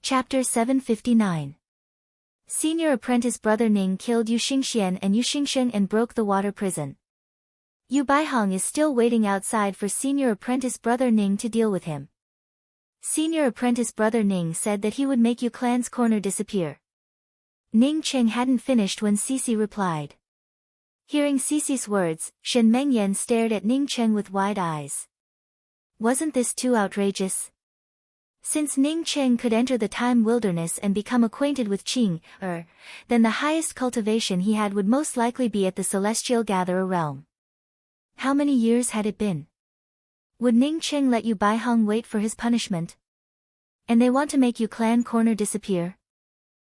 Chapter 759. Senior apprentice brother Ning killed Yu Xingxian and Yu Xingsheng and broke the water prison. Yu Baihong is still waiting outside for senior apprentice brother Ning to deal with him. Senior apprentice brother Ning said that he would make Yu Clan's corner disappear. Ning Cheng hadn't finished when Cici replied. Hearing Cici's words, Shen Mengyan stared at Ning Cheng with wide eyes. Wasn't this too outrageous? Since Ning Cheng could enter the time wilderness and become acquainted with Qing, then the highest cultivation he had would most likely be at the Celestial Gatherer realm. How many years had it been? Would Ning Cheng let Yu Baihong wait for his punishment? And they want to make Yu Clan corner disappear?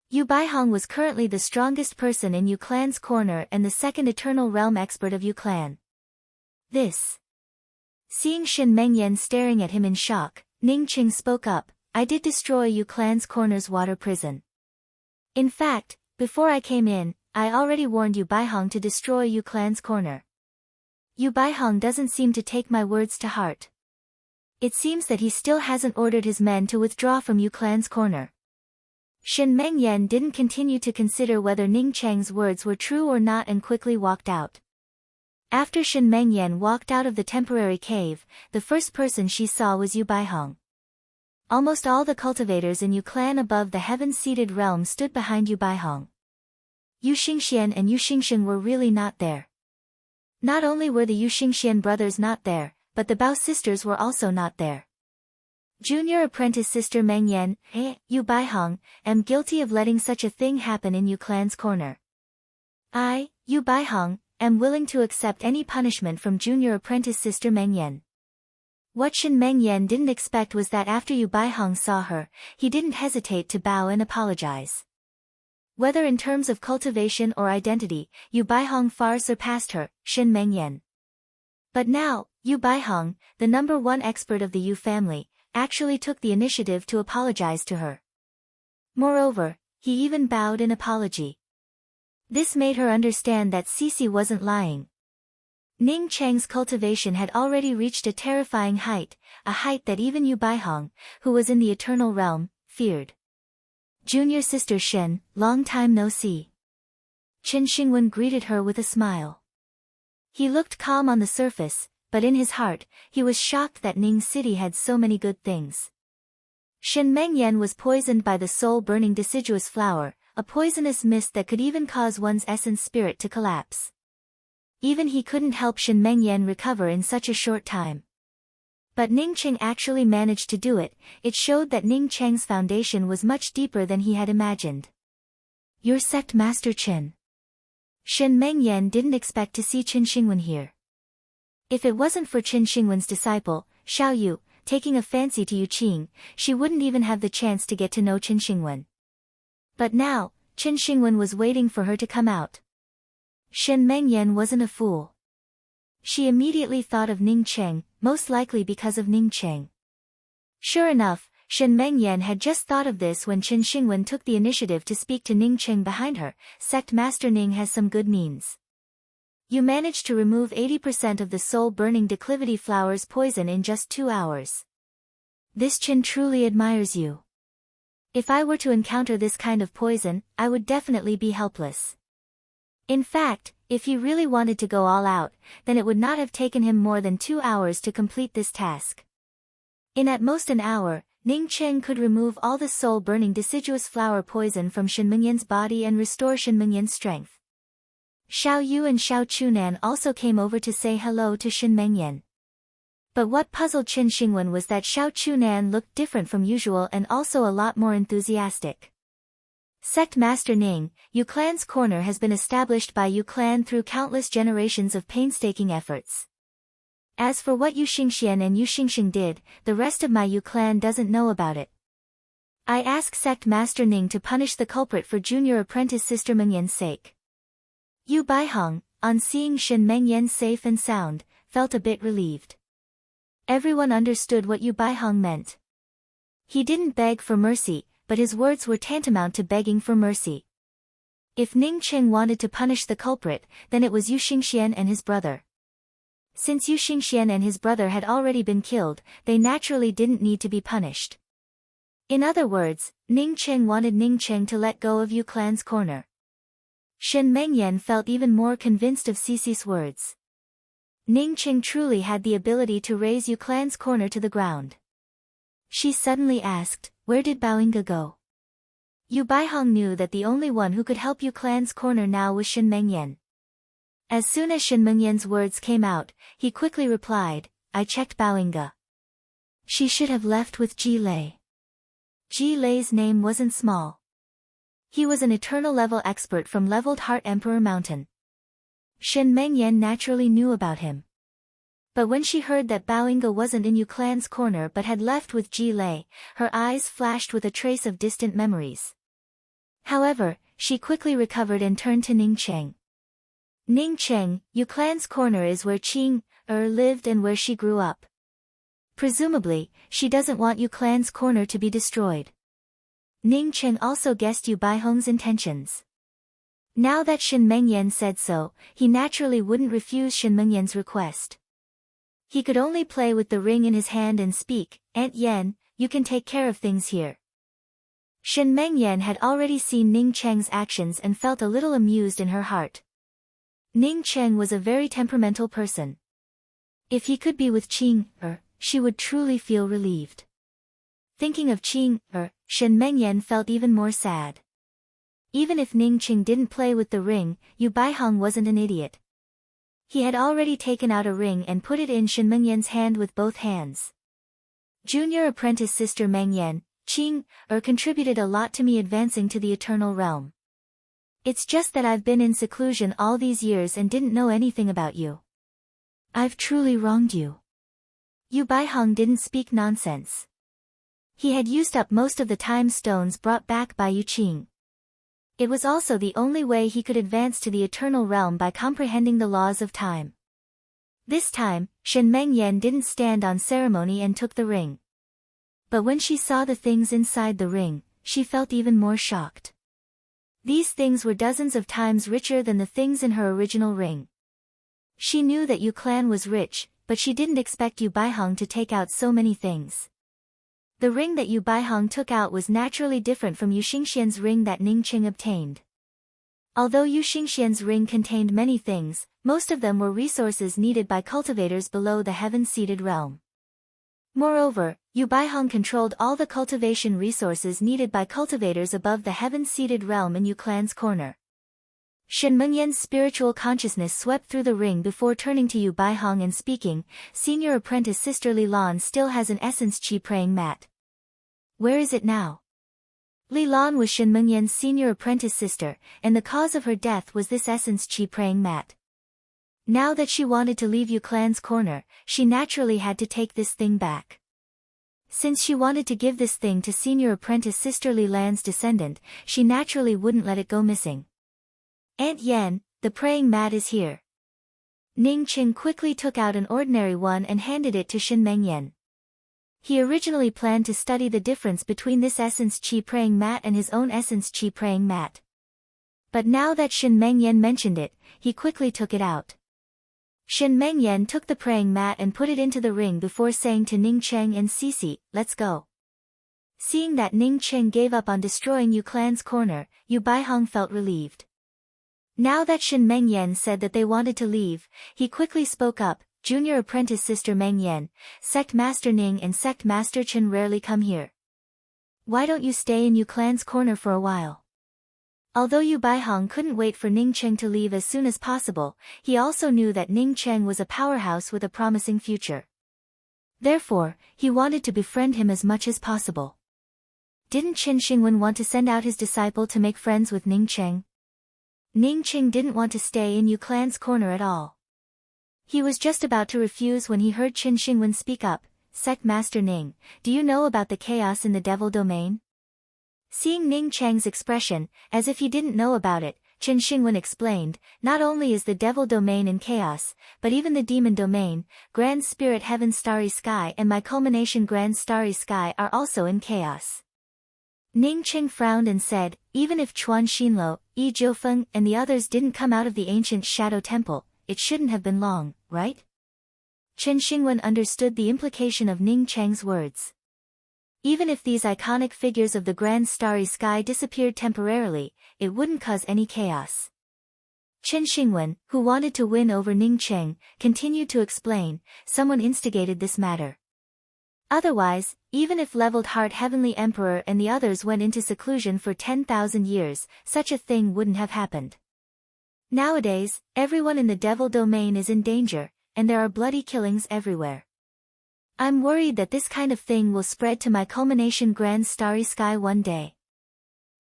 Yu Baihong was currently the strongest person in Yu Clan's corner and the second Eternal Realm expert of Yu Clan. Seeing Shen Mengyan staring at him in shock, Ning Cheng spoke up, I did destroy Yu Clan's corner's water prison. In fact, before I came in, I already warned Yu Baihong to destroy Yu Clan's corner. Yu Baihong doesn't seem to take my words to heart. It seems that he still hasn't ordered his men to withdraw from Yu Clan's corner. Shen Mengyan didn't continue to consider whether Ning Cheng's words were true or not and quickly walked out. After Shen Mengyan walked out of the temporary cave, the first person she saw was Yu Baihong. Almost all the cultivators in Yu Clan above the heaven-seated realm stood behind Yu Baihong. Yu Xingxian and Yu Xingsheng were really not there. Not only were the Yu Xingxian brothers not there, but the Bao sisters were also not there. Junior apprentice sister Mengyan, Yu Baihong, am guilty of letting such a thing happen in Yu Clan's corner. I, Yu Baihong, am willing to accept any punishment from junior apprentice sister Mengyan. What Shen Mengyan didn't expect was that after Yu Baihong saw her, he didn't hesitate to bow and apologize. Whether in terms of cultivation or identity, Yu Baihong far surpassed her, Shen Mengyan. But now, Yu Baihong, the number one expert of the Yu family, actually took the initiative to apologize to her. Moreover, he even bowed in apology. This made her understand that Cici wasn't lying. Ning Cheng's cultivation had already reached a terrifying height, a height that even Yu Baihong, who was in the Eternal Realm, feared. Junior sister Shen, long time no see. Chen Xingwen greeted her with a smile. He looked calm on the surface, but in his heart, he was shocked that Ning City had so many good things. Shen Mengyan was poisoned by the soul-burning deciduous flower, a poisonous mist that could even cause one's essence spirit to collapse. Even he couldn't help Shen Mengyan recover in such a short time. But Ning Cheng actually managed to do it. It showed that Ning Cheng's foundation was much deeper than he had imagined. Your sect Master Chen. Shen Mengyan didn't expect to see Chen Xingwen here. If it wasn't for Chen Xingwen's disciple, Xiao Yu, taking a fancy to Yu Qing, she wouldn't even have the chance to get to know Chen Xingwen. But now, Chen Xingwen was waiting for her to come out. Shen Mengyan wasn't a fool. She immediately thought of Ning Cheng, most likely because of Ning Cheng. Sure enough, Shen Mengyan had just thought of this when Chen Xingwen took the initiative to speak to Ning Cheng behind her. Sect Master Ning has some good means. You managed to remove 80% of the soul-burning declivity flower's poison in just 2 hours. This Chen truly admires you. If I were to encounter this kind of poison, I would definitely be helpless. In fact, if he really wanted to go all out, then it would not have taken him more than 2 hours to complete this task. In at most an hour, Ning Cheng could remove all the soul-burning deciduous flower poison from Shen Mengyan's body and restore Shen Mengyan's strength. Xiao Yu and Xiao Chunan also came over to say hello to Shen Mengyan. But what puzzled Chen Xingwen was that Xiao Chunan looked different from usual and also a lot more enthusiastic. Sect Master Ning, Yu Clan's corner has been established by Yu Clan through countless generations of painstaking efforts. As for what Yu Xingxian and Yu Xingsheng did, the rest of my Yu Clan doesn't know about it. I ask Sect Master Ning to punish the culprit for junior apprentice sister Mengyan's sake. Yu Baihong, on seeing Shen Mengyan safe and sound, felt a bit relieved. Everyone understood what Yu Baihong meant. He didn't beg for mercy, but his words were tantamount to begging for mercy. If Ning Cheng wanted to punish the culprit, then it was Yu Xingxian and his brother. Since Yu Xingxian and his brother had already been killed, they naturally didn't need to be punished. In other words, Ning Cheng wanted Ning Cheng to let go of Yu Clan's corner. Shen Mengyan felt even more convinced of Cici's words. Ning Cheng truly had the ability to raise Yu Clan's corner to the ground. She suddenly asked, where did Baoinga go? Yu Baihong knew that the only one who could help Yu Clan's corner now was Shen Mengyan. As soon as Shen Mengyan's words came out, he quickly replied, I checked Baoinga. She should have left with Ji Lei. Ji Lei's name wasn't small. He was an eternal level expert from Leveled Heart Emperor Mountain. Shen Mengyan naturally knew about him. But when she heard that Baoinga wasn't in Yu Clan's corner but had left with Ji Lei, her eyes flashed with a trace of distant memories. However, she quickly recovered and turned to Ning Cheng. Ning Cheng, Yu Clan's corner is where Qing lived and where she grew up. Presumably, she doesn't want Yu Clan's corner to be destroyed. Ning Cheng also guessed Yu Baihong's intentions. Now that Shen Mengyan said so, he naturally wouldn't refuse Shen Mengyan's request. He could only play with the ring in his hand and speak, Aunt Yen, you can take care of things here. Shen Mengyan had already seen Ning Cheng's actions and felt a little amused in her heart. Ning Cheng was a very temperamental person. If he could be with Qing, she would truly feel relieved. Thinking of Qing, Shen Mengyan felt even more sad. Even if Ning Cheng didn't play with the ring, Yu Baihong wasn't an idiot. He had already taken out a ring and put it in Shen Mengyan's hand with both hands. Junior apprentice sister Mengyan, Qing, contributed a lot to me advancing to the eternal realm. It's just that I've been in seclusion all these years and didn't know anything about you. I've truly wronged you. Yu Baihong didn't speak nonsense. He had used up most of the time stones brought back by Yu Qing. It was also the only way he could advance to the eternal realm by comprehending the laws of time. This time, Shen Mengyan didn't stand on ceremony and took the ring. But when she saw the things inside the ring, she felt even more shocked. These things were dozens of times richer than the things in her original ring. She knew that Yu Clan was rich, but she didn't expect Yu Baihong to take out so many things. The ring that Yu Baihong took out was naturally different from Yu Xingxian's ring that Ning Cheng obtained. Although Yu Xingxian's ring contained many things, most of them were resources needed by cultivators below the heaven-seated realm. Moreover, Yu Baihong controlled all the cultivation resources needed by cultivators above the heaven-seated realm in Yu Clan's corner. Shen Mengyan's spiritual consciousness swept through the ring before turning to Yu Baihong and speaking, Senior apprentice sister Li Lan still has an essence chi praying mat. Where is it now? Li Lan was Shen Mengyan's senior apprentice sister, and the cause of her death was this essence chi praying mat. Now that she wanted to leave Yu Clan's corner, she naturally had to take this thing back. Since she wanted to give this thing to senior apprentice sister Li Lan's descendant, she naturally wouldn't let it go missing. Aunt Yen, the praying mat is here. Ning Cheng quickly took out an ordinary one and handed it to Shen Mengyan. He originally planned to study the difference between this essence chi praying mat and his own essence chi praying mat. But now that Shen Mengyan mentioned it, he quickly took it out. Shen Mengyan took the praying mat and put it into the ring before saying to Ning Cheng and Cici, let's go. Seeing that Ning Cheng gave up on destroying Yu Clan's corner, Yu Baihong felt relieved. Now that Shen Mengyan said that they wanted to leave, he quickly spoke up, Junior apprentice sister Mengyan, Sect Master Ning and Sect Master Chen rarely come here. Why don't you stay in Yu Clan's corner for a while? Although Yu Baihong couldn't wait for Ning Cheng to leave as soon as possible, he also knew that Ning Cheng was a powerhouse with a promising future. Therefore, he wanted to befriend him as much as possible. Didn't Qin Xingwen want to send out his disciple to make friends with Ning Cheng? Ning Cheng didn't want to stay in Yu Clan's corner at all. He was just about to refuse when he heard Qin Xingwen speak up, Sect Master Ning, do you know about the chaos in the devil domain? Seeing Ning Cheng's expression, as if he didn't know about it, Qin Xingwen explained, not only is the devil domain in chaos, but even the demon domain, Grand Spirit Heaven Starry Sky and my culmination Grand Starry Sky are also in chaos. Ning Cheng frowned and said, even if Chuan Xinlo, Yi Jiufeng and the others didn't come out of the ancient Shadow Temple, it shouldn't have been long, right? Qin Xingwen understood the implication of Ning Cheng's words. Even if these iconic figures of the grand starry sky disappeared temporarily, it wouldn't cause any chaos. Qin Xingwen, who wanted to win over Ning Cheng, continued to explain, someone instigated this matter. Otherwise, even if Leveled Heart Heavenly Emperor and the others went into seclusion for 10,000 years, such a thing wouldn't have happened. Nowadays, everyone in the Devil Domain is in danger, and there are bloody killings everywhere. I'm worried that this kind of thing will spread to my culmination Grand Starry Sky one day.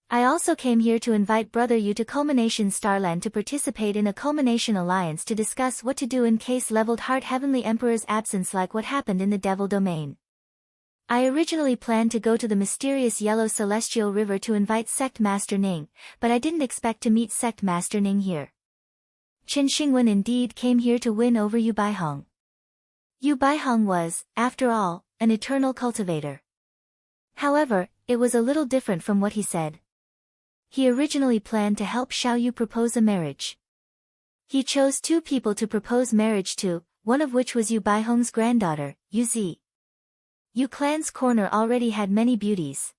I also came here to invite Brother Yu to Culmination Starland to participate in a Culmination Alliance to discuss what to do in case Leveled Heart Heavenly Emperor's absence like what happened in the Devil Domain. I originally planned to go to the mysterious Yellow Celestial River to invite Sect Master Ning, but I didn't expect to meet Sect Master Ning here. Qin Xingwen indeed came here to win over Yu Baihong. Yu Baihong was, after all, an eternal cultivator. However, it was a little different from what he said. He originally planned to help Xiao Yu propose a marriage. He chose 2 people to propose marriage to, one of which was Yu Baihong's granddaughter, Yu Zi. Yu Clan's corner already had many beauties.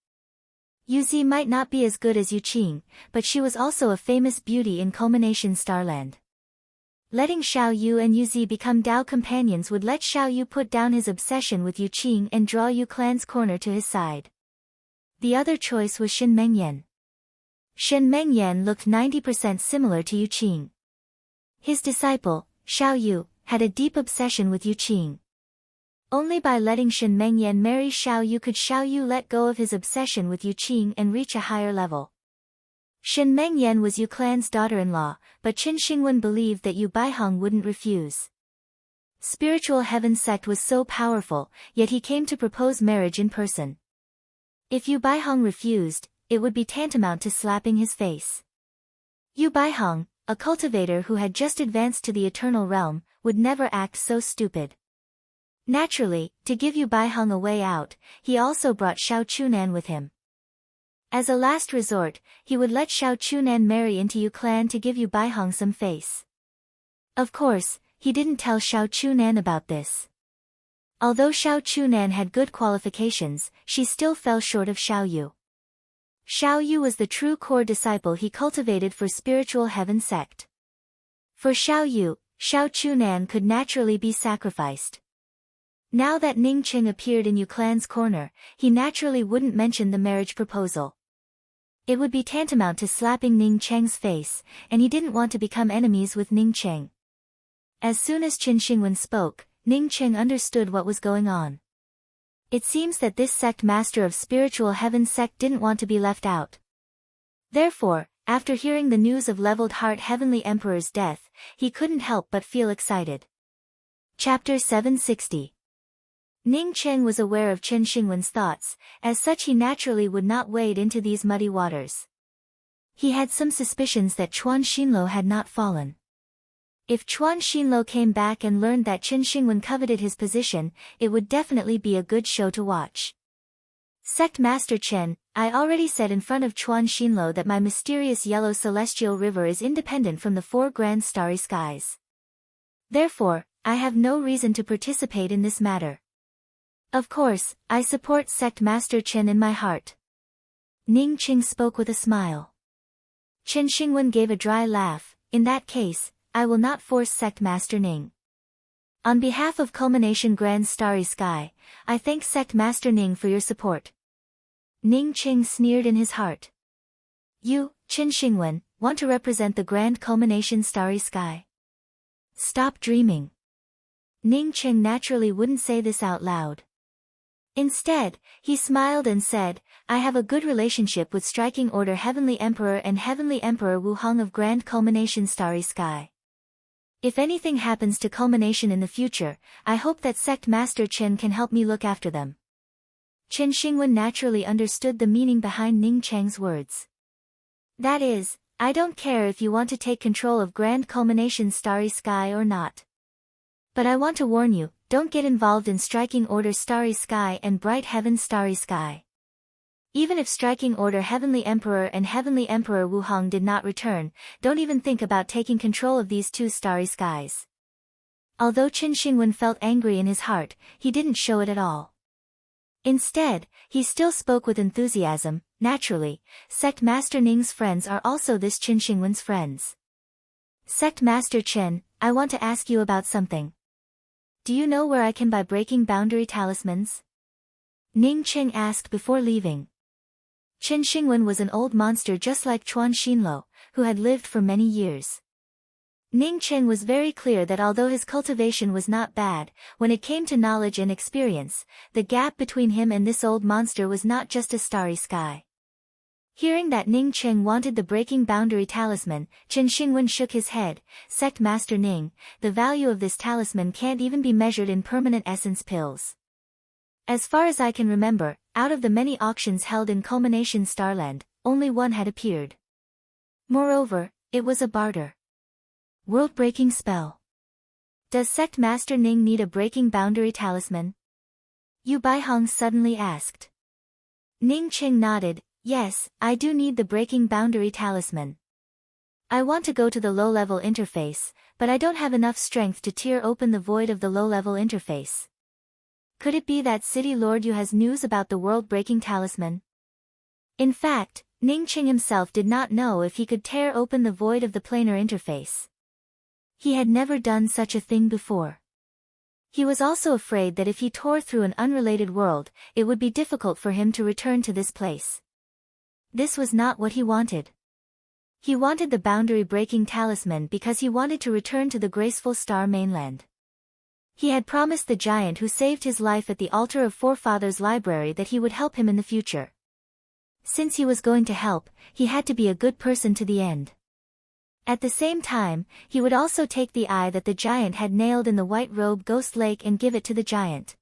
Yu Zi might not be as good as Yu Qing, but she was also a famous beauty in Culmination Starland. Letting Xiao Yu and Yu Zi become Dao companions would let Xiao Yu put down his obsession with Yu Qing and draw Yu Clan's corner to his side. The other choice was Shen Mengyan. Shen Mengyan looked 90% similar to Yu Qing. His disciple, Xiao Yu, had a deep obsession with Yu Qing. Only by letting Shen Mengyan marry Xiao Yu could Xiao Yu let go of his obsession with Yu Qing and reach a higher level. Shen Mengyan was Yu Clan's daughter-in-law, but Qin Xingwen believed that Yu Baihong wouldn't refuse. Spiritual Heaven sect was so powerful, yet he came to propose marriage in person. If Yu Baihong refused, it would be tantamount to slapping his face. Yu Baihong, a cultivator who had just advanced to the Eternal Realm, would never act so stupid. Naturally, to give Yu Baihong a way out, he also brought Xiao Chunan with him. As a last resort, he would let Xiao Chunan marry into Yu Clan to give Yu Baihong some face. Of course, he didn't tell Xiao Chunan about this. Although Xiao Chunan had good qualifications, she still fell short of Xiao Yu. Xiao Yu was the true core disciple he cultivated for Spiritual Heaven sect. For Xiao Yu, Xiao Chunan could naturally be sacrificed. Now that Ning Cheng appeared in Yu Clan's corner, he naturally wouldn't mention the marriage proposal. It would be tantamount to slapping Ning Cheng's face, and he didn't want to become enemies with Ning Cheng. As soon as Qin Xingwen spoke, Ning Cheng understood what was going on. It seems that this sect master of Spiritual Heaven sect didn't want to be left out. Therefore, after hearing the news of Leveled Heart Heavenly Emperor's death, he couldn't help but feel excited. Chapter 760. Ning Cheng was aware of Qin Xingwen's thoughts, as such he naturally would not wade into these muddy waters. He had some suspicions that Chuan Xinluo had not fallen. If Chuan Xinluo came back and learned that Qin Xingwen coveted his position, it would definitely be a good show to watch. Sect Master Chen, I already said in front of Chuan Xinluo that my mysterious Yellow Celestial River is independent from the 4 grand starry skies. Therefore, I have no reason to participate in this matter. Of course, I support Sect Master Chen in my heart. Ning Qing spoke with a smile. Qin Xingwen gave a dry laugh. In that case, I will not force Sect Master Ning. On behalf of Culmination Grand Starry Sky, I thank Sect Master Ning for your support. Ning Qing sneered in his heart. You, Qin Xingwen, want to represent the Grand Culmination Starry Sky? Stop dreaming. Ning Qing naturally wouldn't say this out loud. Instead, he smiled and said, I have a good relationship with Striking Order Heavenly Emperor and Heavenly Emperor Wu Hong of Grand Culmination Starry Sky. If anything happens to Culmination in the future, I hope that Sect Master Chen can help me look after them. Qin Xingwen naturally understood the meaning behind Ning Cheng's words. That is, I don't care if you want to take control of Grand Culmination Starry Sky or not. But I want to warn you, don't get involved in Striking Order Starry Sky and Bright Heaven Starry Sky. Even if Striking Order Heavenly Emperor and Heavenly Emperor Wu Hong did not return, don't even think about taking control of these 2 starry skies. Although Qin Xingwen felt angry in his heart, he didn't show it at all. Instead, he still spoke with enthusiasm. Naturally, Sect Master Ning's friends are also this Qin Xingwen's friends. Sect Master Qin, I want to ask you about something. Do you know where I can buy breaking boundary talismans? Ning Qing asked before leaving. Qin Xingwen was an old monster just like Chuan Xinluo, who had lived for many years. Ning Qing was very clear that although his cultivation was not bad, when it came to knowledge and experience, the gap between him and this old monster was not just a starry sky. Hearing that Ning Qing wanted the breaking boundary talisman, Qin Xingwen shook his head. Sect Master Ning, the value of this talisman can't even be measured in permanent essence pills. As far as I can remember, out of the many auctions held in Culmination Starland, only one had appeared. Moreover, it was a barter. World-breaking spell. Does Sect Master Ning need a breaking boundary talisman? Yu Baihong suddenly asked. Ning Qing nodded. Yes, I do need the breaking boundary talisman. I want to go to the low-level interface, but I don't have enough strength to tear open the void of the low-level interface. Could it be that City Lord Yu has news about the world-breaking talisman? In fact, Ning Qing himself did not know if he could tear open the void of the planar interface. He had never done such a thing before. He was also afraid that if he tore through an unrelated world, it would be difficult for him to return to this place. This was not what he wanted. He wanted the boundary-breaking talisman because he wanted to return to the graceful star mainland. He had promised the giant who saved his life at the altar of Forefathers' library that he would help him in the future. Since he was going to help, he had to be a good person to the end. At the same time, he would also take the eye that the giant had nailed in the White Robe Ghost Lake and give it to the giant.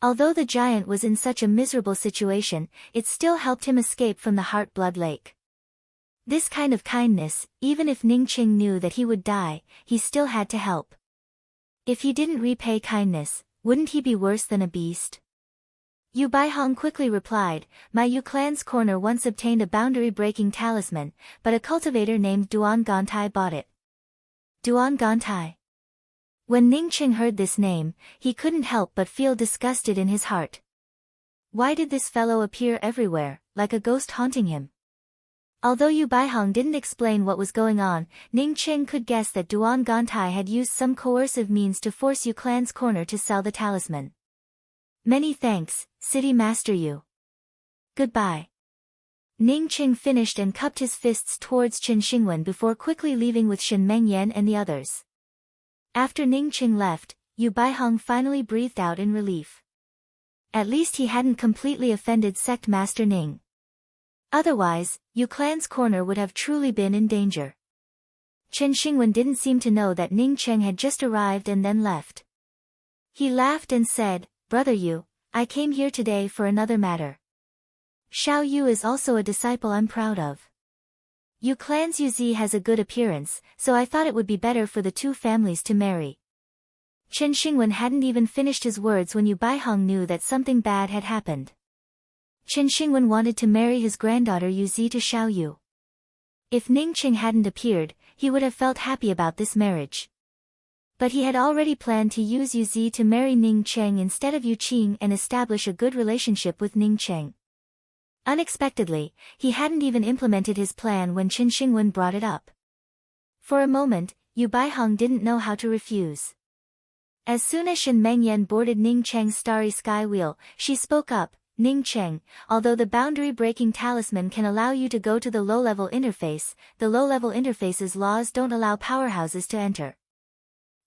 Although the giant was in such a miserable situation, it still helped him escape from the Heart Blood Lake. This kind of kindness, even if Ning Qing knew that he would die, he still had to help. If he didn't repay kindness, wouldn't he be worse than a beast? Yu Baihong quickly replied, My Yu clan's corner once obtained a boundary-breaking talisman, but a cultivator named Duan Gantai bought it. Duan Gantai. When Ning Qing heard this name, he couldn't help but feel disgusted in his heart. Why did this fellow appear everywhere, like a ghost haunting him? Although Yu Baihong didn't explain what was going on, Ning Qing could guess that Duan Gantai had used some coercive means to force Yu clan's corner to sell the talisman. Many thanks, City Master Yu. Goodbye. Ning Qing finished and cupped his fists towards Qin Xingwen before quickly leaving with Shen Mengyan and the others. After Ning Qing left, Yu Baihong finally breathed out in relief. At least he hadn't completely offended Sect Master Ning. Otherwise, Yu clan's corner would have truly been in danger. Qin Xingwen didn't seem to know that Ning Qing had just arrived and then left. He laughed and said, Brother Yu, I came here today for another matter. Xiao Yu is also a disciple I'm proud of. Yu clan's Yuzi has a good appearance, so I thought it would be better for the two families to marry. Qin Xingwen hadn't even finished his words when Yu Baihong knew that something bad had happened. Qin Xingwen wanted to marry his granddaughter Yuzi to Xiao Yu. If Ning Qing hadn't appeared, he would have felt happy about this marriage. But he had already planned to use Yuzi to marry Ning Qing instead of Yu Qing and establish a good relationship with Ning Qing. Unexpectedly, he hadn't even implemented his plan when Qin Xingwen brought it up. For a moment, Yu Baihong didn't know how to refuse. As soon as Shen Mengyan boarded Ning Cheng's starry sky wheel, she spoke up, Ning Cheng, although the boundary-breaking talisman can allow you to go to the low-level interface, the low-level interface's laws don't allow powerhouses to enter.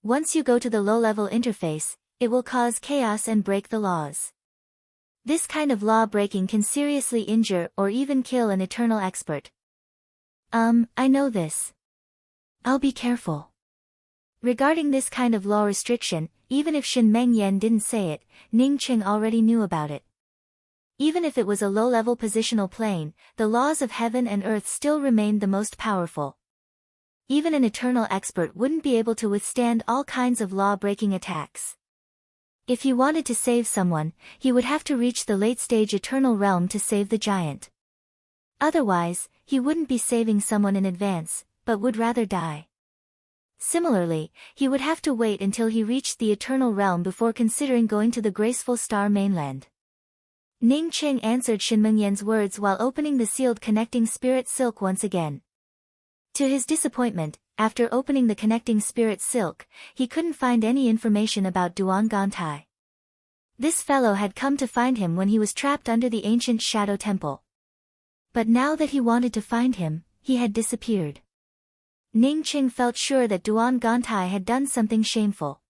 Once you go to the low-level interface, it will cause chaos and break the laws. This kind of law-breaking can seriously injure or even kill an eternal expert. I know this. I'll be careful. Regarding this kind of law restriction, even if Shen Mengyan didn't say it, Ning Qing already knew about it. Even if it was a low-level positional plane, the laws of heaven and earth still remained the most powerful. Even an eternal expert wouldn't be able to withstand all kinds of law-breaking attacks. If he wanted to save someone, he would have to reach the late-stage eternal realm to save the giant. Otherwise, he wouldn't be saving someone in advance, but would rather die. Similarly, he would have to wait until he reached the eternal realm before considering going to the graceful star mainland. Ning Qing answered Shinmengyan's words while opening the sealed connecting spirit silk once again. To his disappointment, after opening the connecting spirit silk, he couldn't find any information about Duan Gantai. This fellow had come to find him when he was trapped under the ancient shadow temple. But now that he wanted to find him, he had disappeared. Ning Qing felt sure that Duan Gantai had done something shameful.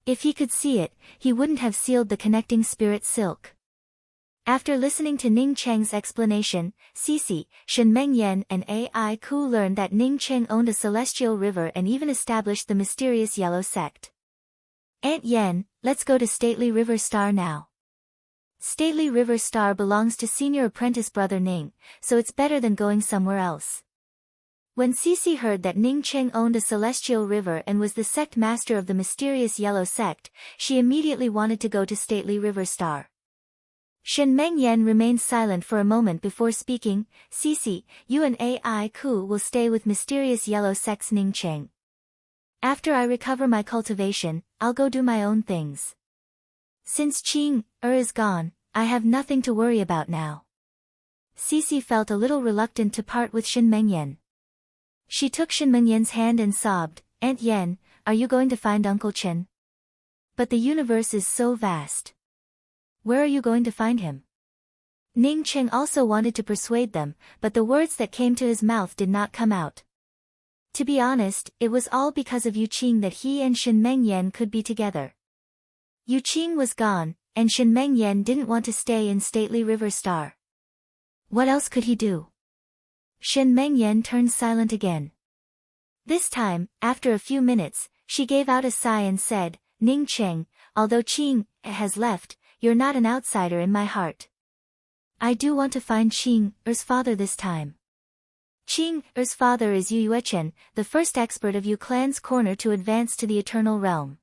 If he could see it, he wouldn't have sealed the connecting spirit silk. After listening to Ning Cheng's explanation, Cici, Shinmengyan and Ai Ku learned that Ning Cheng owned a celestial river and even established the mysterious yellow sect. Aunt Yen, let's go to Stately River Star now. Stately River Star belongs to senior apprentice brother Ning, so it's better than going somewhere else. When Cici heard that Ning Cheng owned a celestial river and was the sect master of the mysterious yellow sect, she immediately wanted to go to Stately River Star. Shinmengyan remained silent for a moment before speaking. Cici, you and Ai Ku will stay with mysterious yellow sect's Ning Cheng. After I recover my cultivation, I'll go do my own things. Since Qing is gone, I have nothing to worry about now. Cici felt a little reluctant to part with Shinmengyan. She took Shinmengyan's hand and sobbed, Aunt Yen, are you going to find Uncle Chen? But the universe is so vast. Where are you going to find him? Ning Cheng also wanted to persuade them, but the words that came to his mouth did not come out. To be honest, it was all because of Yu Qing that he and Shinmengyan could be together. Yu Qing was gone, and Shinmengyan didn't want to stay in Stately River Star. What else could he do? Shinmengyan turned silent again. This time, after a few minutes, she gave out a sigh and said, Ning Cheng, although Qing has left, you're not an outsider in my heart. I do want to find Qing's father this time. Qing's father is Yu Yuechen, the first expert of Yu clan's corner to advance to the eternal realm.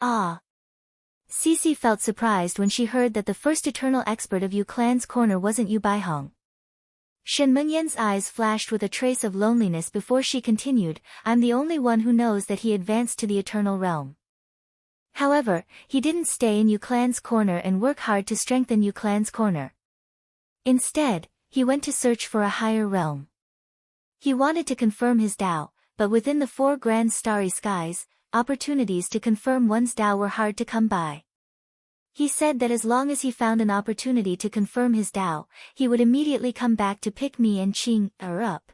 Ah! Cici felt surprised when she heard that the first eternal expert of Yu clan's corner wasn't Yu Baihong. Shinmengyan's eyes flashed with a trace of loneliness before she continued, I'm the only one who knows that he advanced to the eternal realm. However, he didn't stay in Yu clan's corner and work hard to strengthen Yu clan's corner. Instead, he went to search for a higher realm. He wanted to confirm his Tao, but within the 4 grand starry skies, opportunities to confirm one's Tao were hard to come by. He said that as long as he found an opportunity to confirm his Tao, he would immediately come back to pick me and Qing up.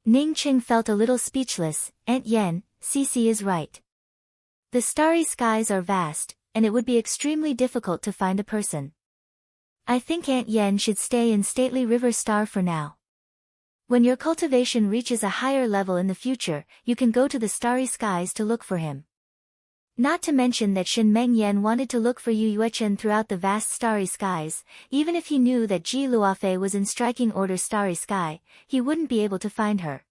Ning Cheng felt a little speechless. Aunt Yen, Cici is right. The starry skies are vast, and it would be extremely difficult to find a person. I think Aunt Yen should stay in Stately River Star for now. When your cultivation reaches a higher level in the future, you can go to the starry skies to look for him. Not to mention that Shinmengyan wanted to look for Yu Yuechen throughout the vast starry skies. Even if he knew that Ji Luofei was in striking order starry sky, he wouldn't be able to find her.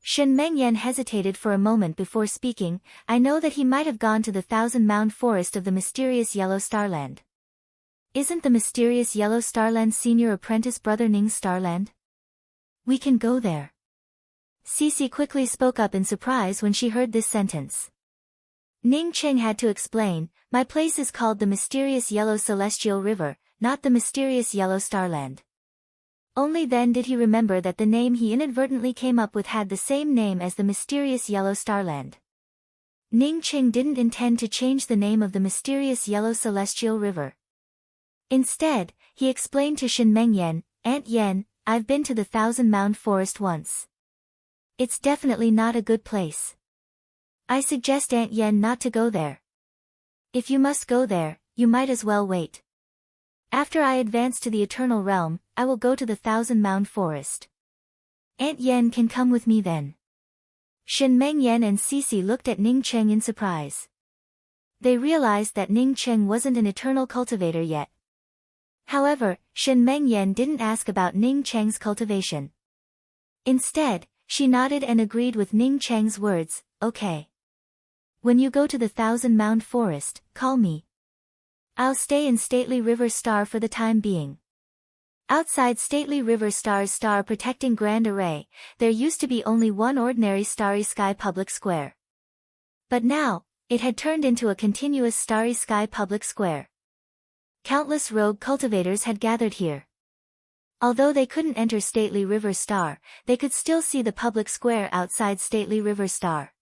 Shinmengyan hesitated for a moment before speaking. I know that he might have gone to the 1,000-mound forest of the mysterious Yellow Starland. Isn't the mysterious Yellow Starland senior apprentice brother Ning's Starland? We can go there. Cici quickly spoke up in surprise when she heard this sentence. Ning Cheng had to explain, my place is called the mysterious Yellow Celestial River, not the mysterious Yellow Starland. Only then did he remember that the name he inadvertently came up with had the same name as the mysterious Yellow Starland. Ning Cheng didn't intend to change the name of the mysterious Yellow Celestial River. Instead, he explained to Shinmengyan, Aunt Yen, I've been to the 1,000-mound forest once. It's definitely not a good place. I suggest Aunt Yen not to go there. If you must go there, you might as well wait. After I advance to the eternal realm, I will go to the 1,000-mound forest. Aunt Yen can come with me then. Shinmengyan and Cici looked at Ning Cheng in surprise. They realized that Ning Cheng wasn't an eternal cultivator yet. However, Shinmengyan didn't ask about Ning Cheng's cultivation. Instead, she nodded and agreed with Ning Cheng's words, okay. When you go to the 1,000-mound forest, call me. I'll stay in Stately River Star for the time being. Outside Stately River Star's star-protecting Grand Array, there used to be only one ordinary starry sky public square. But now, it had turned into a continuous starry sky public square. countless rogue cultivators had gathered here. Although they couldn't enter stately River Star, they could still see the public square outside stately River Star.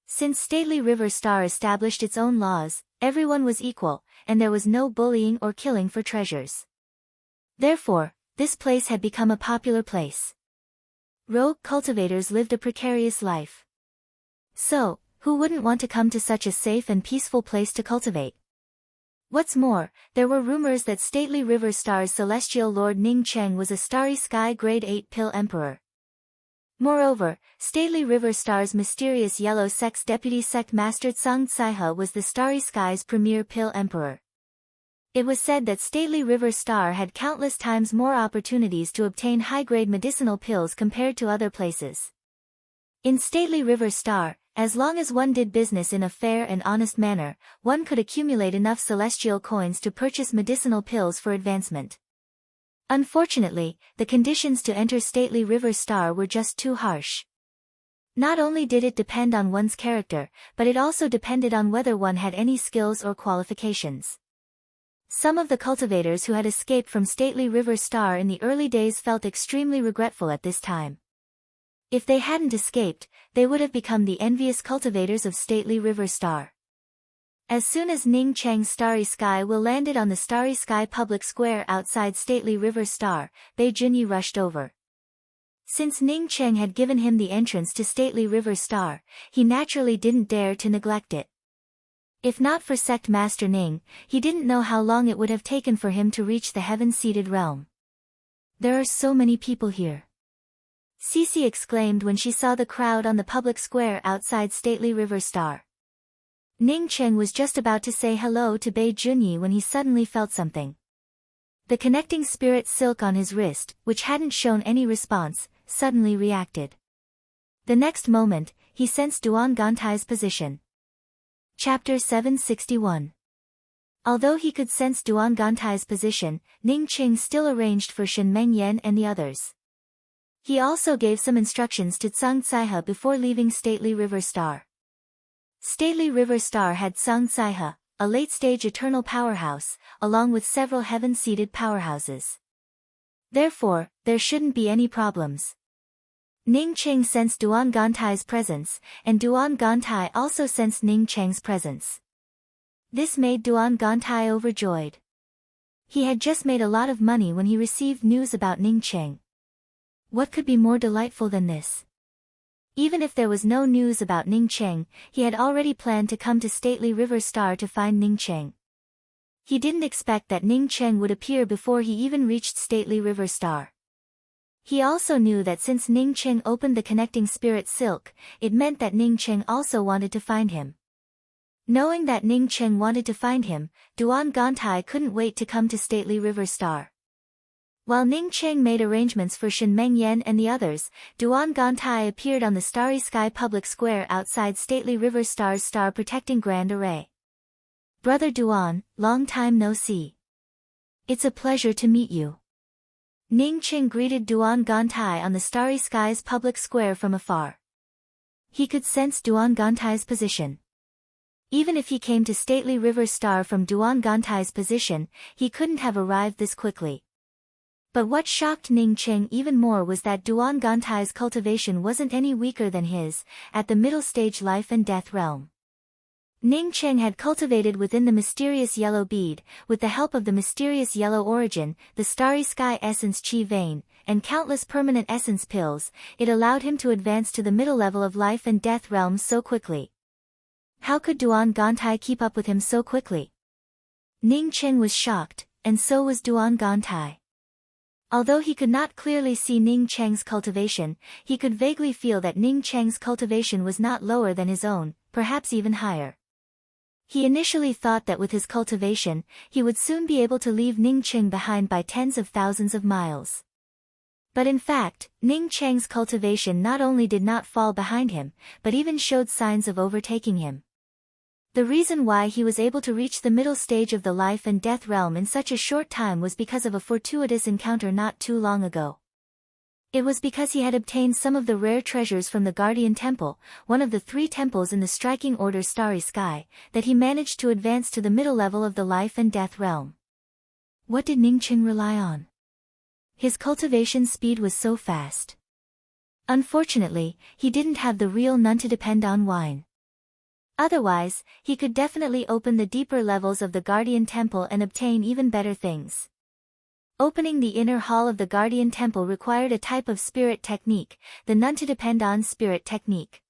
Since stately River Star established its own laws, everyone was equal, and there was no bullying or killing for treasures. Therefore, this place had become a popular place. Rogue cultivators lived a precarious life. So, who wouldn't want to come to such a safe and peaceful place to cultivate? What's more, there were rumors that stately River Star's celestial lord Ning Cheng was a starry sky grade 8 pill emperor. Moreover, stately River Star's mysterious yellow sect's deputy sect master Tsang Tsaiha was the starry sky's premier pill emperor. It was said that stately River Star had countless times more opportunities to obtain high-grade medicinal pills compared to other places. In stately River Star, as long as one did business in a fair and honest manner, one could accumulate enough celestial coins to purchase medicinal pills for advancement. Unfortunately, the conditions to enter stately River Star were just too harsh. Not only did it depend on one's character, but it also depended on whether one had any skills or qualifications. Some of the cultivators who had escaped from stately River Star in the early days felt extremely regretful at this time. If they hadn't escaped, they would have become the envious cultivators of stately River Star. As soon as Ning Cheng's starry sky will landed on the starry sky public square outside stately River Star, Bei Junyi rushed over. Since Ning Cheng had given him the entrance to stately River Star, he naturally didn't dare to neglect it. If not for Sect Master Ning, he didn't know how long it would have taken for him to reach the heaven-seated realm. There are so many people here. Cece exclaimed when she saw the crowd on the public square outside stately River Star. Ning Cheng was just about to say hello to Bei Junyi when he suddenly felt something. The connecting spirit silk on his wrist, which hadn't shown any response, suddenly reacted. The next moment, he sensed Duan Gantai's position. Chapter 761. Although he could sense Duan Gantai's position, Ning Cheng still arranged for Shen Mengyan and the others. He also gave some instructions to Tsang Tsaiha before leaving stately River Star. Stately River Star had Tsang Tsaiha, a late-stage eternal powerhouse, along with several heaven-seated powerhouses. Therefore, there shouldn't be any problems. Ning Cheng sensed Duan Gantai's presence, and Duan Gantai also sensed Ning Cheng's presence. This made Duan Gantai overjoyed. He had just made a lot of money when he received news about Ning Cheng. What could be more delightful than this? Even if there was no news about Ning Cheng, he had already planned to come to stately River Star to find Ning Cheng. He didn't expect that Ning Cheng would appear before he even reached stately River Star. He also knew that since Ning Cheng opened the connecting spirit silk, it meant that Ning Cheng also wanted to find him. Knowing that Ning Cheng wanted to find him, Duan Gantai couldn't wait to come to stately River Star. While Ning Cheng made arrangements for Shen Mengyan and the others, Duan Gantai appeared on the starry sky public square outside stately River Star's star-protecting grand array. Brother Duan, long time no see. It's a pleasure to meet you. Ning Cheng greeted Duan Gantai on the starry sky's public square from afar. He could sense Duan Gantai's position. Even if he came to stately River Star from Duan Gantai's position, he couldn't have arrived this quickly. But what shocked Ning Cheng even more was that Duan Gantai's cultivation wasn't any weaker than his, at the middle stage life and death realm. Ning Cheng had cultivated within the mysterious yellow bead, with the help of the mysterious yellow origin, the starry sky essence chi vein, and countless permanent essence pills. It allowed him to advance to the middle level of life and death realms so quickly. How could Duan Gantai keep up with him so quickly? Ning Cheng was shocked, and so was Duan Gantai. Although he could not clearly see Ning Cheng's cultivation, he could vaguely feel that Ning Cheng's cultivation was not lower than his own, perhaps even higher. He initially thought that with his cultivation, he would soon be able to leave Ning Cheng behind by tens of thousands of miles. But in fact, Ning Cheng's cultivation not only did not fall behind him, but even showed signs of overtaking him. The reason why he was able to reach the middle stage of the life and death realm in such a short time was because of a fortuitous encounter not too long ago. It was because he had obtained some of the rare treasures from the Guardian Temple, one of the 3 temples in the striking order Starry Sky, that he managed to advance to the middle level of the life and death realm. What did Ningqing rely on? His cultivation speed was so fast. Unfortunately, he didn't have the real none to depend on wine. Otherwise, he could definitely open the deeper levels of the Guardian Temple and obtain even better things. Opening the inner hall of the Guardian Temple required a type of spirit technique, the none to depend on spirit technique.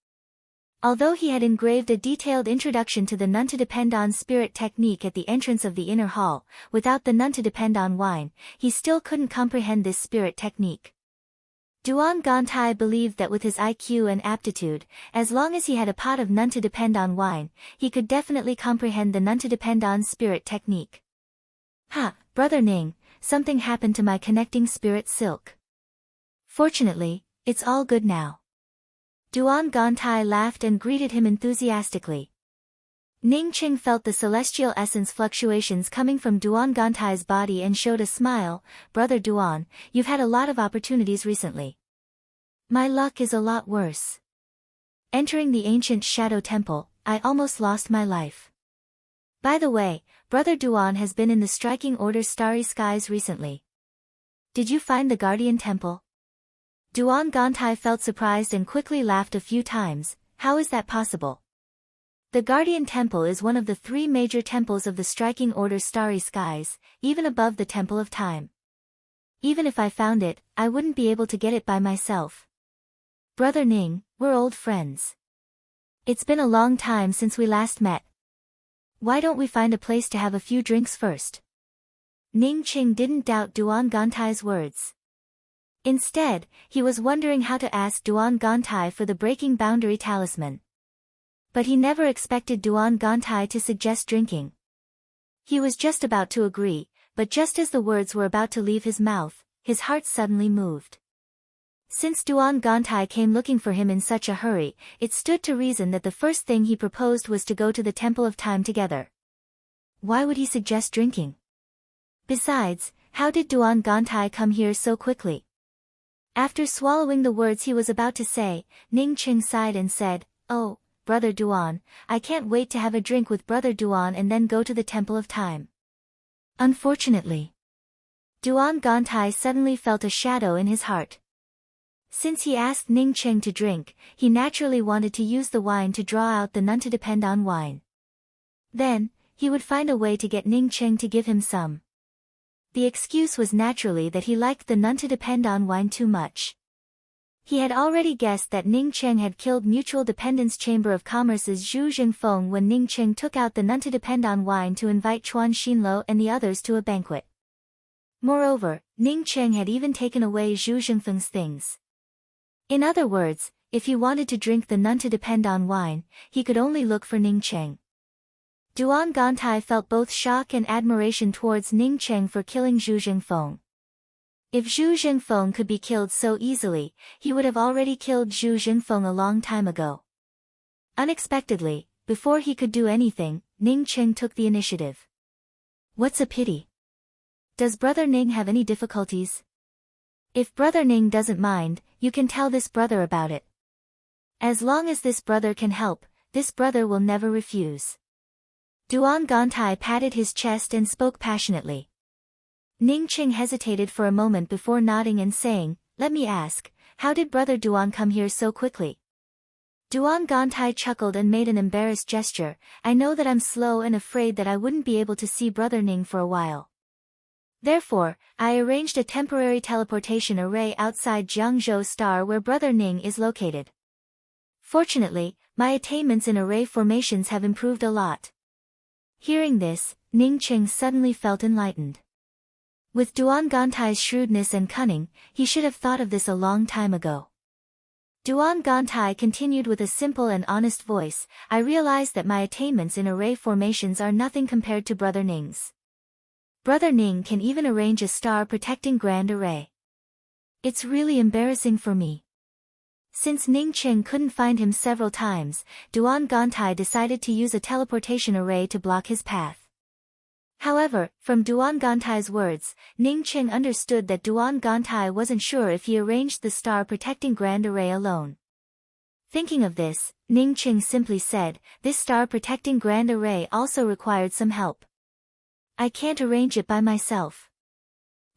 Although he had engraved a detailed introduction to the none to depend on spirit technique at the entrance of the inner hall, without the none to depend on wine, he still couldn't comprehend this spirit technique. Duan Gantai believed that with his IQ and aptitude, as long as he had a pot of none to depend on wine, he could definitely comprehend the none to depend on spirit technique. Ha, Brother Ning, something happened to my connecting spirit silk. Fortunately, it's all good now. Duan Gantai laughed and greeted him enthusiastically. Ningqing felt the celestial essence fluctuations coming from Duan Gantai's body and showed a smile. Brother Duan, you've had a lot of opportunities recently. My luck is a lot worse. Entering the ancient shadow temple, I almost lost my life. By the way, Brother Duan has been in the striking order's starry skies recently. Did you find the Guardian Temple? Duan Gantai felt surprised and quickly laughed a few times. How is that possible? The Guardian Temple is one of the 3 major temples of the striking order's starry skies, even above the Temple of Time. Even if I found it, I wouldn't be able to get it by myself. Brother Ning, we're old friends. It's been a long time since we last met. Why don't we find a place to have a few drinks first? Ningqing didn't doubt Duan Gantai's words. Instead, he was wondering how to ask Duan Gantai for the breaking boundary talisman. But he never expected Duan Gantai to suggest drinking. He was just about to agree, but just as the words were about to leave his mouth, his heart suddenly moved. Since Duan Gantai came looking for him in such a hurry, it stood to reason that the first thing he proposed was to go to the Temple of Time together. Why would he suggest drinking? Besides, how did Duan Gantai come here so quickly? After swallowing the words he was about to say, Ningqing sighed and said, "Oh, Brother Duan, I can't wait to have a drink with Brother Duan and then go to the Temple of Time." Unfortunately, Duan Gantai suddenly felt a shadow in his heart. Since he asked Ningqing to drink, he naturally wanted to use the wine to draw out the none to depend on wine. Then, he would find a way to get Ningqing to give him some. The excuse was naturally that he liked the none to depend on wine too much. He had already guessed that Ningqing had killed Mutual Dependence Chamber of Commerce's Zhu Jingfeng when Ningqing took out the none to depend on wine to invite Chuan Xinlo and the others to a banquet. Moreover, Ningqing had even taken away Zhu Jingfeng's things. In other words, if he wanted to drink the none to depend on wine, he could only look for Ningqing. Duan Gantai felt both shock and admiration towards Ningqing for killing Zhu Jingfeng. If Zhu Jingfeng could be killed so easily, he would have already killed Zhu Jingfeng a long time ago. Unexpectedly, before he could do anything, Ningqing took the initiative. What's a pity? Does Brother Ning have any difficulties? If Brother Ning doesn't mind, you can tell this brother about it. As long as this brother can help, this brother will never refuse. Duan Gantai patted his chest and spoke passionately. Ningqing hesitated for a moment before nodding and saying, "Let me ask, how did Brother Duan come here so quickly?" Duan Gantai chuckled and made an embarrassed gesture. "I know that I'm slow and afraid that I wouldn't be able to see Brother Ning for a while. Therefore, I arranged a temporary teleportation array outside Jiangzhou Star where Brother Ning is located. Fortunately, my attainments in array formations have improved a lot." Hearing this, Ningqing suddenly felt enlightened. With Duan Gantai's shrewdness and cunning, he should have thought of this a long time ago. Duan Gantai continued with a simple and honest voice, "I realize that my attainments in array formations are nothing compared to Brother Ning's. Brother Ning can even arrange a star-protecting grand array. It's really embarrassing for me." Since Ningqing couldn't find him several times, Duan Gantai decided to use a teleportation array to block his path. However, from Duan Gantai's words, Ningqing understood that Duan Gantai wasn't sure if he arranged the star-protecting grand array alone. Thinking of this, Ningqing simply said, "This star-protecting grand array also required some help. I can't arrange it by myself.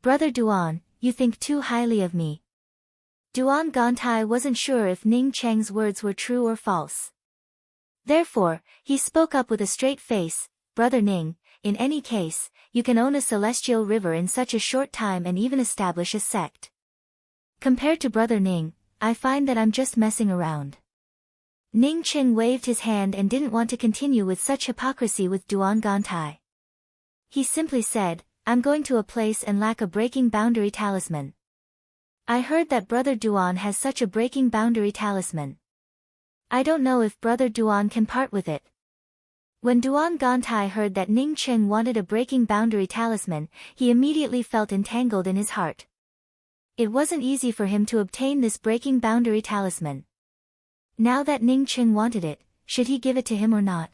Brother Duan, you think too highly of me. Duan Gantai wasn't sure if Ning Cheng's words were true or false. Therefore, he spoke up with a straight face, Brother Ning, in any case, you can own a celestial river in such a short time and even establish a sect. Compared to Brother Ning, I find that I'm just messing around. Ning Cheng waved his hand and didn't want to continue with such hypocrisy with Duan Gantai. He simply said, I'm going to a place and lack a breaking boundary talisman. I heard that Brother Duan has such a breaking boundary talisman. I don't know if Brother Duan can part with it. When Duan Gantai heard that Ning Cheng wanted a breaking boundary talisman, he immediately felt entangled in his heart. It wasn't easy for him to obtain this breaking boundary talisman. Now that Ning Cheng wanted it, should he give it to him or not?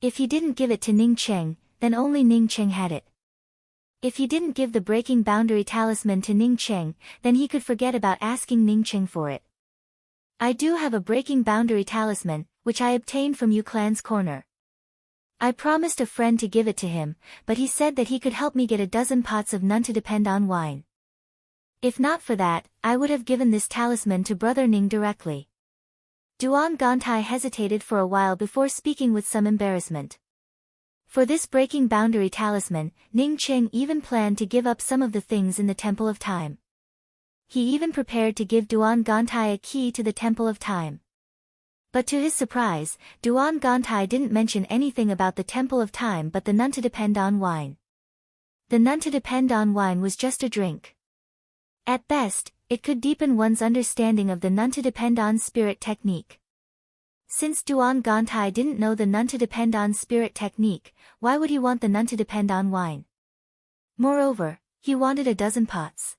If he didn't give it to Ning Cheng, then only Ning Cheng had it. If he didn't give the breaking boundary talisman to Ning Cheng, then he could forget about asking Ning Cheng for it. I do have a breaking boundary talisman, which I obtained from Yu Clan's corner. I promised a friend to give it to him, but he said that he could help me get a dozen pots of none to depend on wine. If not for that, I would have given this talisman to Brother Ning directly. Duan Gantai hesitated for a while before speaking with some embarrassment. For this breaking boundary talisman, Ning Cheng even planned to give up some of the things in the Temple of Time. He even prepared to give Duan Gantai a key to the Temple of Time. But to his surprise, Duan Gantai didn't mention anything about the Temple of Time but the none to depend on wine. The none to depend on wine was just a drink. At best, it could deepen one's understanding of the none to depend on spirit technique. Since Duan Gantai didn't know the none to depend on spirit technique, why would he want the none to depend on wine? Moreover, he wanted a dozen pots.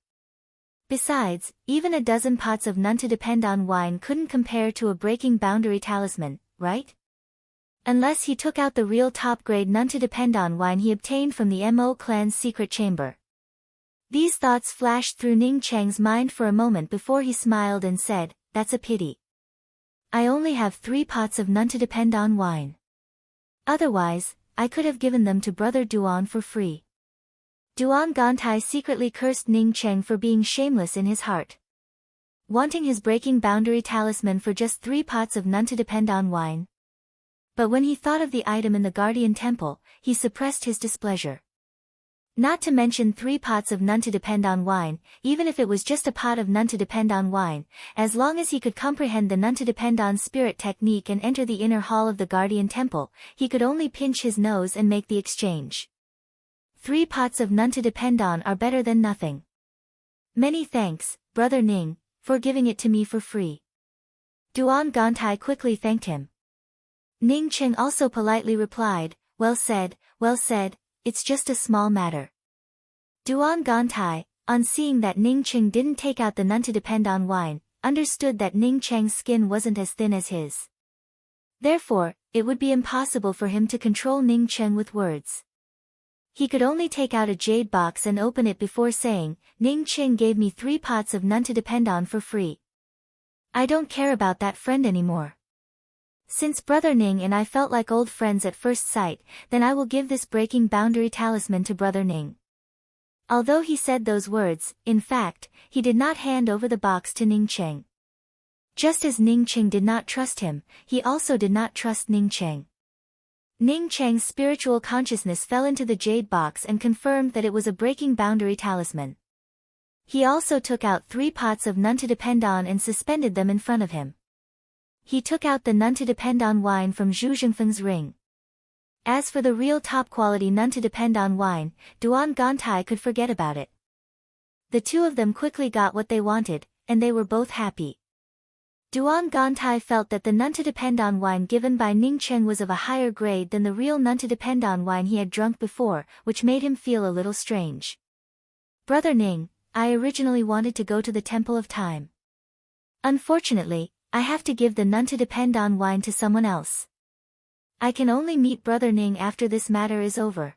Besides, even a dozen pots of none to depend on wine couldn't compare to a breaking boundary talisman, right? Unless he took out the real top-grade none to depend on wine he obtained from the Mo clan's secret chamber. These thoughts flashed through Ning Cheng's mind for a moment before he smiled and said, that's a pity. I only have 3 pots of none to depend on wine. Otherwise, I could have given them to Brother Duan for free. Duan Gantai secretly cursed Ning Cheng for being shameless in his heart. Wanting his breaking boundary talisman for just 3 pots of none to depend on wine. But when he thought of the item in the Guardian Temple, he suppressed his displeasure. Not to mention 3 pots of none to depend on wine, even if it was just a pot of none to depend on wine, as long as he could comprehend the none to depend on spirit technique and enter the inner hall of the Guardian Temple, he could only pinch his nose and make the exchange. 3 pots of none to depend on are better than nothing. Many thanks, Brother Ning, for giving it to me for free. Duan Gantai quickly thanked him. Ning Cheng also politely replied, well said, it's just a small matter. Duan Gantai, on seeing that Ning Cheng didn't take out the none to depend on wine, understood that Ning Cheng's skin wasn't as thin as his. Therefore, it would be impossible for him to control Ning Cheng with words. He could only take out a jade box and open it before saying, Ning Cheng gave me 3 pots of none to depend on for free. I don't care about that friend anymore. Since Brother Ning and I felt like old friends at first sight, then I will give this breaking boundary talisman to Brother Ning. Although he said those words, in fact, he did not hand over the box to Ning Cheng. Just as Ning Cheng did not trust him, he also did not trust Ning Cheng. Ning Cheng's spiritual consciousness fell into the jade box and confirmed that it was a breaking boundary talisman. He also took out 3 pots of none to depend on and suspended them in front of him. He took out the none to depend on wine from Zhu Zhengfeng's ring. As for the real top-quality none to depend on wine, Duan Gantai could forget about it. The two of them quickly got what they wanted, and they were both happy. Duan Gantai felt that the none to depend on wine given by Ning Cheng was of a higher grade than the real none to depend on wine he had drunk before, which made him feel a little strange. Brother Ning, I originally wanted to go to the Temple of Time. Unfortunately, I have to give the none to depend on wine to someone else. I can only meet Brother Ning after this matter is over.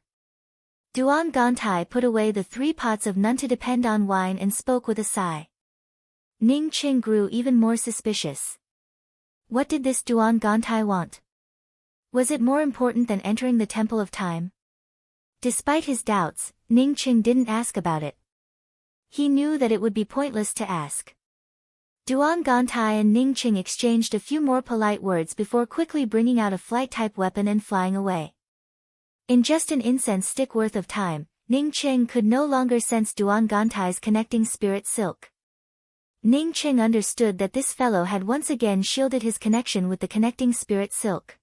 Duan Gantai put away the 3 pots of none to depend on wine and spoke with a sigh. Ning Cheng grew even more suspicious. What did this Duan Gantai want? Was it more important than entering the Temple of Time? Despite his doubts, Ning Cheng didn't ask about it. He knew that it would be pointless to ask. Duan Gantai and Ning Qing exchanged a few more polite words before quickly bringing out a flight-type weapon and flying away. In just an incense stick worth of time, Ning Qing could no longer sense Duan Gantai's connecting spirit silk. Ning Qing understood that this fellow had once again shielded his connection with the connecting spirit silk.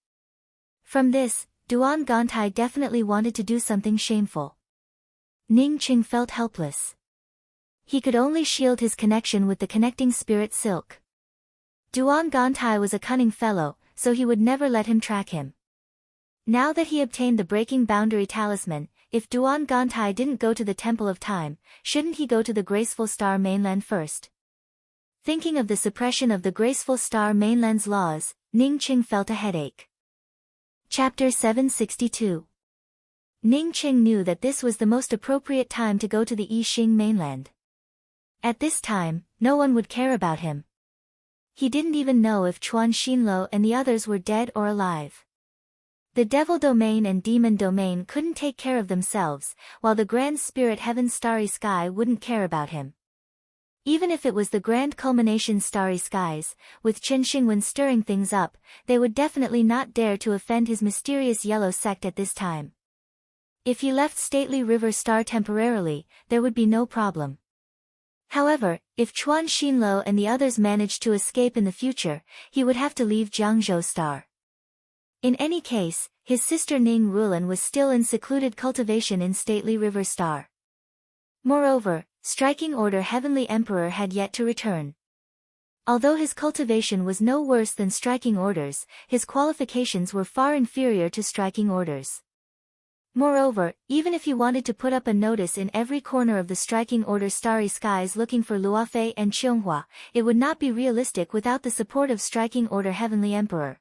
From this, Duan Gantai definitely wanted to do something shameful. Ning Qing felt helpless. He could only shield his connection with the connecting spirit silk. Duan Gantai was a cunning fellow, so he would never let him track him. Now that he obtained the breaking boundary talisman, if Duan Gantai didn't go to the Temple of Time, shouldn't he go to the Graceful Star Mainland first? Thinking of the suppression of the Graceful Star Mainland's laws, Ning Qing felt a headache. Chapter 762. Ning Qing knew that this was the most appropriate time to go to the Yixing mainland. At this time, no one would care about him. He didn't even know if Chuan Xinlo and the others were dead or alive. The Devil Domain and Demon Domain couldn't take care of themselves, while the Grand Spirit Heaven's Starry Sky wouldn't care about him. Even if it was the Grand Culmination Starry Skies, with Chen Xingwen stirring things up, they would definitely not dare to offend his mysterious yellow sect at this time. If he left Stately River Star temporarily, there would be no problem. However, if Chuan Xinlo and the others managed to escape in the future, he would have to leave Jiangzhou Star. In any case, his sister Ning Rulan was still in secluded cultivation in Stately River Star. Moreover, Striking Order Heavenly Emperor had yet to return. Although his cultivation was no worse than Striking Order's, his qualifications were far inferior to Striking Order's. Moreover, even if he wanted to put up a notice in every corner of the Striking Order Starry Skies looking for Luofei and Qianghua, it would not be realistic without the support of Striking Order Heavenly Emperor.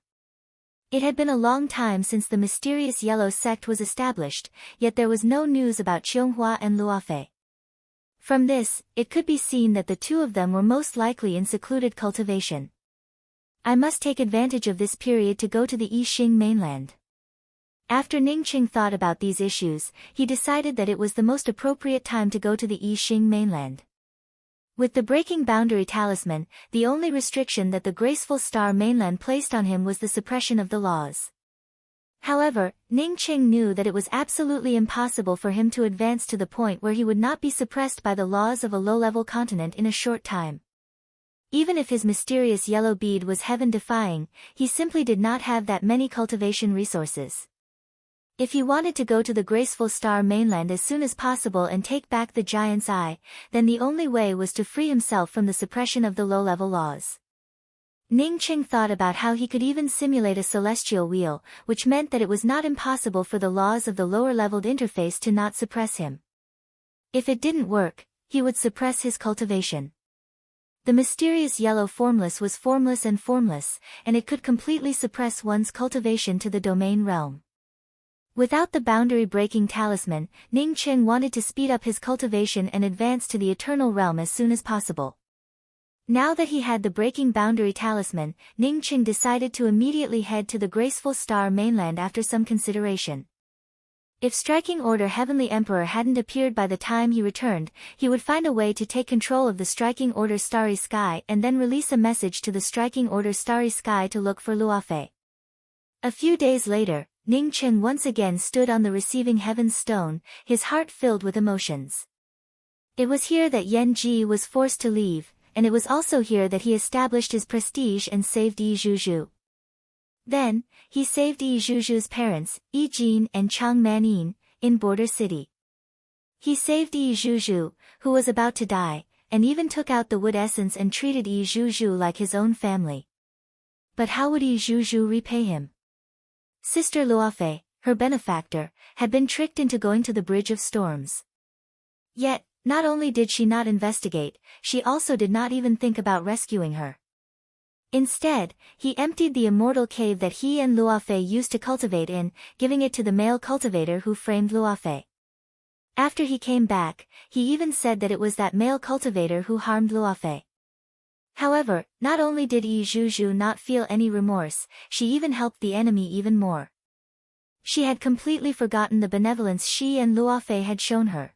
It had been a long time since the mysterious yellow sect was established, yet there was no news about Qianghua and Luofei. From this, it could be seen that the two of them were most likely in secluded cultivation. I must take advantage of this period to go to the Yixing mainland. After Ning Qing thought about these issues, he decided that it was the most appropriate time to go to the Yixing mainland. With the breaking boundary talisman, the only restriction that the Graceful Star mainland placed on him was the suppression of the laws. However, Ning Qing knew that it was absolutely impossible for him to advance to the point where he would not be suppressed by the laws of a low-level continent in a short time. Even if his mysterious yellow bead was heaven-defying, he simply did not have that many cultivation resources. If he wanted to go to the Graceful Star mainland as soon as possible and take back the Giant's Eye, then the only way was to free himself from the suppression of the low-level laws. Ning Qing thought about how he could even simulate a celestial wheel, which meant that it was not impossible for the laws of the lower-leveled interface to not suppress him. If it didn't work, he would suppress his cultivation. The mysterious yellow formless was formless, and it could completely suppress one's cultivation to the domain realm. Without the boundary-breaking talisman, Ning Qing wanted to speed up his cultivation and advance to the eternal realm as soon as possible. Now that he had the breaking boundary talisman, Ning Qing decided to immediately head to the Graceful Star mainland after some consideration. If Striking Order Heavenly Emperor hadn't appeared by the time he returned, he would find a way to take control of the Striking Order Starry Sky and then release a message to the Striking Order Starry Sky to look for Luofei. A few days later, Ning Qing once again stood on the receiving heaven's stone, his heart filled with emotions. It was here that Yan Ji was forced to leave, and it was also here that he established his prestige and saved Yi Zhuzhu. Then, he saved Yi Zhuzhu's parents, Yi Jin and Chang Manin, in Border City. He saved Yi Zhuzhu, who was about to die, and even took out the wood essence and treated Yi Zhuzhu like his own family. But how would Yi Zhuzhu repay him? Sister Luofei, her benefactor, had been tricked into going to the Bridge of Storms. Yet, not only did she not investigate, she also did not even think about rescuing her. Instead, he emptied the immortal cave that he and Luofei used to cultivate in, giving it to the male cultivator who framed Luofei. After he came back, he even said that it was that male cultivator who harmed Luofei. However, not only did Yi Zhuzhu not feel any remorse, she even helped the enemy even more. She had completely forgotten the benevolence she and Luofei had shown her.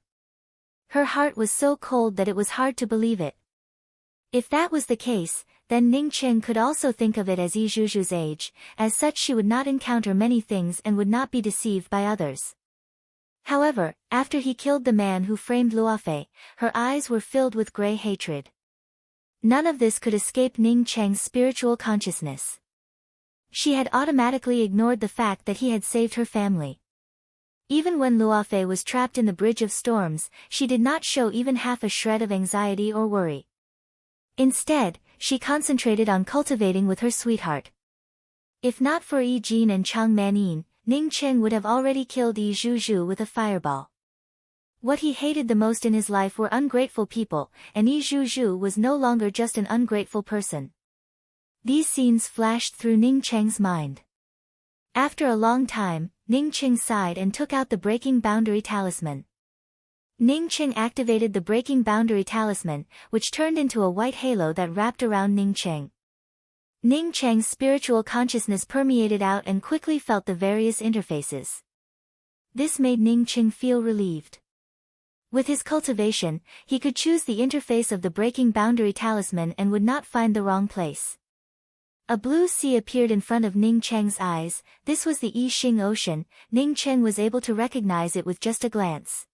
Her heart was so cold that it was hard to believe it. If that was the case, then Ning Qing could also think of it as Yi Zhuzhu's age, as such she would not encounter many things and would not be deceived by others. However, after he killed the man who framed Luofei, her eyes were filled with grey hatred. None of this could escape Ning Cheng's spiritual consciousness. She had automatically ignored the fact that he had saved her family. Even when Luofei was trapped in the Bridge of Storms, she did not show even half a shred of anxiety or worry. Instead, she concentrated on cultivating with her sweetheart. If not for Yi Jin and Chang Manin, Ning Cheng would have already killed Yi Zhuzhu with a fireball. What he hated the most in his life were ungrateful people, and Yi Zhuzhu was no longer just an ungrateful person. These scenes flashed through Ning Cheng's mind. After a long time, Ning Cheng sighed and took out the Breaking Boundary Talisman. Ning Cheng activated the Breaking Boundary Talisman, which turned into a white halo that wrapped around Ning Cheng. Ning Cheng's spiritual consciousness permeated out and quickly felt the various interfaces. This made Ning Cheng feel relieved. With his cultivation, he could choose the interface of the Breaking Boundary Talisman and would not find the wrong place. A blue sea appeared in front of Ning Cheng's eyes. This was the Yi Xing Ocean. Ning Cheng was able to recognize it with just a glance.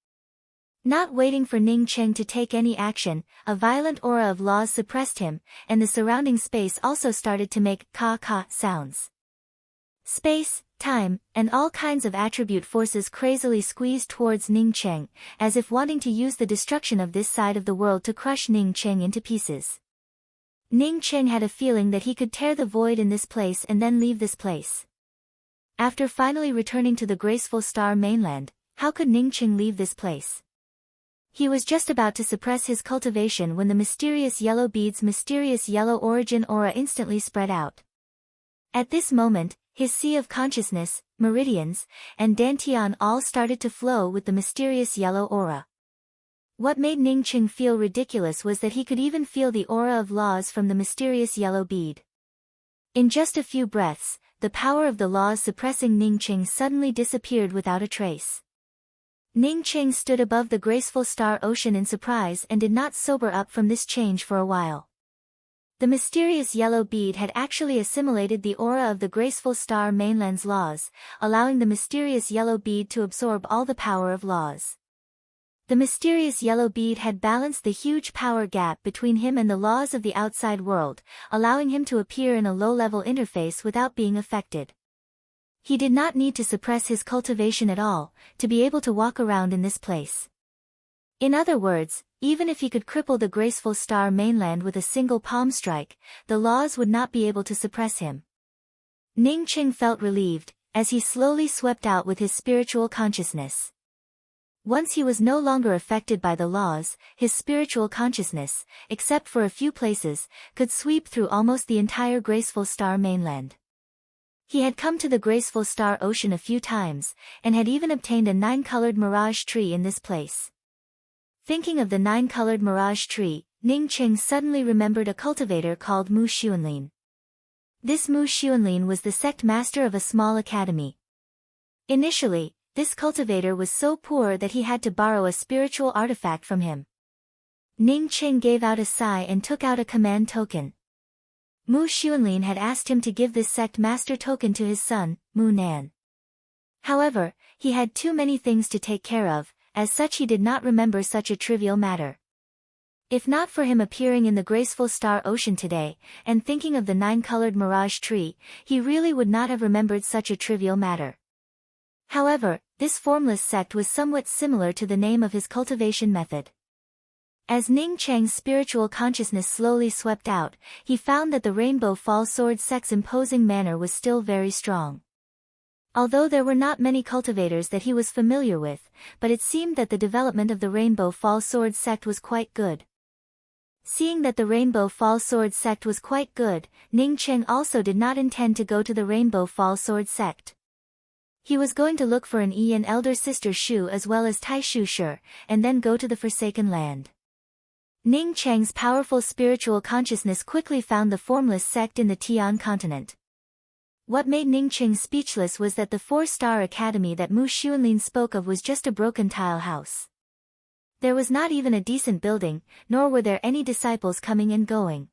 Not waiting for Ning Cheng to take any action, a violent aura of laws suppressed him, and the surrounding space also started to make ka-ka sounds. Space, time, and all kinds of attribute forces crazily squeezed towards Ning Cheng, as if wanting to use the destruction of this side of the world to crush Ning Cheng into pieces. Ning Cheng had a feeling that he could tear the void in this place and then leave this place. After finally returning to the graceful star mainland, how could Ning Cheng leave this place? He was just about to suppress his cultivation when the mysterious yellow bead's mysterious yellow origin aura instantly spread out. At this moment, his sea of consciousness, meridians, and dantian all started to flow with the mysterious yellow aura. What made Ning Cheng feel ridiculous was that he could even feel the aura of laws from the mysterious yellow bead. In just a few breaths, the power of the laws suppressing Ning Cheng suddenly disappeared without a trace. Ning Cheng stood above the graceful star ocean in surprise and did not sober up from this change for a while. The mysterious yellow bead had actually assimilated the aura of the graceful star mainland's laws, allowing the mysterious yellow bead to absorb all the power of laws. The mysterious yellow bead had balanced the huge power gap between him and the laws of the outside world, allowing him to appear in a low-level interface without being affected. He did not need to suppress his cultivation at all, to be able to walk around in this place. In other words, even if he could cripple the graceful star mainland with a single palm strike, the laws would not be able to suppress him. Ning Cheng felt relieved, as he slowly swept out with his spiritual consciousness. Once he was no longer affected by the laws, his spiritual consciousness, except for a few places, could sweep through almost the entire graceful star mainland. He had come to the graceful star ocean a few times, and had even obtained a 9-colored mirage tree in this place. Thinking of the 9-colored mirage tree, Ning Cheng suddenly remembered a cultivator called Mu Xuanlin. This Mu Xuanlin was the sect master of a small academy. Initially, this cultivator was so poor that he had to borrow a spiritual artifact from him. Ning Cheng gave out a sigh and took out a command token. Mu Xuanlin had asked him to give this sect master token to his son, Mu Nan. However, he had too many things to take care of, as such he did not remember such a trivial matter. If not for him appearing in the graceful star ocean today, and thinking of the 9-colored mirage tree, he really would not have remembered such a trivial matter. However, this formless sect was somewhat similar to the name of his cultivation method. As Ning Cheng's spiritual consciousness slowly swept out, he found that the Rainbow Fall Sword sect's imposing manner was still very strong. Although there were not many cultivators that he was familiar with, but it seemed that the development of the Rainbow Fall Sword sect was quite good. Seeing that the Rainbow Fall Sword sect was quite good, Ning Cheng also did not intend to go to the Rainbow Fall Sword sect. He was going to look for an and elder sister Shu as well as Tai Shu Shi, and then go to the Forsaken Land. Ning Cheng's powerful spiritual consciousness quickly found the formless sect in the Tian continent. What made Ning Cheng speechless was that the 4-star academy that Mu Xuanlin spoke of was just a broken tile house. There was not even a decent building, nor were there any disciples coming and going.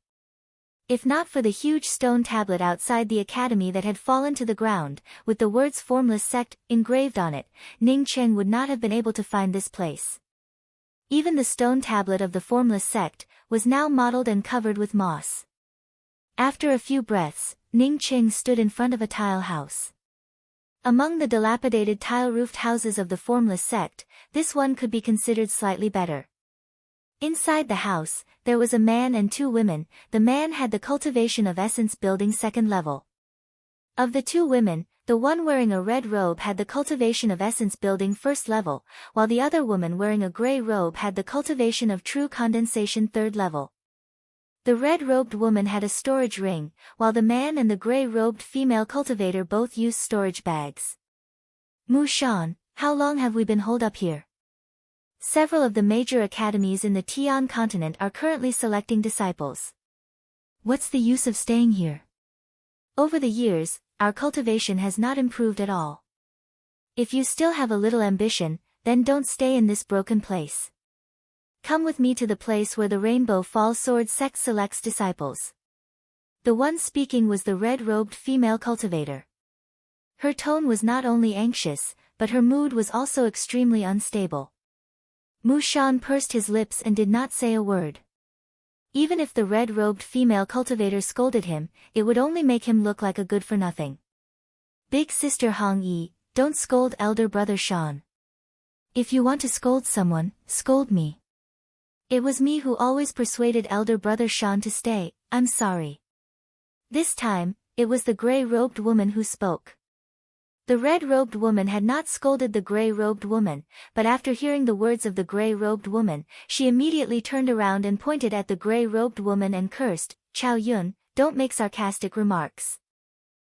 If not for the huge stone tablet outside the academy that had fallen to the ground, with the words Formless Sect engraved on it, Ning Cheng would not have been able to find this place. Even the stone tablet of the Formless Sect was now mottled and covered with moss. After a few breaths, Ning Cheng stood in front of a tile house. Among the dilapidated tile-roofed houses of the Formless Sect, this one could be considered slightly better. Inside the house, there was a man and two women. The man had the Cultivation of Essence building second level. Of the two women, the one wearing a red robe had the Cultivation of Essence building first level, while the other woman wearing a gray robe had the Cultivation of True Condensation third level. The red-robed woman had a storage ring, while the man and the gray-robed female cultivator both used storage bags. Mu Shan, how long have we been holed up here? Several of the major academies in the Tian continent are currently selecting disciples. What's the use of staying here? Over the years, our cultivation has not improved at all. If you still have a little ambition, then don't stay in this broken place. Come with me to the place where the Rainbow Fall Sword Sect selects disciples. The one speaking was the red-robed female cultivator. Her tone was not only anxious, but her mood was also extremely unstable. Mu Shan pursed his lips and did not say a word. Even if the red-robed female cultivator scolded him, it would only make him look like a good-for-nothing. Big sister Hong Yi, don't scold elder brother Shan. If you want to scold someone, scold me. It was me who always persuaded elder brother Shan to stay, I'm sorry. This time, it was the gray-robed woman who spoke. The red-robed woman had not scolded the gray-robed woman, but after hearing the words of the gray-robed woman, she immediately turned around and pointed at the gray-robed woman and cursed, Chao Yun, don't make sarcastic remarks.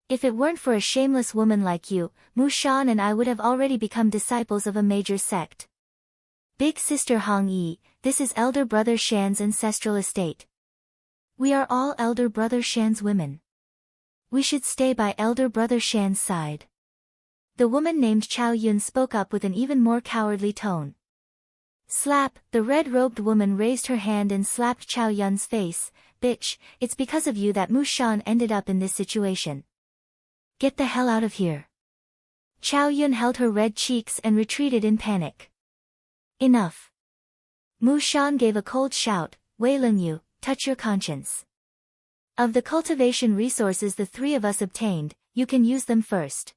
If it weren't for a shameless woman like you, Mu Shan and I would have already become disciples of a major sect. Big sister Hong Yi, this is elder brother Shan's ancestral estate. We are all elder brother Shan's women. We should stay by elder brother Shan's side. The woman named Chao Yun spoke up with an even more cowardly tone. Slap, the red-robed woman raised her hand and slapped Chao Yun's face. Bitch, it's because of you that Mu Shan ended up in this situation. Get the hell out of here. Chao Yun held her red cheeks and retreated in panic. Enough. Mu Shan gave a cold shout, Wei Lin Yu, touch your conscience. Of the cultivation resources the three of us obtained, you can use them first.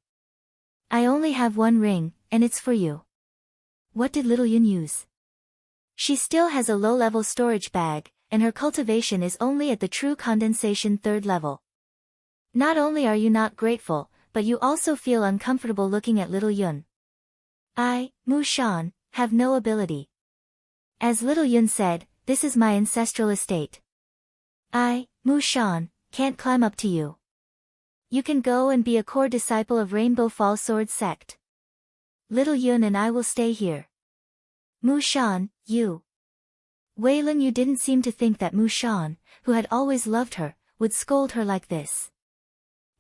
I only have one ring, and it's for you. What did little Yun use? She still has a low-level storage bag, and her cultivation is only at the true condensation third level. Not only are you not grateful, but you also feel uncomfortable looking at little Yun. I, Mu Shan, have no ability. As little Yun said, this is my ancestral estate. I, Mu Shan, can't climb up to you. You can go and be a core disciple of Rainbow Fall Sword Sect. Little Yun and I will stay here. Mu Shan, you. Wei Lin Yu didn't seem to think that Mu Shan, who had always loved her, would scold her like this.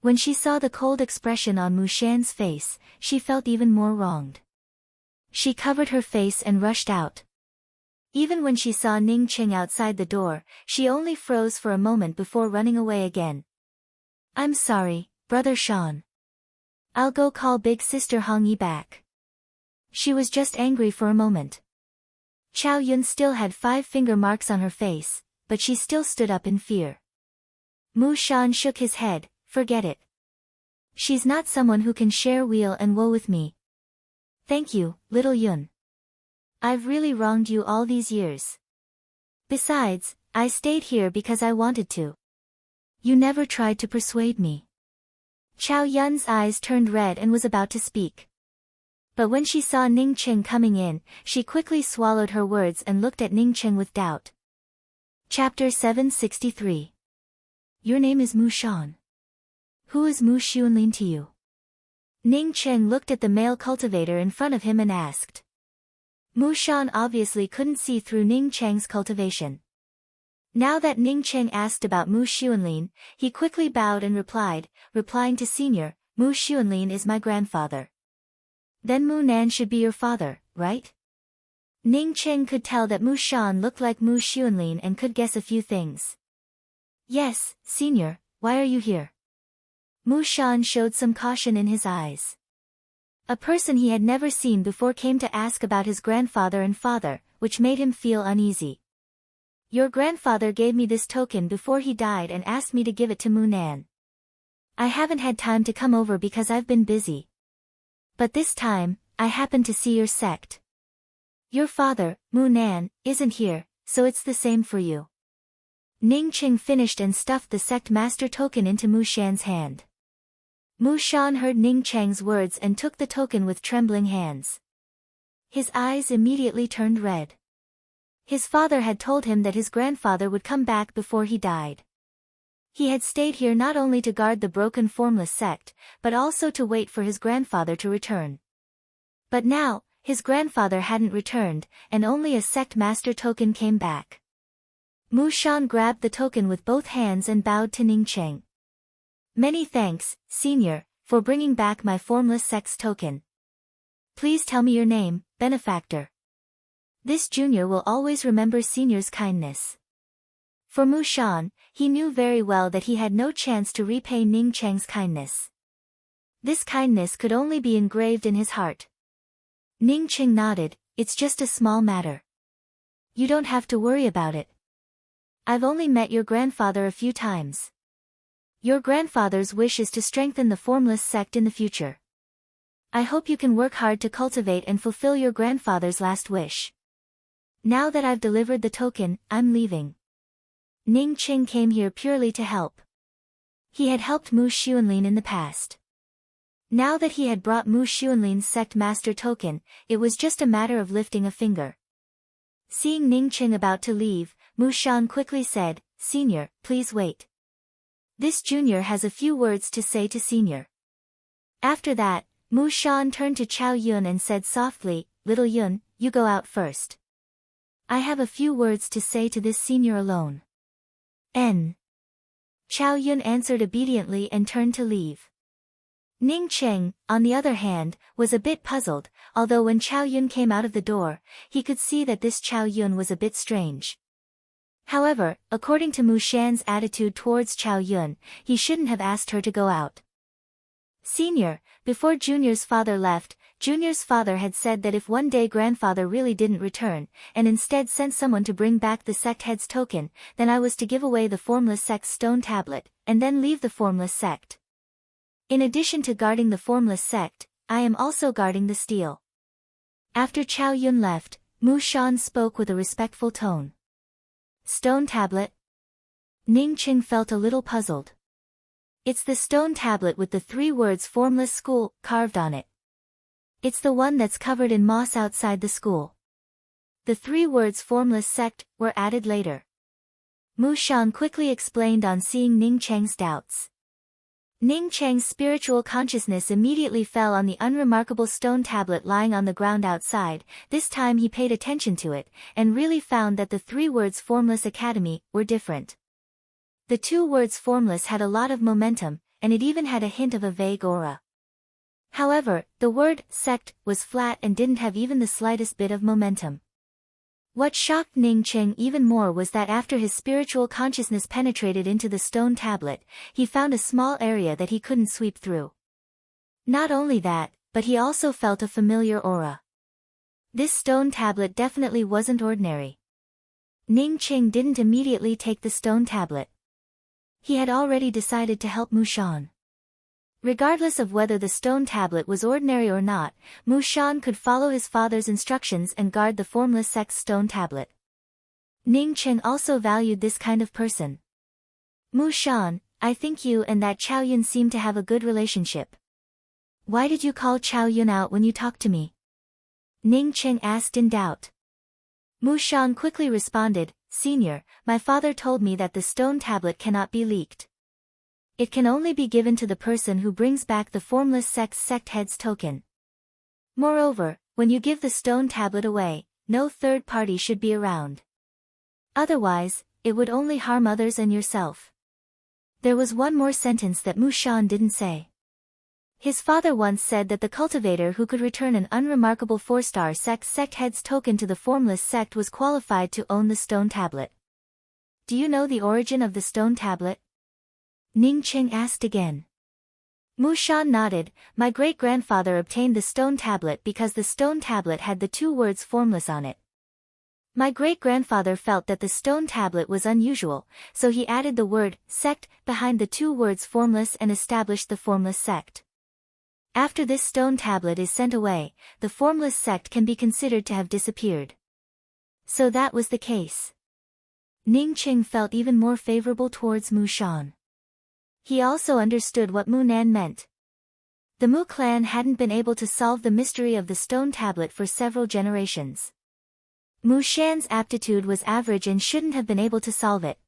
When she saw the cold expression on Mu Shan's face, she felt even more wronged. She covered her face and rushed out. Even when she saw Ning Cheng outside the door, she only froze for a moment before running away again. I'm sorry, brother Shan. I'll go call big sister Hong Yi back. She was just angry for a moment. Chao Yun still had 5 finger marks on her face, but she still stood up in fear. Mu Shan shook his head, forget it. She's not someone who can share weal and woe with me. Thank you, little Yun. I've really wronged you all these years. Besides, I stayed here because I wanted to. You never tried to persuade me. Chao Yun's eyes turned red and was about to speak. But when she saw Ning Cheng coming in, she quickly swallowed her words and looked at Ning Cheng with doubt. Chapter 763. Your name is Mu Shan. Who is Mu Xuanlin to you? Ning Cheng looked at the male cultivator in front of him and asked. Mu Shan obviously couldn't see through Ning Cheng's cultivation. Now that Ning Cheng asked about Mu Xuanlin, he quickly bowed and replying to Senior, Mu Xuanlin is my grandfather. Then Mu Nan should be your father, right? Ning Cheng could tell that Mu Shan looked like Mu Xuanlin and could guess a few things. Yes, senior, why are you here? Mu Shan showed some caution in his eyes. A person he had never seen before came to ask about his grandfather and father, which made him feel uneasy. Your grandfather gave me this token before he died and asked me to give it to Mu Nan. I haven't had time to come over because I've been busy. But this time, I happened to see your sect. Your father, Mu Nan, isn't here, so it's the same for you. Ning Cheng finished and stuffed the sect master token into Mu Shan's hand. Mu Shan heard Ning Cheng's words and took the token with trembling hands. His eyes immediately turned red. His father had told him that his grandfather would come back before he died. He had stayed here not only to guard the broken formless sect, but also to wait for his grandfather to return. But now, his grandfather hadn't returned, and only a sect master token came back. Mu Shan grabbed the token with both hands and bowed to Ning Cheng. Many thanks, senior, for bringing back my formless sect's token. Please tell me your name, benefactor. This junior will always remember senior's kindness. For Mu Shan, he knew very well that he had no chance to repay Ning Cheng's kindness. This kindness could only be engraved in his heart. Ning Cheng nodded, it's just a small matter. You don't have to worry about it. I've only met your grandfather a few times. Your grandfather's wish is to strengthen the formless sect in the future. I hope you can work hard to cultivate and fulfill your grandfather's last wish. Now that I've delivered the token, I'm leaving. Ning Cheng came here purely to help. He had helped Mu Xuanlin in the past. Now that he had brought Mu Xuanlin's sect master token, it was just a matter of lifting a finger. Seeing Ning Cheng about to leave, Mu Shan quickly said, Senior, please wait. This junior has a few words to say to senior. After that, Mu Shan turned to Chao Yun and said softly, Little Yun, you go out first. I have a few words to say to this senior alone. N. Chao Yun answered obediently and turned to leave. Ning Cheng, on the other hand, was a bit puzzled, although when Chao Yun came out of the door, he could see that this Chao Yun was a bit strange. However, according to Mu Shan's attitude towards Chao Yun, he shouldn't have asked her to go out. Senior, before Junior's father left, Junior's father had said that if one day grandfather really didn't return, and instead sent someone to bring back the sect head's token, then I was to give away the formless sect's stone tablet, and then leave the formless sect. In addition to guarding the formless sect, I am also guarding the steel. After Chao Yun left, Mu Shan spoke with a respectful tone. Stone tablet? Ning Cheng felt a little puzzled. It's the stone tablet with the 3 words formless school carved on it. It's the one that's covered in moss outside the school. The 3 words formless sect were added later. Mu Shan quickly explained on seeing Ning Cheng's doubts. Ning Cheng's spiritual consciousness immediately fell on the unremarkable stone tablet lying on the ground outside. This time he paid attention to it, and really found that the 3 words Formless Academy were different. The 2 words formless had a lot of momentum, and it even had a hint of a vague aura. However, the word sect was flat and didn't have even the slightest bit of momentum. What shocked Ning Cheng even more was that after his spiritual consciousness penetrated into the stone tablet, he found a small area that he couldn't sweep through. Not only that, but he also felt a familiar aura. This stone tablet definitely wasn't ordinary. Ning Cheng didn't immediately take the stone tablet. He had already decided to help Mu Shan. Regardless of whether the stone tablet was ordinary or not, Mu Shan could follow his father's instructions and guard the formless sect's stone tablet. Ning Cheng also valued this kind of person. Mu Shan, I think you and that Chao Yun seem to have a good relationship. Why did you call Chao Yun out when you talked to me? Ning Cheng asked in doubt. Mu Shan quickly responded, Senior, my father told me that the stone tablet cannot be leaked. It can only be given to the person who brings back the formless sect's sect head's token. Moreover, when you give the stone tablet away, no third party should be around. Otherwise, it would only harm others and yourself. There was one more sentence that Mu Shan didn't say. His father once said that the cultivator who could return an unremarkable 4-star sect head's token to the formless sect was qualified to own the stone tablet. Do you know the origin of the stone tablet? Ning Qing asked again. Mu Shan nodded. My great-grandfather obtained the stone tablet because the stone tablet had the 2 words formless on it. My great-grandfather felt that the stone tablet was unusual, so he added the word sect behind the 2 words formless and established the formless sect. After this stone tablet is sent away, the formless sect can be considered to have disappeared. So that was the case. Ning Qing felt even more favorable towards Mu Shan. He also understood what Mu Nan meant. The Mu clan hadn't been able to solve the mystery of the stone tablet for several generations. Mu Shan's aptitude was average and shouldn't have been able to solve it.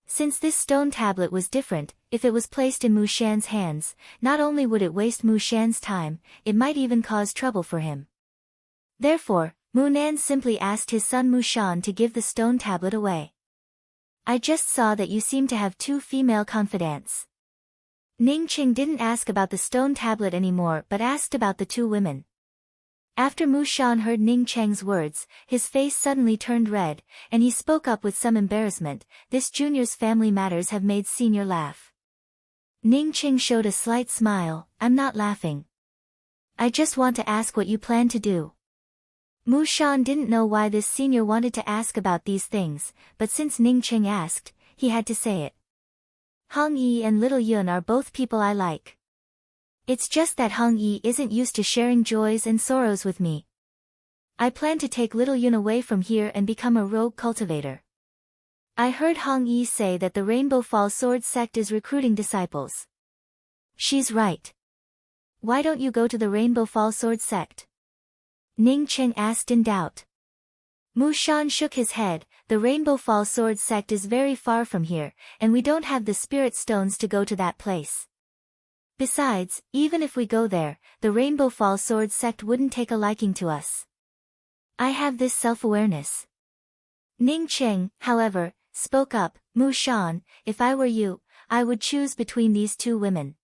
Since this stone tablet was different, if it was placed in Mu Shan's hands, not only would it waste Mu Shan's time, it might even cause trouble for him. Therefore, Mu Nan simply asked his son Mu Shan to give the stone tablet away. I just saw that you seem to have 2 female confidants. Ning Qing didn't ask about the stone tablet anymore but asked about the 2 women. After Mu Shan heard Ning Cheng's words, his face suddenly turned red, and he spoke up with some embarrassment. This junior's family matters have made senior laugh. Ning Qing showed a slight smile. I'm not laughing. I just want to ask what you plan to do. Mu Shan didn't know why this senior wanted to ask about these things, but since Ning Qing asked, he had to say it. Hong Yi and Little Yun are both people I like. It's just that Hong Yi isn't used to sharing joys and sorrows with me. I plan to take Little Yun away from here and become a rogue cultivator. I heard Hong Yi say that the Rainbow Fall Sword sect is recruiting disciples. She's right. Why don't you go to the Rainbow Fall Sword sect? Ning Qing asked in doubt. Mu Shan shook his head. The Rainbow Fall Sword sect is very far from here, and we don't have the spirit stones to go to that place. Besides, even if we go there, the Rainbow Fall Sword sect wouldn't take a liking to us. I have this self-awareness. Ning Qing, however, spoke up. Mu Shan, if I were you, I would choose between these 2 women.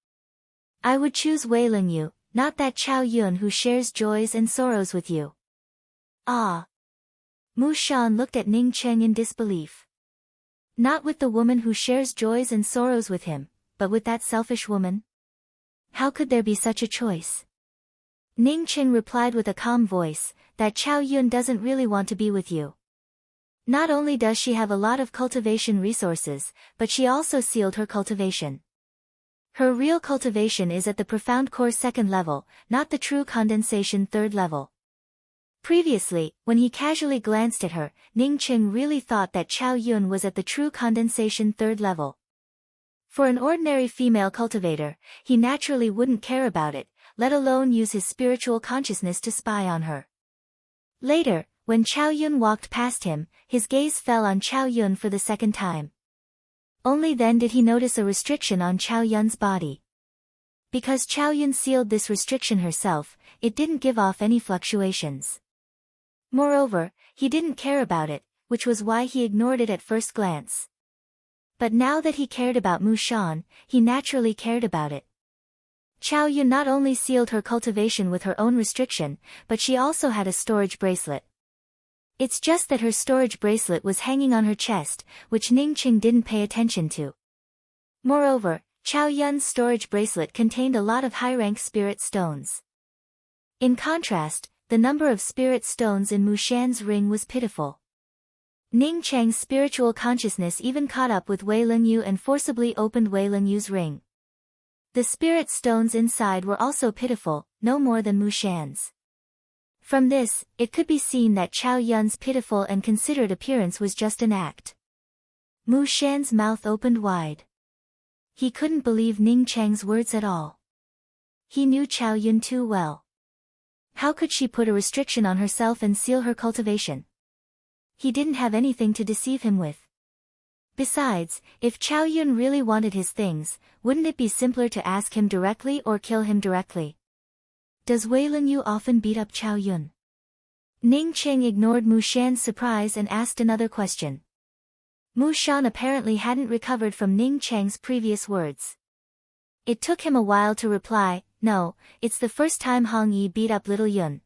I would choose Wei Lingyu, not that Chao Yun who shares joys and sorrows with you. Ah. Mu Shan looked at Ning Qing in disbelief. Not with the woman who shares joys and sorrows with him, but with that selfish woman? How could there be such a choice? Ning Qing replied with a calm voice, that Chao Yun doesn't really want to be with you. Not only does she have a lot of cultivation resources, but she also sealed her cultivation. Her real cultivation is at the profound core 2nd level, not the true condensation 3rd level. Previously, when he casually glanced at her, Ning Qing really thought that Chao Yun was at the true condensation 3rd level. For an ordinary female cultivator, he naturally wouldn't care about it, let alone use his spiritual consciousness to spy on her. Later, when Chao Yun walked past him, his gaze fell on Chao Yun for the 2nd time. Only then did he notice a restriction on Chao Yun's body. Because Chao Yun sealed this restriction herself, it didn't give off any fluctuations. Moreover, he didn't care about it, which was why he ignored it at first glance. But now that he cared about Mu Shan, he naturally cared about it. Chao Yun not only sealed her cultivation with her own restriction, but she also had a storage bracelet. It's just that her storage bracelet was hanging on her chest, which Ning Qing didn't pay attention to. Moreover, Chao Yun's storage bracelet contained a lot of high-rank spirit stones. In contrast, the number of spirit stones in Mu Shan's ring was pitiful. Ning Cheng's spiritual consciousness even caught up with Wei Lingyu and forcibly opened Wei Lingyu's ring. The spirit stones inside were also pitiful, no more than Mu Shan's. From this, it could be seen that Chao Yun's pitiful and considerate appearance was just an act. Mu Shan's mouth opened wide. He couldn't believe Ning Cheng's words at all. He knew Chao Yun too well. How could she put a restriction on herself and seal her cultivation? He didn't have anything to deceive him with. Besides, if Chao Yun really wanted his things, wouldn't it be simpler to ask him directly or kill him directly? Does Wei Lingyu often beat up Chao Yun? Ning Qing ignored Mu Shan's surprise and asked another question. Mu Shan apparently hadn't recovered from Ning Cheng's previous words. It took him a while to reply. no, it's the first time Hong Yi beat up little Yun.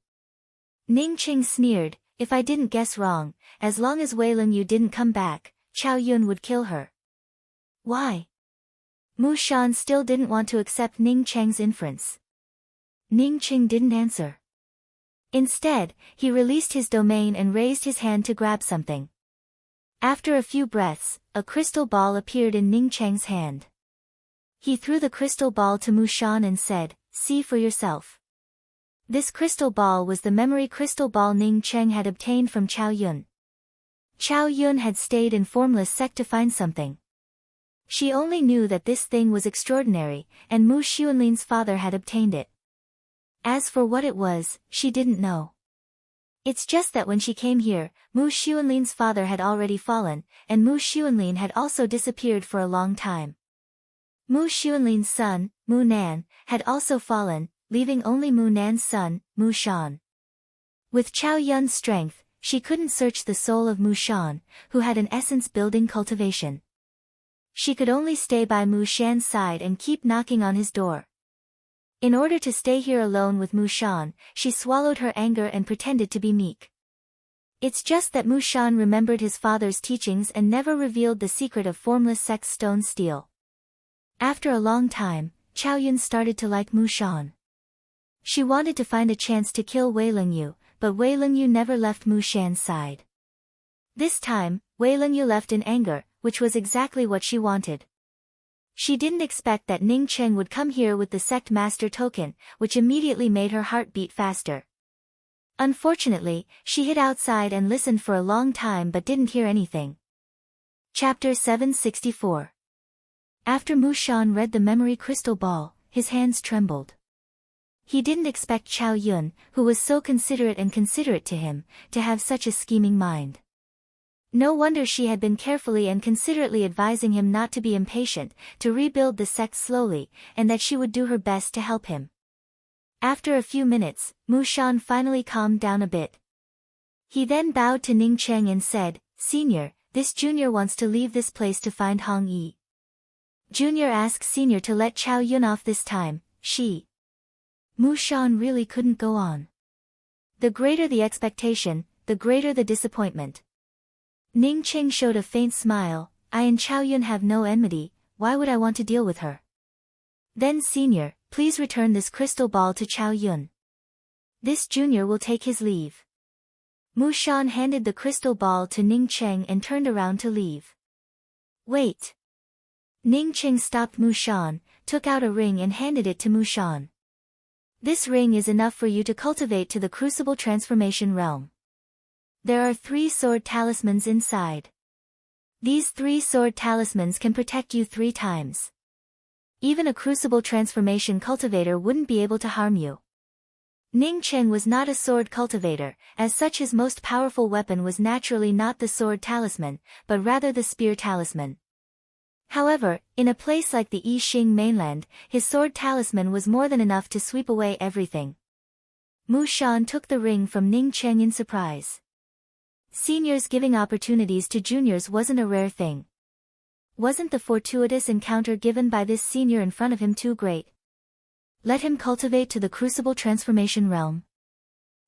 Ning Qing sneered, if I didn't guess wrong, as long as Wei Leng Yu didn't come back, Chow Yun would kill her. Why? Mu Shan still didn't want to accept Ning Cheng's inference. Ning Qing didn't answer. Instead, he released his domain and raised his hand to grab something. After a few breaths, a crystal ball appeared in Ning Cheng's hand. He threw the crystal ball to Mu Shan and said, see for yourself. This crystal ball was the memory crystal ball Ning Cheng had obtained from Chow Yun. Chow Yun had stayed in Formless Sect to find something. She only knew that this thing was extraordinary, and Mu Xuanlin's father had obtained it. As for what it was, she didn't know. It's just that when she came here, Mu Xuanlin's father had already fallen, and Mu Xuanlin had also disappeared for a long time. Mu Xuanlin's son, Mu Nan, had also fallen, leaving only Mu Nan's son, Mu Shan. With Chow Yun's strength, she couldn't search the soul of Mu Shan, who had an essence-building cultivation. She could only stay by Mu Shan's side and keep knocking on his door. In order to stay here alone with Mu Shan, she swallowed her anger and pretended to be meek. It's just that Mu Shan remembered his father's teachings and never revealed the secret of Formless Sect's stone steel. After a long time, Chow Yun started to like Mu Shan. She wanted to find a chance to kill Wei Leng Yu, but Wei Leng Yu never left Mu Shan's side. This time, Wei Leng Yu left in anger, which was exactly what she wanted. She didn't expect that Ning Cheng would come here with the sect master token, which immediately made her heart beat faster. Unfortunately, she hid outside and listened for a long time but didn't hear anything. Chapter 764. After Mu Shan read the memory crystal ball, his hands trembled. He didn't expect Chow Yun, who was so considerate to him, to have such a scheming mind. No wonder she had been carefully and considerately advising him not to be impatient, to rebuild the sect slowly, and that she would do her best to help him. After a few minutes, Mu Shan finally calmed down a bit. He then bowed to Ning Cheng and said, Senior, this junior wants to leave this place to find Hong Yi. Junior asked Senior to let Chow Yun off this time, Mu Shan really couldn't go on. The greater the expectation, the greater the disappointment. Ning Cheng showed a faint smile, I and Chow Yun have no enmity, why would I want to deal with her? Then Senior, please return this crystal ball to Chow Yun. This junior will take his leave. Mu Shan handed the crystal ball to Ning Cheng and turned around to leave. Wait. Ning Cheng stopped Mu Shan, took out a ring and handed it to Mu Shan. This ring is enough for you to cultivate to the Crucible Transformation realm. There are 3 sword talismans inside. These 3 sword talismans can protect you 3 times. Even a Crucible Transformation cultivator wouldn't be able to harm you. Ning Cheng was not a sword cultivator, as such his most powerful weapon was naturally not the sword talisman, but rather the spear talisman. However, in a place like the Yixing mainland, his sword talisman was more than enough to sweep away everything. Mu Shan took the ring from Ning Cheng in surprise. Seniors giving opportunities to juniors wasn't a rare thing. Wasn't the fortuitous encounter given by this senior in front of him too great? Let him cultivate to the Crucible Transformation realm.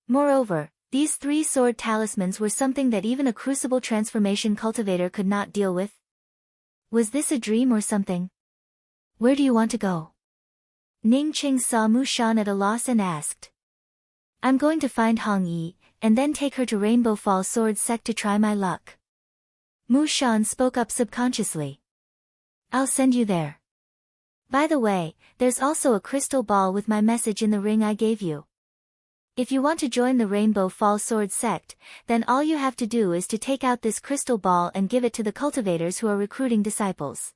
Moreover, these 3 sword talismans were something that even a Crucible Transformation cultivator could not deal with. Was this a dream or something? Where do you want to go? Ning Cheng saw Mu Shan at a loss and asked. I'm going to find Hong Yi, and then take her to Rainbow Fall Sword Sect to try my luck. Mu Shan spoke up subconsciously. I'll send you there. By the way, there's also a crystal ball with my message in the ring I gave you. If you want to join the Rainbow Fall Sword Sect, then all you have to do is to take out this crystal ball and give it to the cultivators who are recruiting disciples.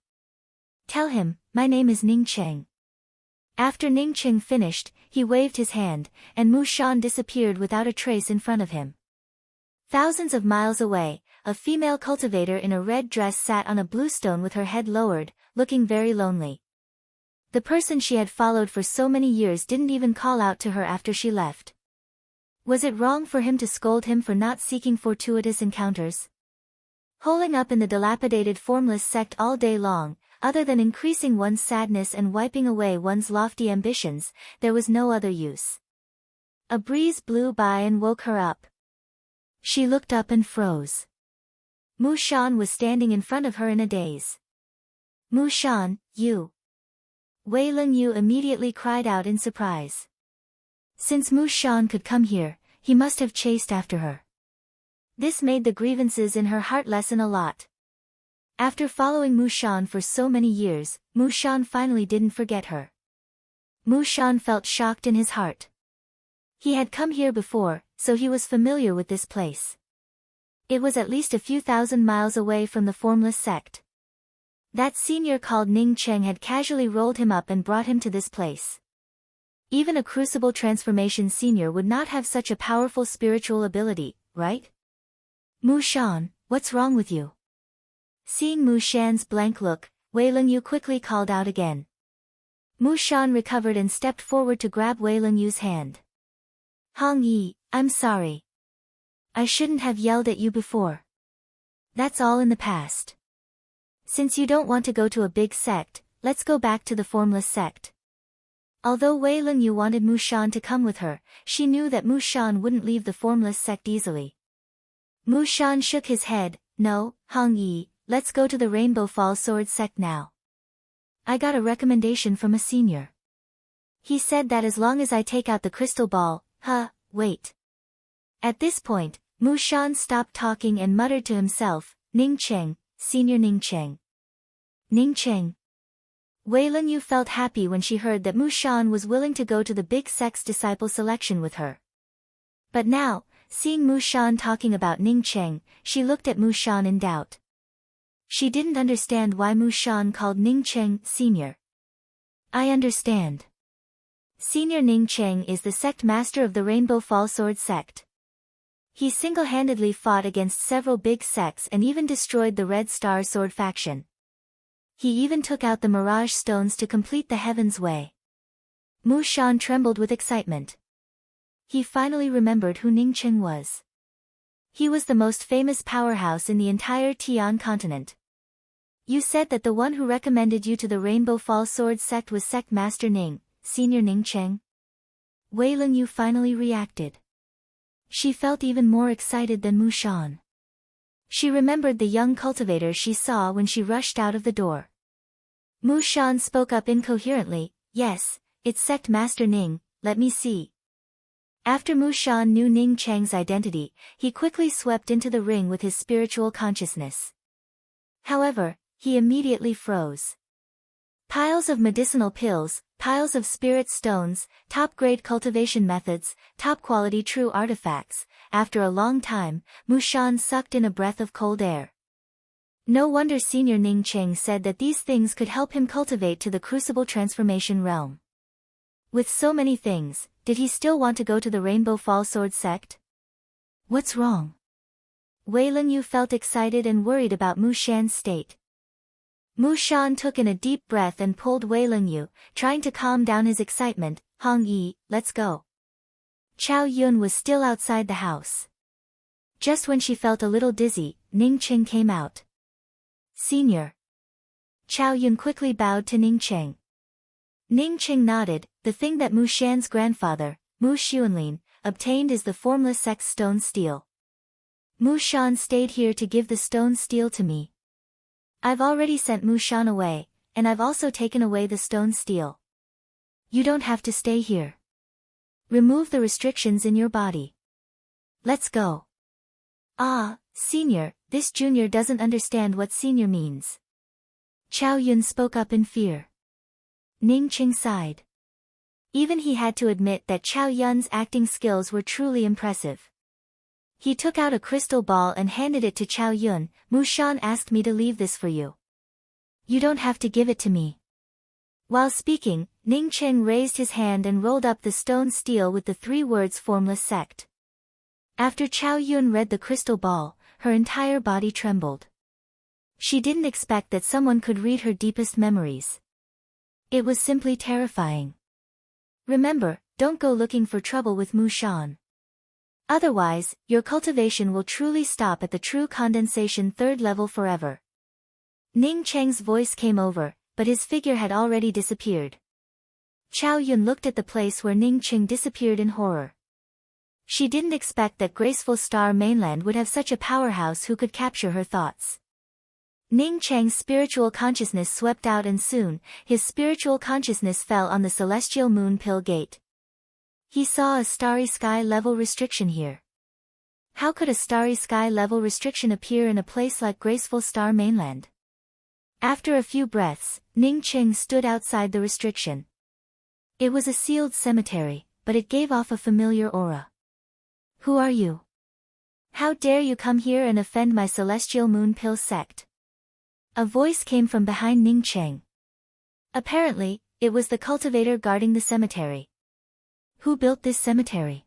Tell him, my name is Ning Cheng. After Ning Cheng finished, he waved his hand, and Mu Shan disappeared without a trace in front of him. Thousands of miles away, a female cultivator in a red dress sat on a blue stone with her head lowered, looking very lonely. The person she had followed for so many years didn't even call out to her after she left. Was it wrong for him to scold him for not seeking fortuitous encounters? Holing up in the dilapidated Formless Sect all day long, other than increasing one's sadness and wiping away one's lofty ambitions, there was no other use. A breeze blew by and woke her up. She looked up and froze. Mu Shan was standing in front of her in a daze. Mu Shan, you! Wei Lingyu immediately cried out in surprise. Since Mu Shan could come here, he must have chased after her. This made the grievances in her heart lessen a lot. After following Mu Shan for so many years, Mu Shan finally didn't forget her. Mu Shan felt shocked in his heart. He had come here before, so he was familiar with this place. It was at least a few thousand miles away from the formless sect. That senior called Ning Cheng had casually rolled him up and brought him to this place. Even a crucible transformation senior would not have such a powerful spiritual ability, right? Mu Shan, what's wrong with you? Seeing Mu Shan's blank look, Wei Lingyu quickly called out again. Mu Shan recovered and stepped forward to grab Wei Lingyu's hand. Hong Yi, I'm sorry. I shouldn't have yelled at you before. That's all in the past. Since you don't want to go to a big sect, let's go back to the formless sect. Although Wei Lingyu wanted Mu Shan to come with her, she knew that Mu Shan wouldn't leave the formless sect easily. Mu Shan shook his head. No, Hong Yi, let's go to the Rainbow Fall Sword sect now. I got a recommendation from a senior. He said that as long as I take out the crystal ball, wait. At this point, Mu Shan stopped talking and muttered to himself, Ning Cheng, Senior Ning Cheng. Ning Cheng. Wei Lingyu felt happy when she heard that Mu Shan was willing to go to the big sect's disciple selection with her. But now, seeing Mu Shan talking about Ning Cheng, she looked at Mu Shan in doubt. She didn't understand why Mu Shan called Ning Cheng senior. I understand. Senior Ning Cheng is the sect master of the Rainbow Fall Sword sect. He single-handedly fought against several big sects and even destroyed the Red Star Sword faction. He even took out the Mirage Stones to complete the Heaven's Way. Mu Shan trembled with excitement. He finally remembered who Ning Cheng was. He was the most famous powerhouse in the entire Tian continent. You said that the one who recommended you to the Rainbow Fall Sword sect was Sect Master Ning, Senior Ning Cheng? Wei Lingyu finally reacted. She felt even more excited than Mu Shan. She remembered the young cultivator she saw when she rushed out of the door. Mu Shan spoke up incoherently, yes, it's Sect Master Ning, let me see. After Mu Shan knew Ning Cheng's identity, he quickly swept into the ring with his spiritual consciousness. However, he immediately froze. Piles of medicinal pills, piles of spirit stones, top-grade cultivation methods, top-quality true artifacts. After a long time, Mu Shan sucked in a breath of cold air. No wonder Senior Ning Cheng said that these things could help him cultivate to the crucible transformation realm. With so many things, did he still want to go to the Rainbow Fall Sword sect? What's wrong? Wei Lingyu felt excited and worried about Mu Shan's state. Mu Shan took in a deep breath and pulled Wei Lingyu, trying to calm down his excitement. Hong Yi, let's go. Chao Yun was still outside the house. Just when she felt a little dizzy, Ning Cheng came out. Senior. Chao Yun quickly bowed to Ning Cheng. Ning Cheng nodded. The thing that Mu Shan's grandfather, Mu Xuanlin, obtained is the formless sex stone steel. Mu Shan stayed here to give the stone steel to me. I've already sent Mu Shan away, and I've also taken away the stone steel. You don't have to stay here. Remove the restrictions in your body. Let's go. Ah, Senior, this junior doesn't understand what senior means. Chao Yun spoke up in fear. Ning Cheng sighed. Even he had to admit that Chao Yun's acting skills were truly impressive. He took out a crystal ball and handed it to Chao Yun. Mu Shan asked me to leave this for you. You don't have to give it to me. While speaking, Ning Cheng raised his hand and rolled up the stone steel with the 3 words Formless Sect. After Chao Yun read the crystal ball, her entire body trembled. She didn't expect that someone could read her deepest memories. It was simply terrifying. Remember, don't go looking for trouble with Mu Shan. Otherwise, your cultivation will truly stop at the true condensation 3rd level forever. Ning Cheng's voice came over, but his figure had already disappeared. Chow Yun looked at the place where Ning Cheng disappeared in horror. She didn't expect that graceful Star Mainland would have such a powerhouse who could capture her thoughts. Ning Cheng's spiritual consciousness swept out, and soon, his spiritual consciousness fell on the celestial moon pill gate. He saw a starry sky level restriction here. How could a starry sky level restriction appear in a place like graceful Star Mainland? After a few breaths, Ning Cheng stood outside the restriction. It was a sealed cemetery, but it gave off a familiar aura. Who are you? How dare you come here and offend my celestial moon pill sect? A voice came from behind Ning Cheng. Apparently, it was the cultivator guarding the cemetery. Who built this cemetery?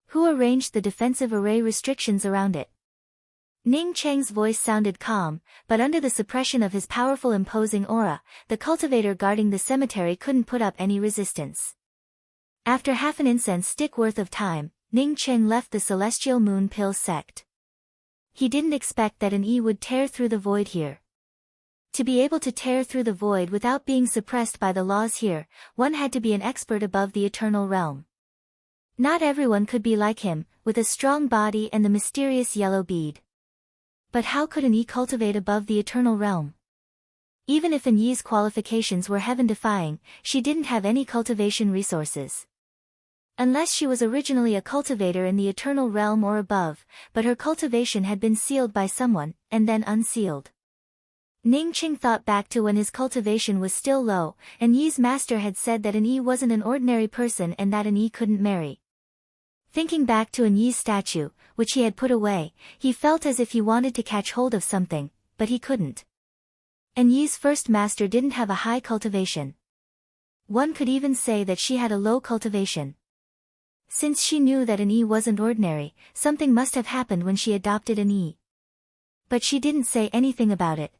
Who arranged the defensive array restrictions around it? Ning Cheng's voice sounded calm, but under the suppression of his powerful imposing aura, the cultivator guarding the cemetery couldn't put up any resistance. After half an incense stick worth of time, Ning Cheng left the celestial moon pill sect. He didn't expect that an E would tear through the void here. To be able to tear through the void without being suppressed by the laws here, one had to be an expert above the eternal realm. Not everyone could be like him, with a strong body and the mysterious yellow bead. But how could an E cultivate above the eternal realm? Even if an Yi's qualifications were heaven-defying, she didn't have any cultivation resources. Unless she was originally a cultivator in the eternal realm or above, but her cultivation had been sealed by someone, and then unsealed. Ning Cheng thought back to when his cultivation was still low, and Yi's master had said that an E wasn't an ordinary person and that an E couldn't marry. Thinking back to an Yi's statue, which he had put away, he felt as if he wanted to catch hold of something, but he couldn't. An Yi's first master didn't have a high cultivation. One could even say that she had a low cultivation. Since she knew that an E wasn't ordinary, something must have happened when she adopted an E. But she didn't say anything about it.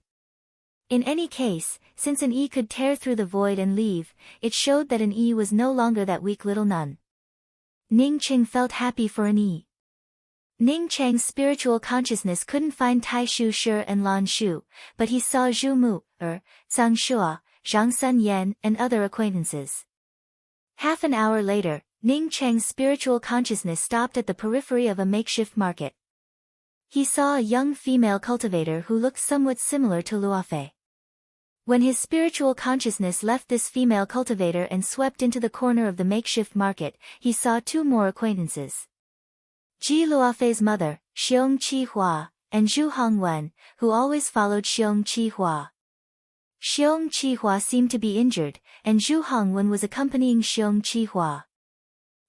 In any case, since an E could tear through the void and leave, it showed that an E was no longer that weak little nun. Ning Cheng felt happy for an E. Ning Cheng's spiritual consciousness couldn't find Tai Shu Shi and Lan Shu, but he saw Zhu Mu, Zhang Shua, Zhang Sun Yan and other acquaintances. Half an hour later, Ning Cheng's spiritual consciousness stopped at the periphery of a makeshift market. He saw a young female cultivator who looked somewhat similar to Luofei. When his spiritual consciousness left this female cultivator and swept into the corner of the makeshift market, he saw two more acquaintances. Ji Luofei's mother, Xiong Qihua, and Zhu Hongwen, who always followed Xiong Qihua. Xiong Qihua seemed to be injured, and Zhu Hongwen was accompanying Xiong Qihua.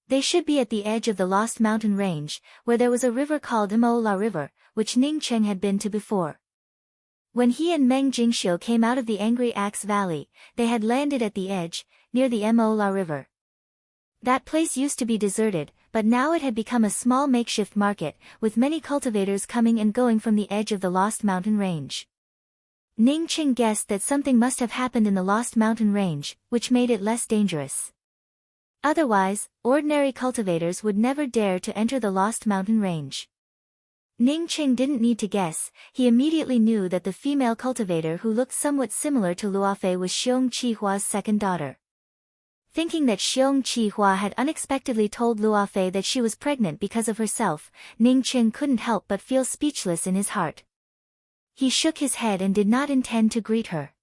They should be at the edge of the Lost Mountain Range, where there was a river called Mo La River, which Ning Cheng had been to before. When he and Meng Jingxiu came out of the Angry Axe Valley, they had landed at the edge, near the Mo La River. That place used to be deserted, but now it had become a small makeshift market, with many cultivators coming and going from the edge of the Lost Mountain Range. Ning Cheng guessed that something must have happened in the Lost Mountain Range, which made it less dangerous. Otherwise, ordinary cultivators would never dare to enter the Lost Mountain Range. Ning Cheng didn't need to guess, he immediately knew that the female cultivator who looked somewhat similar to Luofei was Xiong Qihua's second daughter. Thinking that Xiong Qihua had unexpectedly told Luofei that she was pregnant because of herself, Ning Cheng couldn't help but feel speechless in his heart. He shook his head and did not intend to greet her.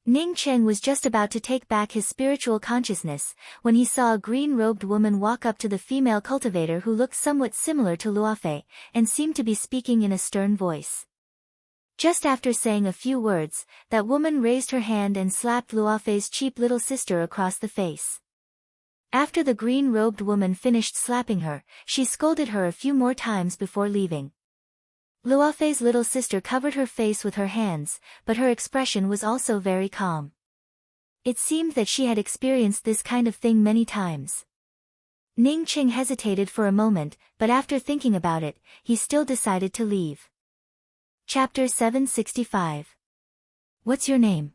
Ning Cheng was just about to take back his spiritual consciousness, when he saw a green-robed woman walk up to the female cultivator who looked somewhat similar to Luofei, and seemed to be speaking in a stern voice. Just after saying a few words, that woman raised her hand and slapped Luofei's cheap little sister across the face. After the green-robed woman finished slapping her, she scolded her a few more times before leaving. Luofei's little sister covered her face with her hands, but her expression was also very calm. It seemed that she had experienced this kind of thing many times. Ning Cheng hesitated for a moment, but after thinking about it, he still decided to leave. Chapter 765. What's your name?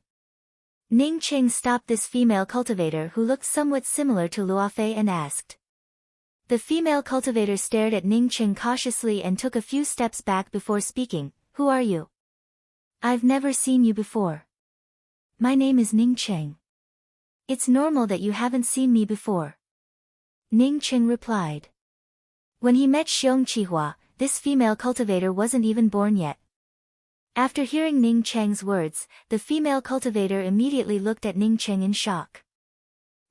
Ning Cheng stopped this female cultivator who looked somewhat similar to Luofei and asked. The female cultivator stared at Ning Cheng cautiously and took a few steps back before speaking. Who are you? I've never seen you before. My name is Ning Cheng. It's normal that you haven't seen me before. Ning Cheng replied. When he met Xiong Qihua, this female cultivator wasn't even born yet. After hearing Ning Cheng's words, the female cultivator immediately looked at Ning Cheng in shock.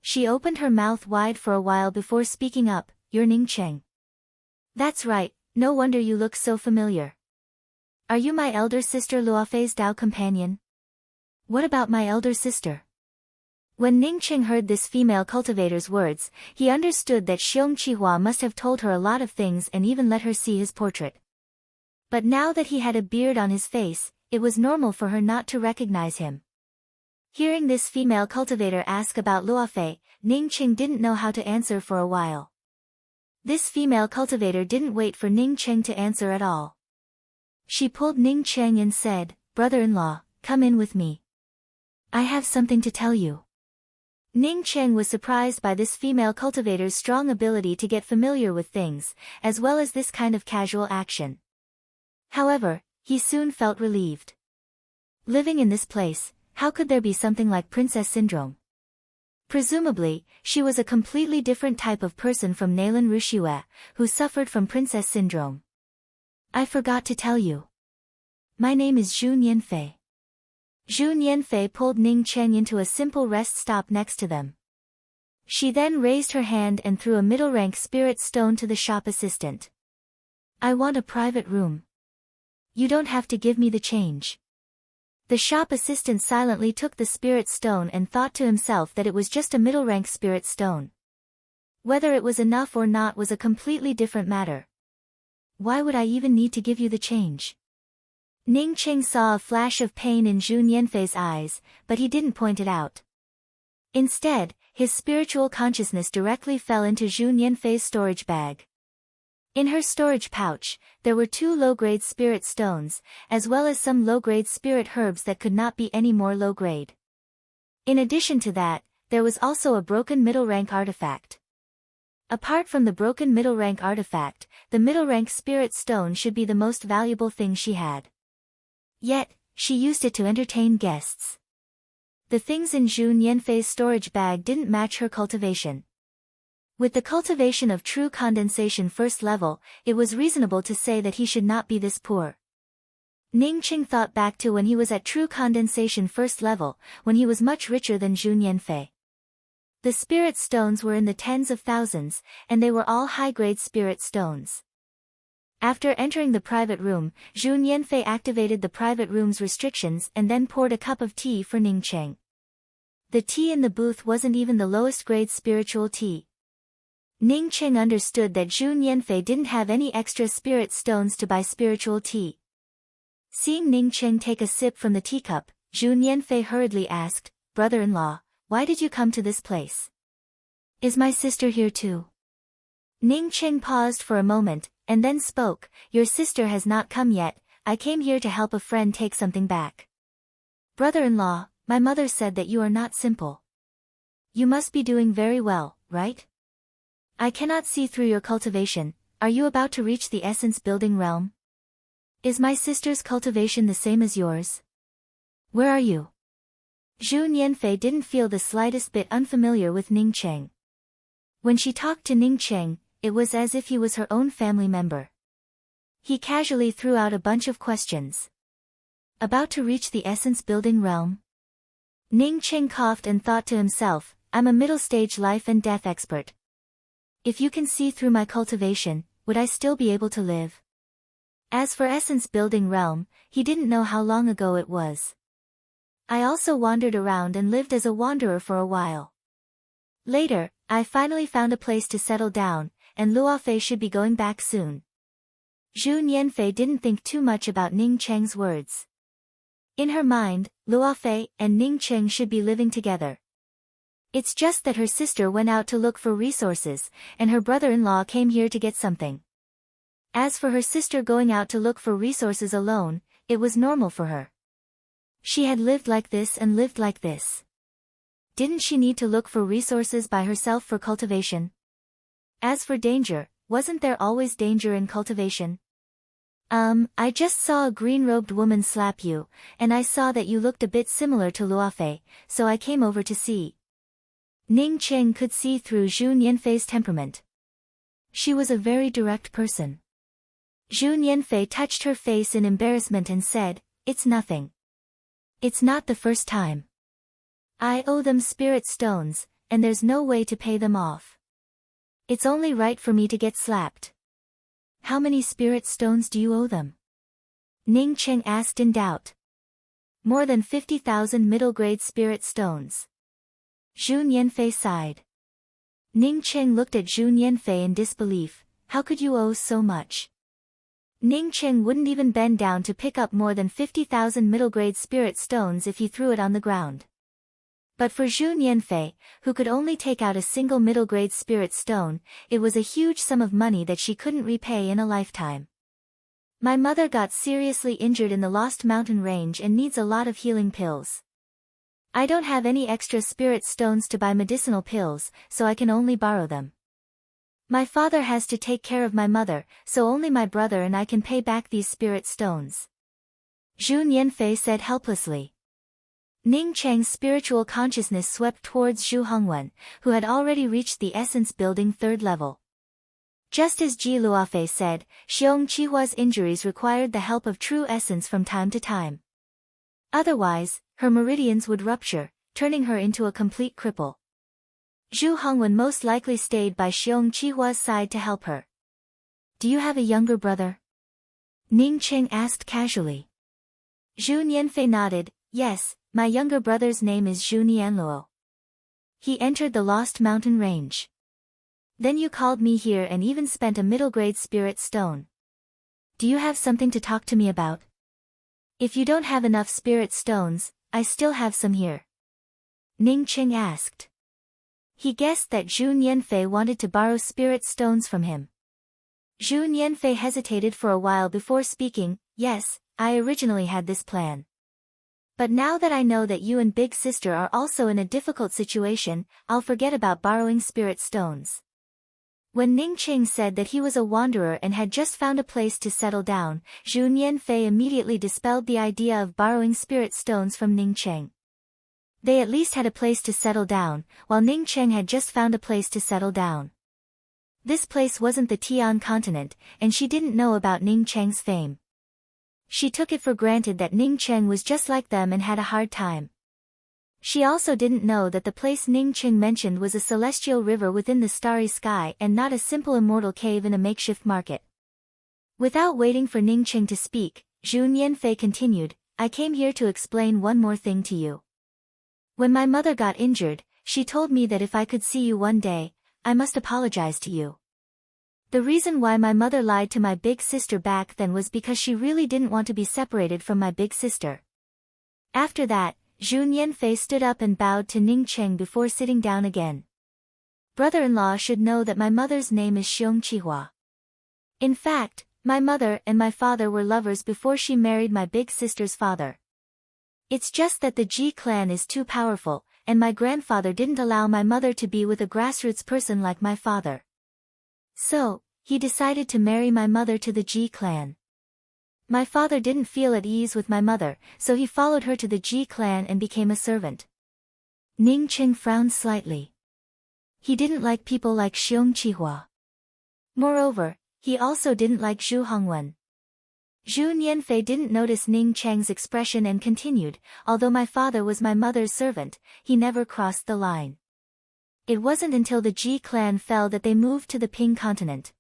She opened her mouth wide for a while before speaking up, "You're Ning Cheng." "That's right, no wonder you look so familiar. Are you my elder sister Luofei's Dao companion?" "What about my elder sister?" When Ning Cheng heard this female cultivator's words, he understood that Xiong Qihua must have told her a lot of things and even let her see his portrait. But now that he had a beard on his face, it was normal for her not to recognize him. Hearing this female cultivator ask about Luofei, Ning Cheng didn't know how to answer for a while. This female cultivator didn't wait for Ning Cheng to answer at all. She pulled Ning Cheng and said, "Brother-in-law, come in with me. I have something to tell you." Ning Cheng was surprised by this female cultivator's strong ability to get familiar with things, as well as this kind of casual action. However, he soon felt relieved. Living in this place, how could there be something like princess syndrome? Presumably, she was a completely different type of person from Nailan Rushue, who suffered from princess syndrome. "I forgot to tell you. My name is Zhu Nianfei." Zhu Nianfei pulled Ning Cheng into a simple rest stop next to them. She then raised her hand and threw a middle-rank spirit stone to the shop assistant. "I want a private room. You don't have to give me the change." The shop assistant silently took the spirit stone and thought to himself that it was just a middle-rank spirit stone. Whether it was enough or not was a completely different matter. "Why would I even need to give you the change?" Ning Cheng saw a flash of pain in Zhu Nianfei's eyes, but he didn't point it out. Instead, his spiritual consciousness directly fell into Zhu Nianfei's storage bag. In her storage pouch, there were 2 low-grade spirit stones, as well as some low-grade spirit herbs that could not be any more low-grade. In addition to that, there was also a broken middle-rank artifact. Apart from the broken middle-rank artifact, the middle-rank spirit stone should be the most valuable thing she had. Yet, she used it to entertain guests. The things in Zhu Nianfei's storage bag didn't match her cultivation. With the cultivation of true condensation first level, it was reasonable to say that he should not be this poor. Ning Cheng thought back to when he was at true condensation first level, when he was much richer than Zhu Nianfei. The spirit stones were in the tens of thousands, and they were all high-grade spirit stones. After entering the private room, Zhu Nianfei activated the private room's restrictions and then poured a cup of tea for Ning Cheng. The tea in the booth wasn't even the lowest grade spiritual tea. Ning Cheng understood that Zhu Nianfei didn't have any extra spirit stones to buy spiritual tea. Seeing Ning Cheng take a sip from the teacup, Zhu Nianfei hurriedly asked, "Brother-in-law, why did you come to this place? Is my sister here too?" Ning Cheng paused for a moment, and then spoke, "Your sister has not come yet, I came here to help a friend take something back." "Brother-in-law, my mother said that you are not simple. You must be doing very well, right? I cannot see through your cultivation, are you about to reach the essence building realm? Is my sister's cultivation the same as yours? Where are you?" Zhu Nianfei didn't feel the slightest bit unfamiliar with Ning Cheng. When she talked to Ning Cheng, it was as if he was her own family member. He casually threw out a bunch of questions. "About to reach the essence building realm?" Ning Cheng coughed and thought to himself, "I'm a middle-stage life and death expert. If you can see through my cultivation, would I still be able to live?" As for essence building realm, he didn't know how long ago it was. "I also wandered around and lived as a wanderer for a while. Later, I finally found a place to settle down, and Luofei should be going back soon." Zhu Nianfei didn't think too much about Ning Cheng's words. In her mind, Luofei and Ning Cheng should be living together. It's just that her sister went out to look for resources, and her brother-in-law came here to get something. As for her sister going out to look for resources alone, it was normal for her. She had lived like this and lived like this. Didn't she need to look for resources by herself for cultivation? As for danger, wasn't there always danger in cultivation? I just saw a green-robed woman slap you, and I saw that you looked a bit similar to Luofei, so I came over to see. Ning Qing could see through Zhu Nianfei's temperament. She was a very direct person. Zhu Nianfei touched her face in embarrassment and said, "It's nothing. It's not the first time. I owe them spirit stones, and there's no way to pay them off. It's only right for me to get slapped." "How many spirit stones do you owe them?" Ning Qing asked in doubt. "More than 50,000 middle-grade spirit stones." Zhu Nianfei sighed. Ning Qing looked at Zhu Nianfei in disbelief. "How could you owe so much?" Ning Qing wouldn't even bend down to pick up more than 50,000 middle-grade spirit stones if he threw it on the ground. But for Zhu Nianfei, who could only take out a single middle-grade spirit stone, it was a huge sum of money that she couldn't repay in a lifetime. "My mother got seriously injured in the Lost Mountain Range and needs a lot of healing pills. I don't have any extra spirit stones to buy medicinal pills, so I can only borrow them. My father has to take care of my mother, so only my brother and I can pay back these spirit stones," Zhu Nianfei said helplessly. Ning Cheng's spiritual consciousness swept towards Zhu Hongwen, who had already reached the essence building 3rd level. Just as Ji Luofei said, Xiong Qihua's injuries required the help of true essence from time to time. Otherwise, her meridians would rupture, turning her into a complete cripple. Zhu Hongwen most likely stayed by Xiong Qihua's side to help her. "Do you have a younger brother?" Ning Cheng asked casually. Zhu Nianfei nodded. "Yes, my younger brother's name is Zhu Nianluo. He entered the Lost Mountain Range. Then you called me here and even spent a middle-grade spirit stone. Do you have something to talk to me about?" "If you don't have enough spirit stones, I still have some here," Ning Qing asked. He guessed that Zhu Nianfei wanted to borrow spirit stones from him. Zhu Nianfei hesitated for a while before speaking. "Yes, I originally had this plan. But now that I know that you and Big Sister are also in a difficult situation, I'll forget about borrowing spirit stones." When Ning Qing said that he was a wanderer and had just found a place to settle down, Zhu Nianfei immediately dispelled the idea of borrowing spirit stones from Ning Qing. They at least had a place to settle down, while Ning Qing had just found a place to settle down. This place wasn't the Tian continent, and she didn't know about Ning Cheng's fame. She took it for granted that Ning Cheng was just like them and had a hard time. She also didn't know that the place Ning Qing mentioned was a celestial river within the starry sky and not a simple immortal cave in a makeshift market. Without waiting for Ning Qing to speak, Zhu Nianfei continued, "I came here to explain one more thing to you. When my mother got injured, she told me that if I could see you one day, I must apologize to you. The reason why my mother lied to my big sister back then was because she really didn't want to be separated from my big sister." After that, Zhu Nianfei stood up and bowed to Ning Cheng before sitting down again. "Brother-in-law should know that my mother's name is Xiong Qihua. In fact, my mother and my father were lovers before she married my big sister's father. It's just that the Ji clan is too powerful, and my grandfather didn't allow my mother to be with a grassroots person like my father. So, he decided to marry my mother to the Ji clan. My father didn't feel at ease with my mother, so he followed her to the Ji clan and became a servant." Ning Qing frowned slightly. He didn't like people like Xiong Qihua. Moreover, he also didn't like Zhu Hongwen. Zhu Nianfei didn't notice Ning Cheng's expression and continued, "Although my father was my mother's servant, he never crossed the line. It wasn't until the Ji clan fell that they moved to the Ping continent.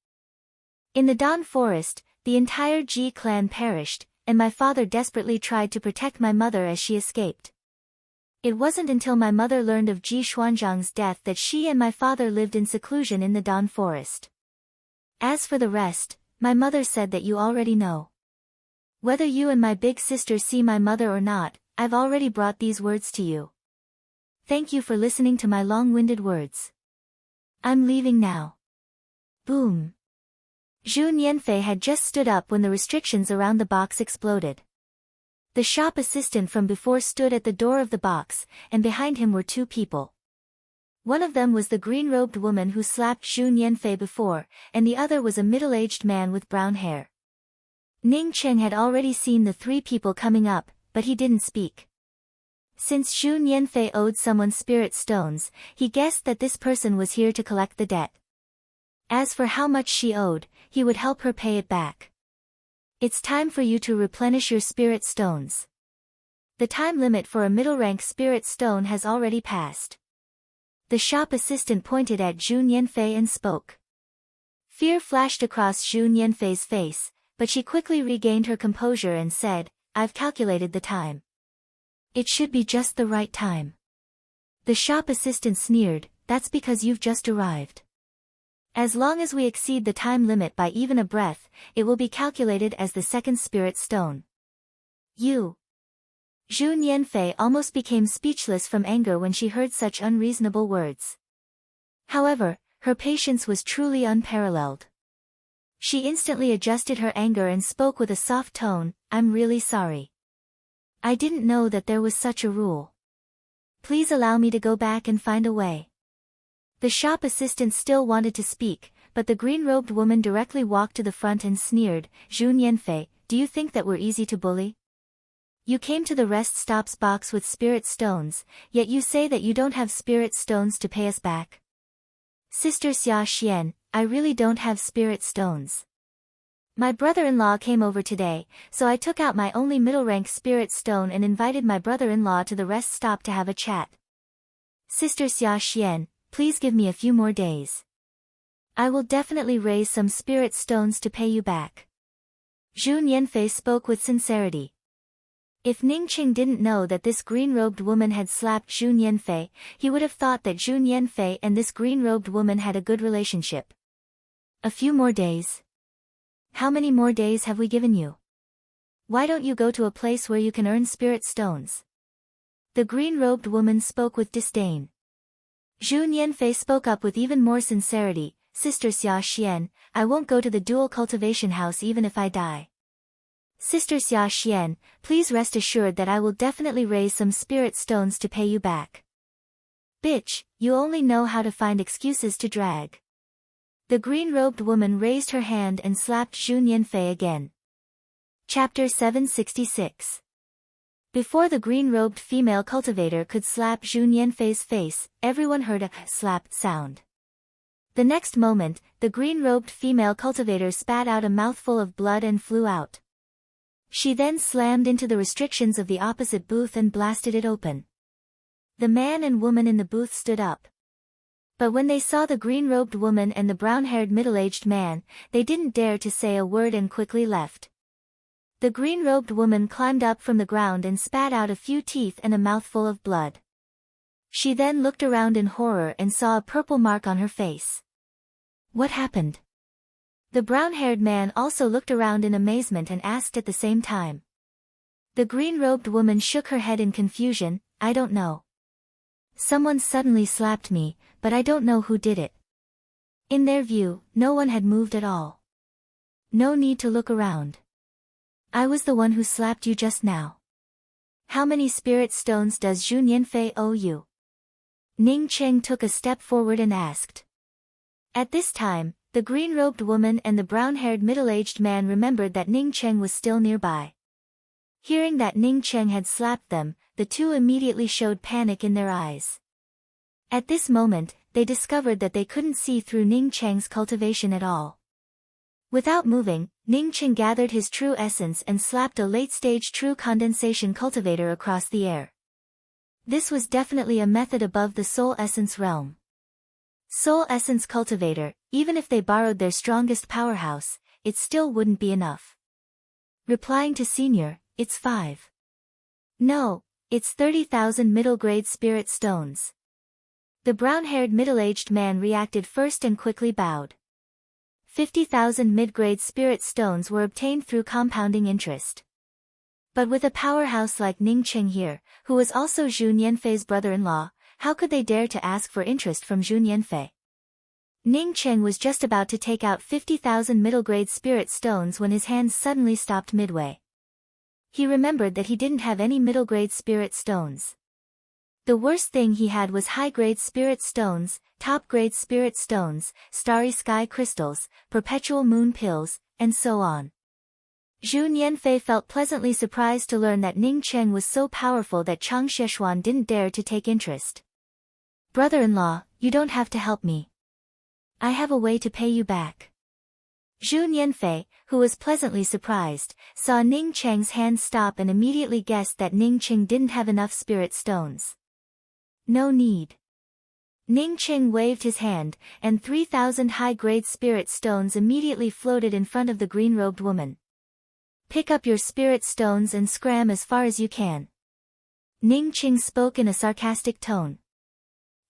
In the Dawn Forest, the entire Ji clan perished, and my father desperately tried to protect my mother as she escaped. It wasn't until my mother learned of Ji Xuanzhang's death that she and my father lived in seclusion in the Dawn Forest. As for the rest, my mother said that you already know. Whether you and my big sister see my mother or not, I've already brought these words to you. Thank you for listening to my long-winded words. I'm leaving now." Boom. Zhu Nianfei had just stood up when the restrictions around the box exploded. The shop assistant from before stood at the door of the box, and behind him were two people. One of them was the green-robed woman who slapped Zhu Nianfei before, and the other was a middle-aged man with brown hair. Ning Cheng had already seen the three people coming up, but he didn't speak. Since Zhu Nianfei owed someone spirit stones, he guessed that this person was here to collect the debt. As for how much she owed, he would help her pay it back. It's time for you to replenish your spirit stones. The time limit for a middle-rank spirit stone has already passed. The shop assistant pointed at Zhu Nianfei and spoke. Fear flashed across Zhu Nianfei's face, but she quickly regained her composure and said, I've calculated the time. It should be just the right time. The shop assistant sneered, that's because you've just arrived. As long as we exceed the time limit by even a breath, it will be calculated as the second spirit stone. You. Zhu Nianfei almost became speechless from anger when she heard such unreasonable words. However, her patience was truly unparalleled. She instantly adjusted her anger and spoke with a soft tone, I'm really sorry. I didn't know that there was such a rule. Please allow me to go back and find a way. The shop assistant still wanted to speak, but the green-robed woman directly walked to the front and sneered, Zhu Nianfei, do you think that we're easy to bully? You came to the rest stops box with spirit stones, yet you say that you don't have spirit stones to pay us back. Sister Xia Xian, I really don't have spirit stones. My brother-in-law came over today, so I took out my only middle-rank spirit stone and invited my brother-in-law to the rest stop to have a chat. Sister Xia Xian, please give me a few more days. I will definitely raise some spirit stones to pay you back. Zhu Nianfei spoke with sincerity. If Ning Qing didn't know that this green-robed woman had slapped Zhu Nianfei, he would have thought that Zhu Nianfei and this green-robed woman had a good relationship. A few more days. How many more days have we given you? Why don't you go to a place where you can earn spirit stones? The green-robed woman spoke with disdain. Zhu Nianfei spoke up with even more sincerity, Sister Xia Xian, I won't go to the dual cultivation house even if I die. Sister Xia Xian, please rest assured that I will definitely raise some spirit stones to pay you back. Bitch, you only know how to find excuses to drag. The green-robed woman raised her hand and slapped Zhu Nianfei again. Chapter 766. Before the green-robed female cultivator could slap Zhu Nianfei's face, everyone heard a slap sound. The next moment, the green-robed female cultivator spat out a mouthful of blood and flew out. She then slammed into the restrictions of the opposite booth and blasted it open. The man and woman in the booth stood up. But when they saw the green-robed woman and the brown-haired middle-aged man, they didn't dare to say a word and quickly left. The green-robed woman climbed up from the ground and spat out a few teeth and a mouthful of blood. She then looked around in horror and saw a purple mark on her face. What happened? The brown-haired man also looked around in amazement and asked at the same time. The green-robed woman shook her head in confusion, I don't know. Someone suddenly slapped me, but I don't know who did it. In their view, no one had moved at all. No need to look around. I was the one who slapped you just now. How many spirit stones does Zhu Nianfei owe you? Ning Cheng took a step forward and asked. At this time, the green-robed woman and the brown-haired middle-aged man remembered that Ning Cheng was still nearby. Hearing that Ning Cheng had slapped them, the two immediately showed panic in their eyes. At this moment, they discovered that they couldn't see through Ning Cheng's cultivation at all. Without moving, Ning Cheng gathered his true essence and slapped a late-stage true condensation cultivator across the air. This was definitely a method above the soul essence realm. Soul essence cultivator, even if they borrowed their strongest powerhouse, it still wouldn't be enough. Replying to Senior, it's 5. No, it's 30,000 middle-grade spirit stones. The brown-haired middle-aged man reacted first and quickly bowed. 50,000 mid-grade spirit stones were obtained through compounding interest. But with a powerhouse like Ning Cheng here, who was also Zhu Nianfei's brother-in-law, how could they dare to ask for interest from Zhu Nianfei? Ning Cheng was just about to take out 50,000 middle-grade spirit stones when his hands suddenly stopped midway. He remembered that he didn't have any middle-grade spirit stones. The worst thing he had was high-grade spirit stones, top-grade spirit stones, starry sky crystals, perpetual moon pills, and so on. Zhu Nianfei felt pleasantly surprised to learn that Ning Cheng was so powerful that Chang Sheshuan didn't dare to take interest. Brother-in-law, you don't have to help me. I have a way to pay you back. Zhu Nianfei, who was pleasantly surprised, saw Ning Cheng's hand stop and immediately guessed that Ning Cheng didn't have enough spirit stones. No need. Ning Cheng waved his hand, and 3,000 high-grade spirit stones immediately floated in front of the green-robed woman. Pick up your spirit stones and scram as far as you can. Ning Cheng spoke in a sarcastic tone.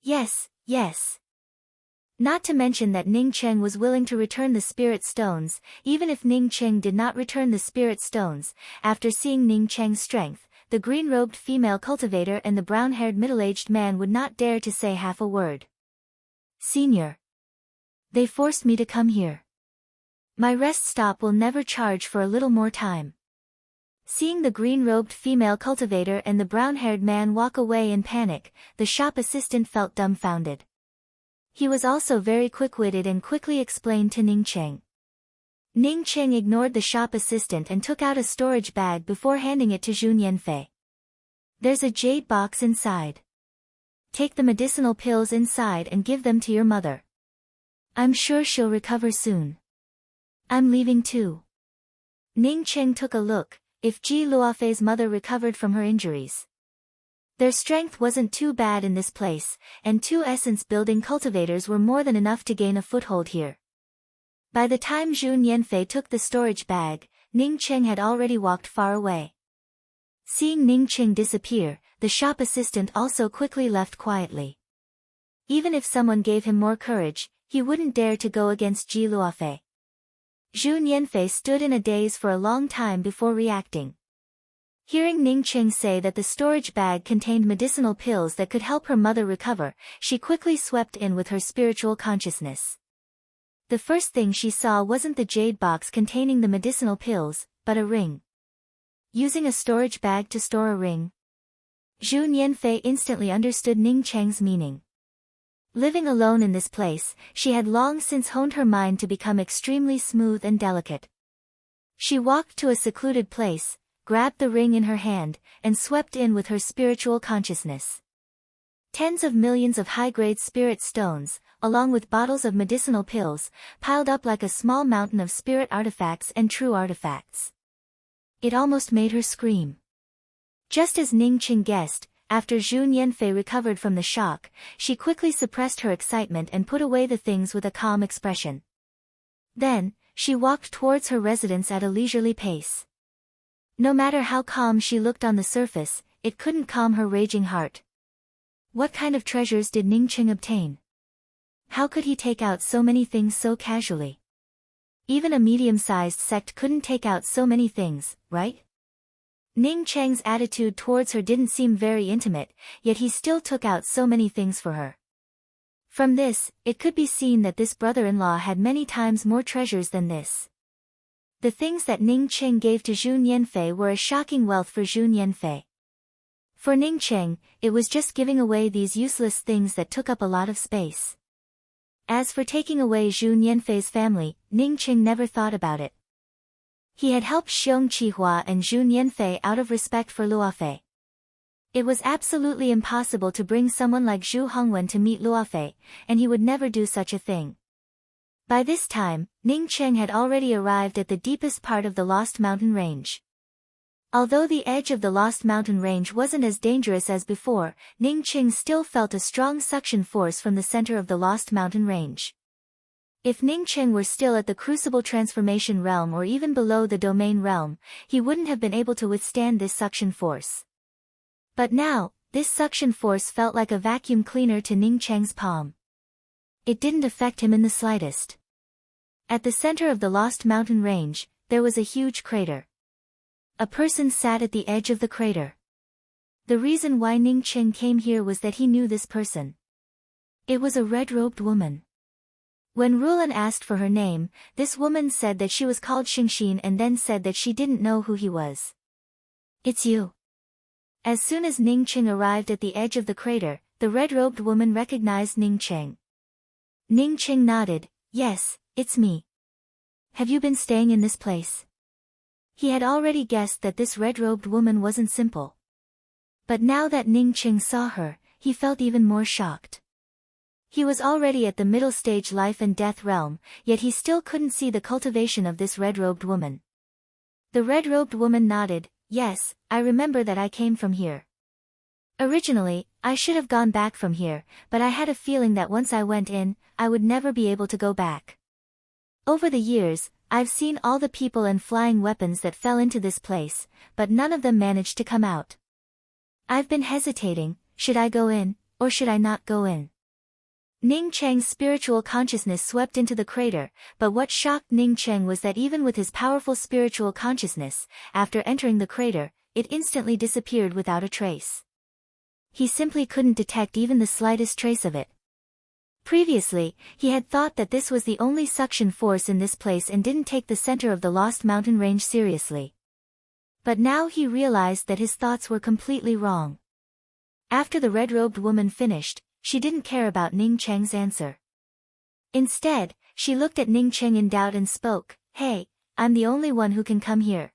Yes, yes. Not to mention that Ning Cheng was willing to return the spirit stones, even if Ning Cheng did not return the spirit stones. After seeing Ning Cheng's strength, the green-robed female cultivator and the brown-haired middle-aged man would not dare to say half a word. Senior. They forced me to come here. My rest stop will never charge for a little more time. Seeing the green-robed female cultivator and the brown-haired man walk away in panic, the shop assistant felt dumbfounded. He was also very quick-witted and quickly explained to Ning Cheng. Ning Cheng ignored the shop assistant and took out a storage bag before handing it to Zhu Nianfei. There's a jade box inside. Take the medicinal pills inside and give them to your mother. I'm sure she'll recover soon. I'm leaving too. Ning Cheng took a look, if Ji Luofei's mother recovered from her injuries. Their strength wasn't too bad in this place, and 2 essence-building cultivators were more than enough to gain a foothold here. By the time Zhu Nianfei took the storage bag, Ning Cheng had already walked far away. Seeing Ning Cheng disappear, the shop assistant also quickly left quietly. Even if someone gave him more courage, he wouldn't dare to go against Ji Luofei. Zhu Nianfei stood in a daze for a long time before reacting. Hearing Ning Cheng say that the storage bag contained medicinal pills that could help her mother recover, she quickly swept in with her spiritual consciousness. The first thing she saw wasn't the jade box containing the medicinal pills, but a ring. Using a storage bag to store a ring? Zhu Nianfei instantly understood Ning Cheng's meaning. Living alone in this place, she had long since honed her mind to become extremely smooth and delicate. She walked to a secluded place, grabbed the ring in her hand, and swept in with her spiritual consciousness. Tens of millions of high-grade spirit stones, along with bottles of medicinal pills, piled up like a small mountain of spirit artifacts and true artifacts. It almost made her scream. Just as Ning Cheng guessed, after Zhu Nianfei recovered from the shock, she quickly suppressed her excitement and put away the things with a calm expression. Then, she walked towards her residence at a leisurely pace. No matter how calm she looked on the surface, it couldn't calm her raging heart. What kind of treasures did Ning Cheng obtain? How could he take out so many things so casually? Even a medium-sized sect couldn't take out so many things, right? Ning Cheng's attitude towards her didn't seem very intimate, yet he still took out so many things for her. From this, it could be seen that this brother-in-law had many times more treasures than this. The things that Ning Cheng gave to Zhu Nianfei were a shocking wealth for Zhu Nianfei. For Ning Cheng, it was just giving away these useless things that took up a lot of space. As for taking away Zhu Nianfei's family, Ning Cheng never thought about it. He had helped Xiong Qihua and Zhu Nianfei out of respect for Luofei. It was absolutely impossible to bring someone like Zhu Hongwen to meet Luofei, and he would never do such a thing. By this time, Ning Cheng had already arrived at the deepest part of the Lost Mountain Range. Although the edge of the Lost Mountain Range wasn't as dangerous as before, Ning Cheng still felt a strong suction force from the center of the Lost Mountain Range. If Ning Cheng were still at the Crucible Transformation Realm or even below the Domain Realm, he wouldn't have been able to withstand this suction force. But now, this suction force felt like a vacuum cleaner to Ning Cheng's palm. It didn't affect him in the slightest. At the center of the Lost Mountain Range, there was a huge crater. A person sat at the edge of the crater. The reason why Ning Cheng came here was that he knew this person. It was a red-robed woman. When Rulan asked for her name, this woman said that she was called Xingxin and then said that she didn't know who he was. It's you. As soon as Ning Cheng arrived at the edge of the crater, the red-robed woman recognized Ning Cheng. Ning Cheng nodded, yes, it's me. Have you been staying in this place? He had already guessed that this red-robed woman wasn't simple. But now that Ning Qing saw her, he felt even more shocked. He was already at the middle stage life and death realm, yet he still couldn't see the cultivation of this red-robed woman. The red-robed woman nodded. Yes, I remember that I came from here. Originally, I should have gone back from here, but I had a feeling that once I went in, I would never be able to go back. Over the years, I've seen all the people and flying weapons that fell into this place, but none of them managed to come out. I've been hesitating, should I go in, or should I not go in? Ning Cheng's spiritual consciousness swept into the crater, but what shocked Ning Cheng was that even with his powerful spiritual consciousness, after entering the crater, it instantly disappeared without a trace. He simply couldn't detect even the slightest trace of it. Previously, he had thought that this was the only suction force in this place and didn't take the center of the Lost Mountain Range seriously. But now he realized that his thoughts were completely wrong. After the red-robed woman finished, she didn't care about Ning Cheng's answer. Instead, she looked at Ning Cheng in doubt and spoke, "Hey, I'm the only one who can come here."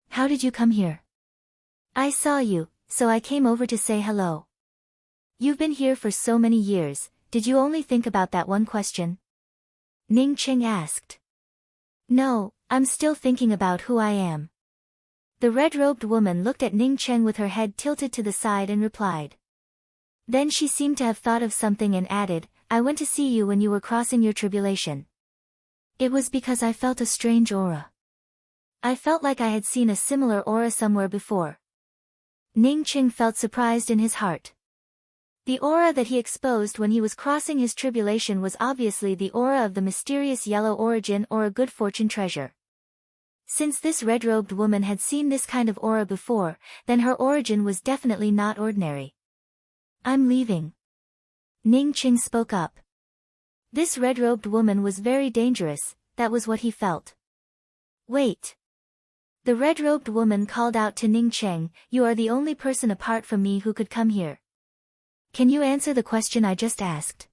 "How did you come here?" "I saw you, so I came over to say hello." "You've been here for so many years, did you only think about that one question?" Ning Cheng asked. "No, I'm still thinking about who I am." The red-robed woman looked at Ning Cheng with her head tilted to the side and replied. Then she seemed to have thought of something and added, "I went to see you when you were crossing your tribulation. It was because I felt a strange aura. I felt like I had seen a similar aura somewhere before." Ning Cheng felt surprised in his heart. The aura that he exposed when he was crossing his tribulation was obviously the aura of the mysterious yellow origin or a good fortune treasure. Since this red-robed woman had seen this kind of aura before, then her origin was definitely not ordinary. "I'm leaving." Ning Cheng spoke up. This red-robed woman was very dangerous, that was what he felt. "Wait." The red-robed woman called out to Ning Cheng, "You are the only person apart from me who could come here. Can you answer the question I just asked?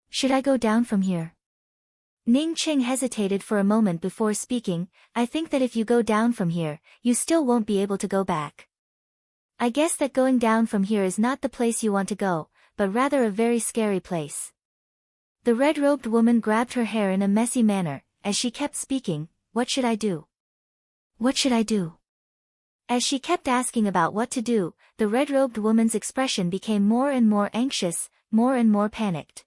Should I go down from here?" Ning Cheng hesitated for a moment before speaking, "I think that if you go down from here, you still won't be able to go back. I guess that going down from here is not the place you want to go, but rather a very scary place." The red-robed woman grabbed her hair in a messy manner, as she kept speaking, "What should I do? What should I do?" As she kept asking about what to do, the red-robed woman's expression became more and more anxious, more and more panicked.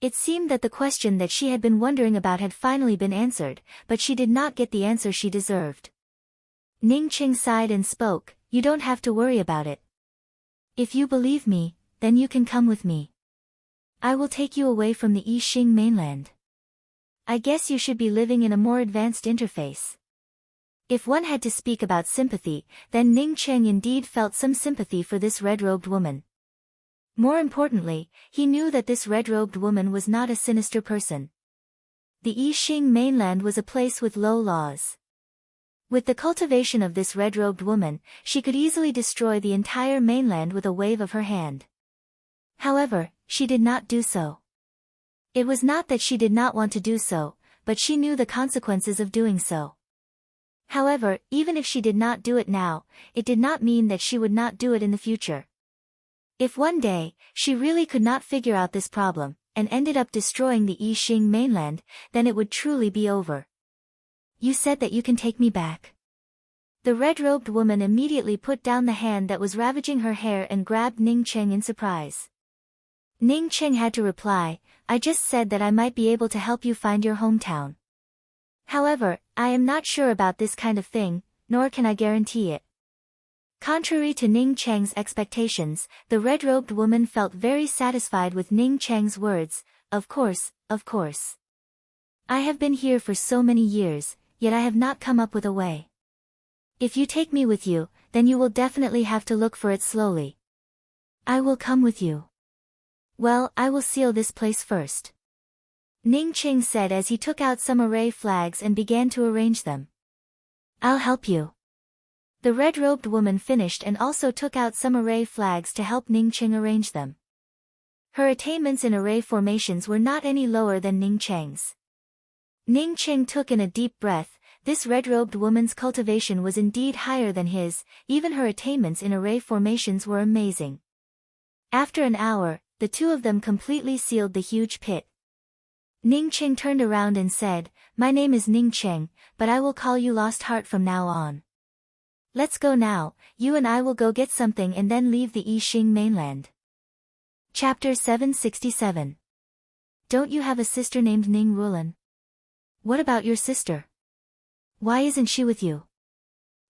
It seemed that the question that she had been wondering about had finally been answered, but she did not get the answer she deserved. Ning Cheng sighed and spoke, "You don't have to worry about it. If you believe me, then you can come with me. I will take you away from the Yixing mainland. I guess you should be living in a more advanced interface." If one had to speak about sympathy, then Ning Cheng indeed felt some sympathy for this red-robed woman. More importantly, he knew that this red-robed woman was not a sinister person. The Yixing mainland was a place with low laws. With the cultivation of this red-robed woman, she could easily destroy the entire mainland with a wave of her hand. However, she did not do so. It was not that she did not want to do so, but she knew the consequences of doing so. However, even if she did not do it now, it did not mean that she would not do it in the future. If one day, she really could not figure out this problem, and ended up destroying the Yixing mainland, then it would truly be over. "You said that you can take me back." The red-robed woman immediately put down the hand that was ravaging her hair and grabbed Ning Cheng in surprise. Ning Cheng had to reply, "I just said that I might be able to help you find your hometown. However, I am not sure about this kind of thing, nor can I guarantee it." Contrary to Ning Cheng's expectations, the red-robed woman felt very satisfied with Ning Cheng's words, Of course. I have been here for so many years, yet I have not come up with a way. If you take me with you, then you will definitely have to look for it slowly." "I will come with you." "Well, I will seal this place first," Ning Cheng said as he took out some array flags and began to arrange them. "I'll help you." The red-robed woman finished and also took out some array flags to help Ning Cheng arrange them. Her attainments in array formations were not any lower than Ning Cheng's. Ning Cheng took in a deep breath, this red-robed woman's cultivation was indeed higher than his, even her attainments in array formations were amazing. After an hour, the two of them completely sealed the huge pit. Ning Qing turned around and said, "My name is Ning Qing, but I will call you Lost Heart from now on. Let's go now, you and I will go get something and then leave the Yixing mainland." Chapter 767. Don't you have a sister named Ning Rulan? What about your sister? Why isn't she with you?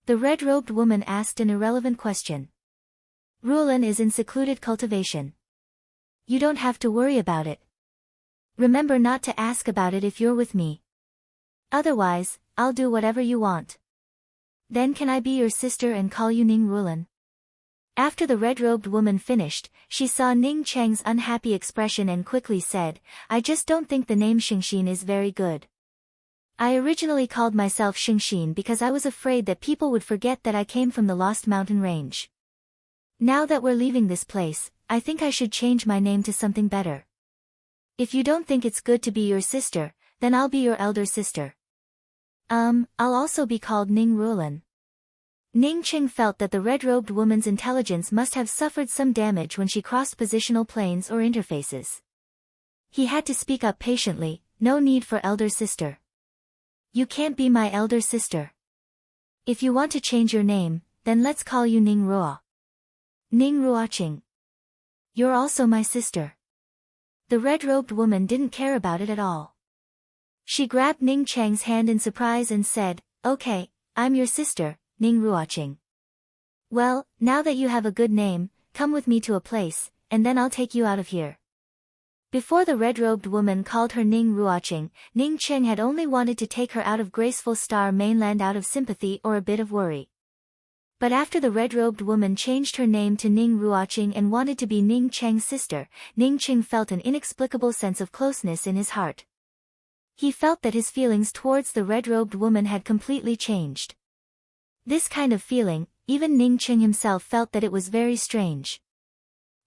The red-robed woman asked an irrelevant question. Rulan is in secluded cultivation. You don't have to worry about it. Remember not to ask about it if you're with me. Otherwise, I'll do whatever you want. Then can I be your sister and call you Ning Rulan? After the red-robed woman finished, she saw Ning Cheng's unhappy expression and quickly said, "I just don't think the name Xingxin is very good. I originally called myself Xingxin because I was afraid that people would forget that I came from the Lost Mountain Range. Now that we're leaving this place, I think I should change my name to something better. If you don't think it's good to be your sister, then I'll be your elder sister. I'll also be called Ning Rulan." Ning Qing felt that the red-robed woman's intelligence must have suffered some damage when she crossed positional planes or interfaces. He had to speak up patiently, "No need for elder sister. You can't be my elder sister. If you want to change your name, then let's call you Ning Ruo. Ning Ruoqing. You're also my sister." The red-robed woman didn't care about it at all. She grabbed Ning Cheng's hand in surprise and said, "Okay, I'm your sister, Ning Ruoqing. Well, now that you have a good name, come with me to a place, and then I'll take you out of here." Before the red-robed woman called her Ning Ruoqing, Ning Cheng had only wanted to take her out of Graceful Star Mainland out of sympathy or a bit of worry. But after the red-robed woman changed her name to Ning Ruoqing and wanted to be Ning Cheng's sister, Ning Cheng felt an inexplicable sense of closeness in his heart. He felt that his feelings towards the red-robed woman had completely changed. This kind of feeling, even Ning Cheng himself felt that it was very strange.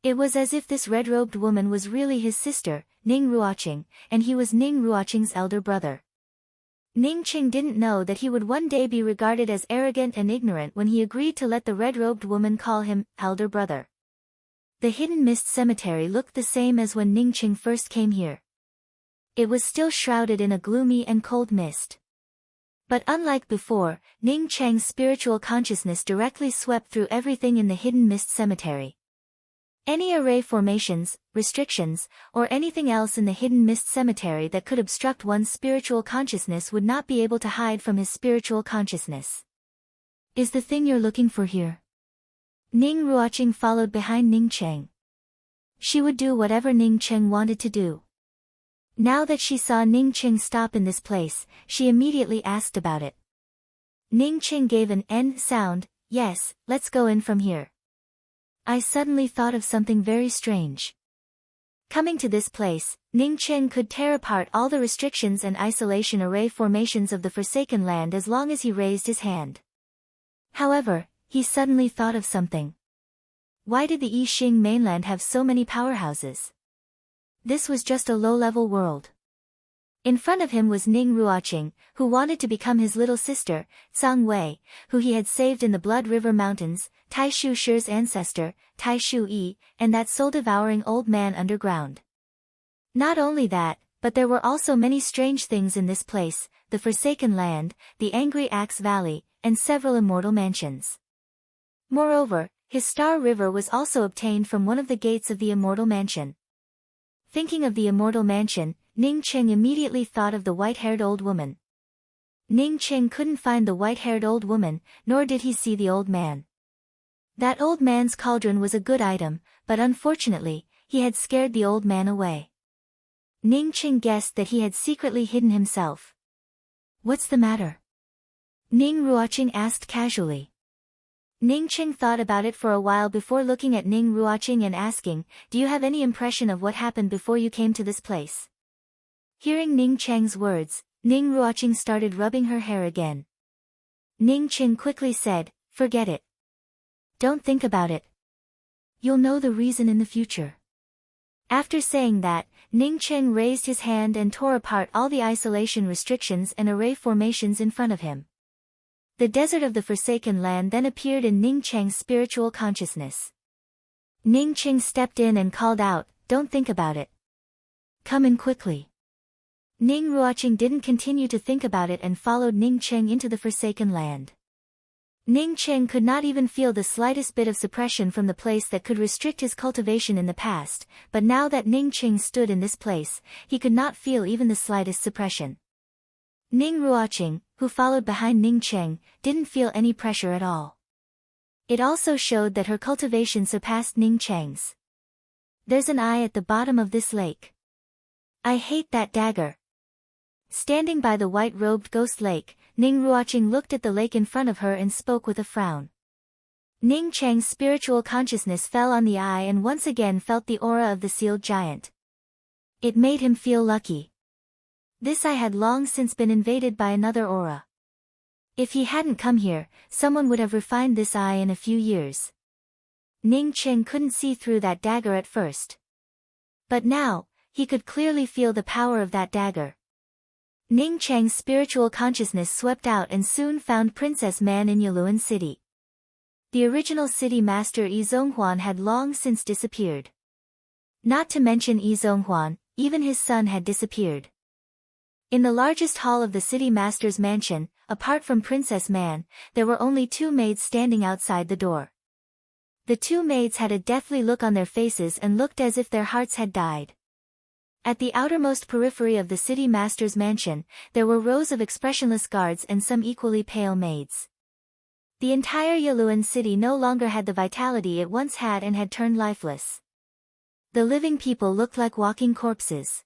It was as if this red-robed woman was really his sister, Ning Ruoqing, and he was Ning Ruoqing's elder brother. Ning Cheng didn't know that he would one day be regarded as arrogant and ignorant when he agreed to let the red-robed woman call him elder brother. The Hidden Mist Cemetery looked the same as when Ning Cheng first came here. It was still shrouded in a gloomy and cold mist. But unlike before, Ning Cheng's spiritual consciousness directly swept through everything in the Hidden Mist Cemetery. Any array formations, restrictions, or anything else in the Hidden Mist Cemetery that could obstruct one's spiritual consciousness would not be able to hide from his spiritual consciousness. "Is the thing you're looking for here?" Ning Ruoqing followed behind Ning Cheng. She would do whatever Ning Cheng wanted to do. Now that she saw Ning Cheng stop in this place, she immediately asked about it. Ning Cheng gave an N sound, "Yes, let's go in from here." I suddenly thought of something very strange. Coming to this place, Ning Cheng could tear apart all the restrictions and isolation array formations of the Forsaken Land as long as he raised his hand. However, he suddenly thought of something. Why did the Yixing mainland have so many powerhouses? This was just a low-level world. In front of him was Ning Ruoqing, who wanted to become his little sister, Zhang Wei, who he had saved in the Blood River Mountains, Tai Shu Shi's ancestor, Tai Shu Yi, and that soul-devouring old man underground. Not only that, but there were also many strange things in this place, the Forsaken Land, the Angry Axe Valley, and several immortal mansions. Moreover, his Star River was also obtained from one of the gates of the Immortal Mansion. Thinking of the Immortal Mansion, Ning Cheng immediately thought of the white-haired old woman. Ning Cheng couldn't find the white-haired old woman, nor did he see the old man. That old man's cauldron was a good item, but unfortunately, he had scared the old man away. Ning Cheng guessed that he had secretly hidden himself. "What's the matter?" Ning Ruoqing asked casually. Ning Cheng thought about it for a while before looking at Ning Ruoqing and asking, "Do you have any impression of what happened before you came to this place?" Hearing Ning Cheng's words, Ning Ruoqing started rubbing her hair again. Ning Cheng quickly said, "Forget it. Don't think about it. You'll know the reason in the future." After saying that, Ning Cheng raised his hand and tore apart all the isolation restrictions and array formations in front of him. The desert of the Forsaken Land then appeared in Ning Cheng's spiritual consciousness. Ning Cheng stepped in and called out, "Don't think about it. Come in quickly." Ning Ruoqing didn't continue to think about it and followed Ning Cheng into the Forsaken Land. Ning Cheng could not even feel the slightest bit of suppression from the place that could restrict his cultivation in the past, but now that Ning Cheng stood in this place, he could not feel even the slightest suppression. Ning Ruoqing, who followed behind Ning Cheng, didn't feel any pressure at all. It also showed that her cultivation surpassed Ning Cheng's. "There's an eye at the bottom of this lake. I hate that dagger." Standing by the white-robed ghost lake, Ning Ruoqing looked at the lake in front of her and spoke with a frown. Ning Cheng's spiritual consciousness fell on the eye and once again felt the aura of the sealed giant. It made him feel lucky. This eye had long since been invaded by another aura. If he hadn't come here, someone would have refined this eye in a few years. Ning Cheng couldn't see through that dagger at first. But now, he could clearly feel the power of that dagger. Ning Cheng's spiritual consciousness swept out and soon found Princess Man in Yaluan City. The original city master Yi Zhonghuan had long since disappeared. Not to mention Yi Zhonghuan, even his son had disappeared. In the largest hall of the city master's mansion, apart from Princess Man, there were only two maids standing outside the door. The two maids had a deathly look on their faces and looked as if their hearts had died. At the outermost periphery of the city master's mansion, there were rows of expressionless guards and some equally pale maids. The entire Yaluan city no longer had the vitality it once had and had turned lifeless. The living people looked like walking corpses.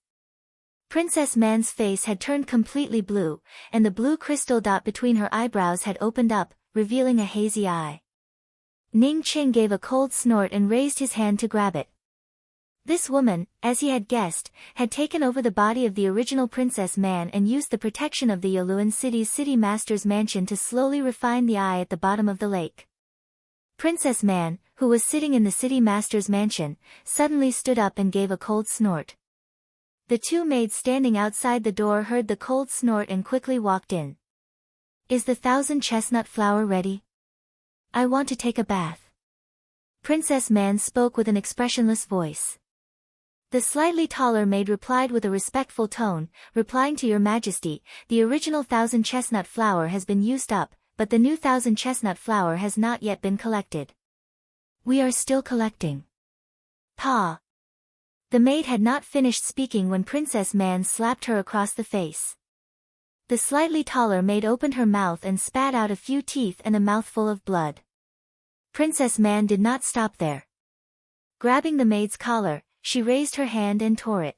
Princess Man's face had turned completely blue, and the blue crystal dot between her eyebrows had opened up, revealing a hazy eye. Ning Cheng gave a cold snort and raised his hand to grab it. This woman, as he had guessed, had taken over the body of the original Princess Man and used the protection of the Yaluan City's city master's mansion to slowly refine the eye at the bottom of the lake. Princess Man, who was sitting in the city master's mansion, suddenly stood up and gave a cold snort. The two maids standing outside the door heard the cold snort and quickly walked in. "Is the 1,000 chestnut flower ready? I want to take a bath." Princess Man spoke with an expressionless voice. The slightly taller maid replied with a respectful tone, "Replying to your majesty, the original 1,000 chestnut flower has been used up, but the new 1,000 chestnut flower has not yet been collected. We are still collecting." "Pa." The maid had not finished speaking when Princess Man slapped her across the face. The slightly taller maid opened her mouth and spat out a few teeth and a mouthful of blood. Princess Man did not stop there. Grabbing the maid's collar, she raised her hand and tore it.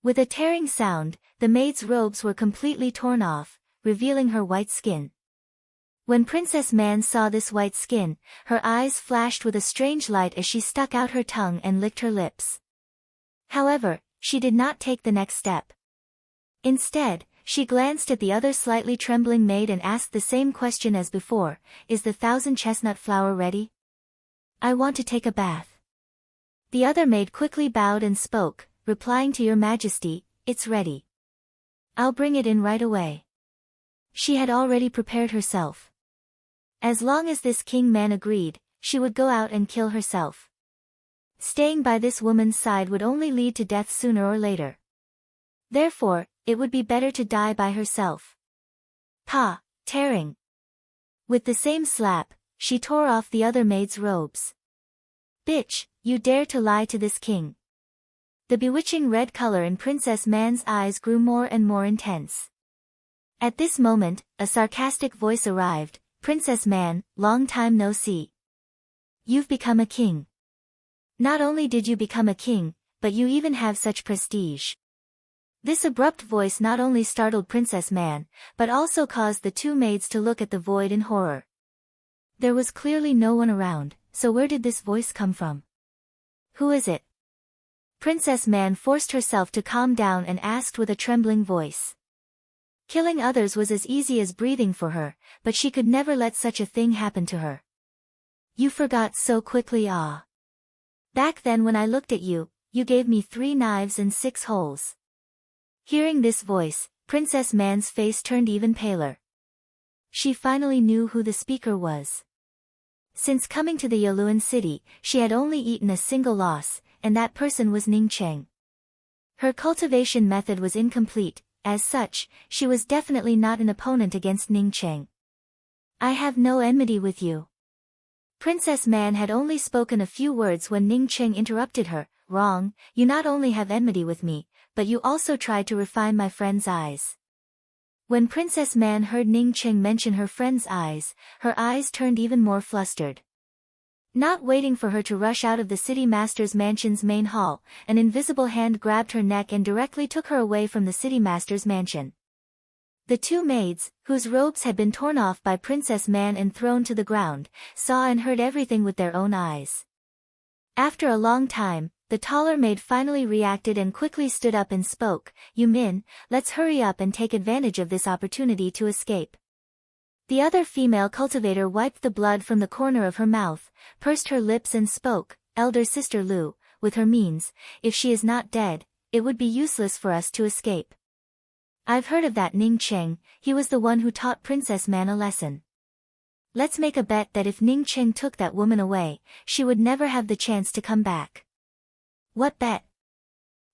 With a tearing sound, the maid's robes were completely torn off, revealing her white skin. When Princess Man saw this white skin, her eyes flashed with a strange light as she stuck out her tongue and licked her lips. However, she did not take the next step. Instead, she glanced at the other slightly trembling maid and asked the same question as before, "Is the 1,000 chestnut flower ready? I want to take a bath." The other maid quickly bowed and spoke, replying to your majesty, "It's ready. I'll bring it in right away." She had already prepared herself. As long as this king man agreed, she would go out and kill herself. Staying by this woman's side would only lead to death sooner or later. Therefore, it would be better to die by herself. "Pa," tearing. With the same slap, she tore off the other maid's robes. "Bitch, you dare to lie to this king." The bewitching red color in Princess Man's eyes grew more and more intense. At this moment, a sarcastic voice arrived, "Princess Man, long time no see. You've become a king. Not only did you become a king, but you even have such prestige." This abrupt voice not only startled Princess Man, but also caused the two maids to look at the void in horror. There was clearly no one around, so where did this voice come from? "Who is it?" Princess Man forced herself to calm down and asked with a trembling voice. Killing others was as easy as breathing for her, but she could never let such a thing happen to her. "You forgot so quickly, ah. Back then when I looked at you, you gave me 3 knives and 6 holes." Hearing this voice, Princess Man's face turned even paler. She finally knew who the speaker was. Since coming to the Yaluan city, she had only eaten a single loss, and that person was Ning Cheng. Her cultivation method was incomplete, as such, she was definitely not an opponent against Ning Cheng. "I have no enmity with you." Princess Man had only spoken a few words when Ning Cheng interrupted her. "Wrong, you not only have enmity with me, but you also tried to refine my friend's eyes." When Princess Man heard Ning Cheng mention her friend's eyes, her eyes turned even more flustered. Not waiting for her to rush out of the city master's mansion's main hall, an invisible hand grabbed her neck and directly took her away from the city master's mansion. The 2 maids, whose robes had been torn off by Princess Man and thrown to the ground, saw and heard everything with their own eyes. After a long time, the taller maid finally reacted and quickly stood up and spoke. "You Min, let's hurry up and take advantage of this opportunity to escape." The other female cultivator wiped the blood from the corner of her mouth, pursed her lips and spoke. "Elder Sister Lu, with her means, if she is not dead, it would be useless for us to escape. I've heard of that Ning Cheng, he was the one who taught Princess Man a lesson. Let's make a bet that if Ning Cheng took that woman away, she would never have the chance to come back." "What bet?"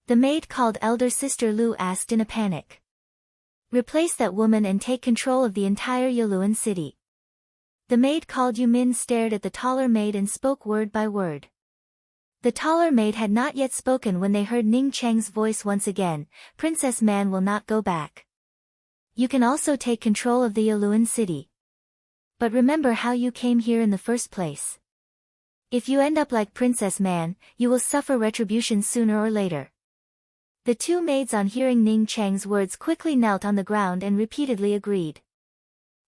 the maid called Elder Sister Lu asked in a panic. "Replace that woman and take control of the entire Yaluan city." The maid called Yu Min stared at the taller maid and spoke word by word. The taller maid had not yet spoken when they heard Ning Cheng's voice once again. "Princess Man will not go back. You can also take control of the Yaluan city. But remember how you came here in the first place. If you end up like Princess Man, you will suffer retribution sooner or later." The 2 maids on hearing Ning Cheng's words quickly knelt on the ground and repeatedly agreed.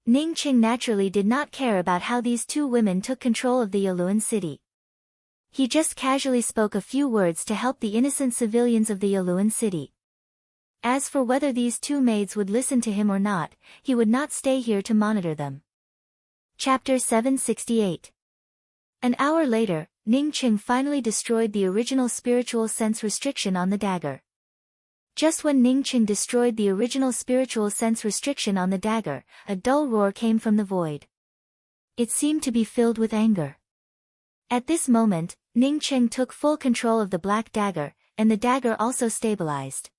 Ning Cheng naturally did not care about how these 2 women took control of the Yaluan city. He just casually spoke a few words to help the innocent civilians of the Yaluan city. As for whether these 2 maids would listen to him or not, he would not stay here to monitor them. Chapter 768. An hour later, Ning Cheng finally destroyed the original spiritual sense restriction on the dagger. Just when Ning Cheng destroyed the original spiritual sense restriction on the dagger, a dull roar came from the void. It seemed to be filled with anger. At this moment, Ning Cheng took full control of the black dagger, and the dagger also stabilized.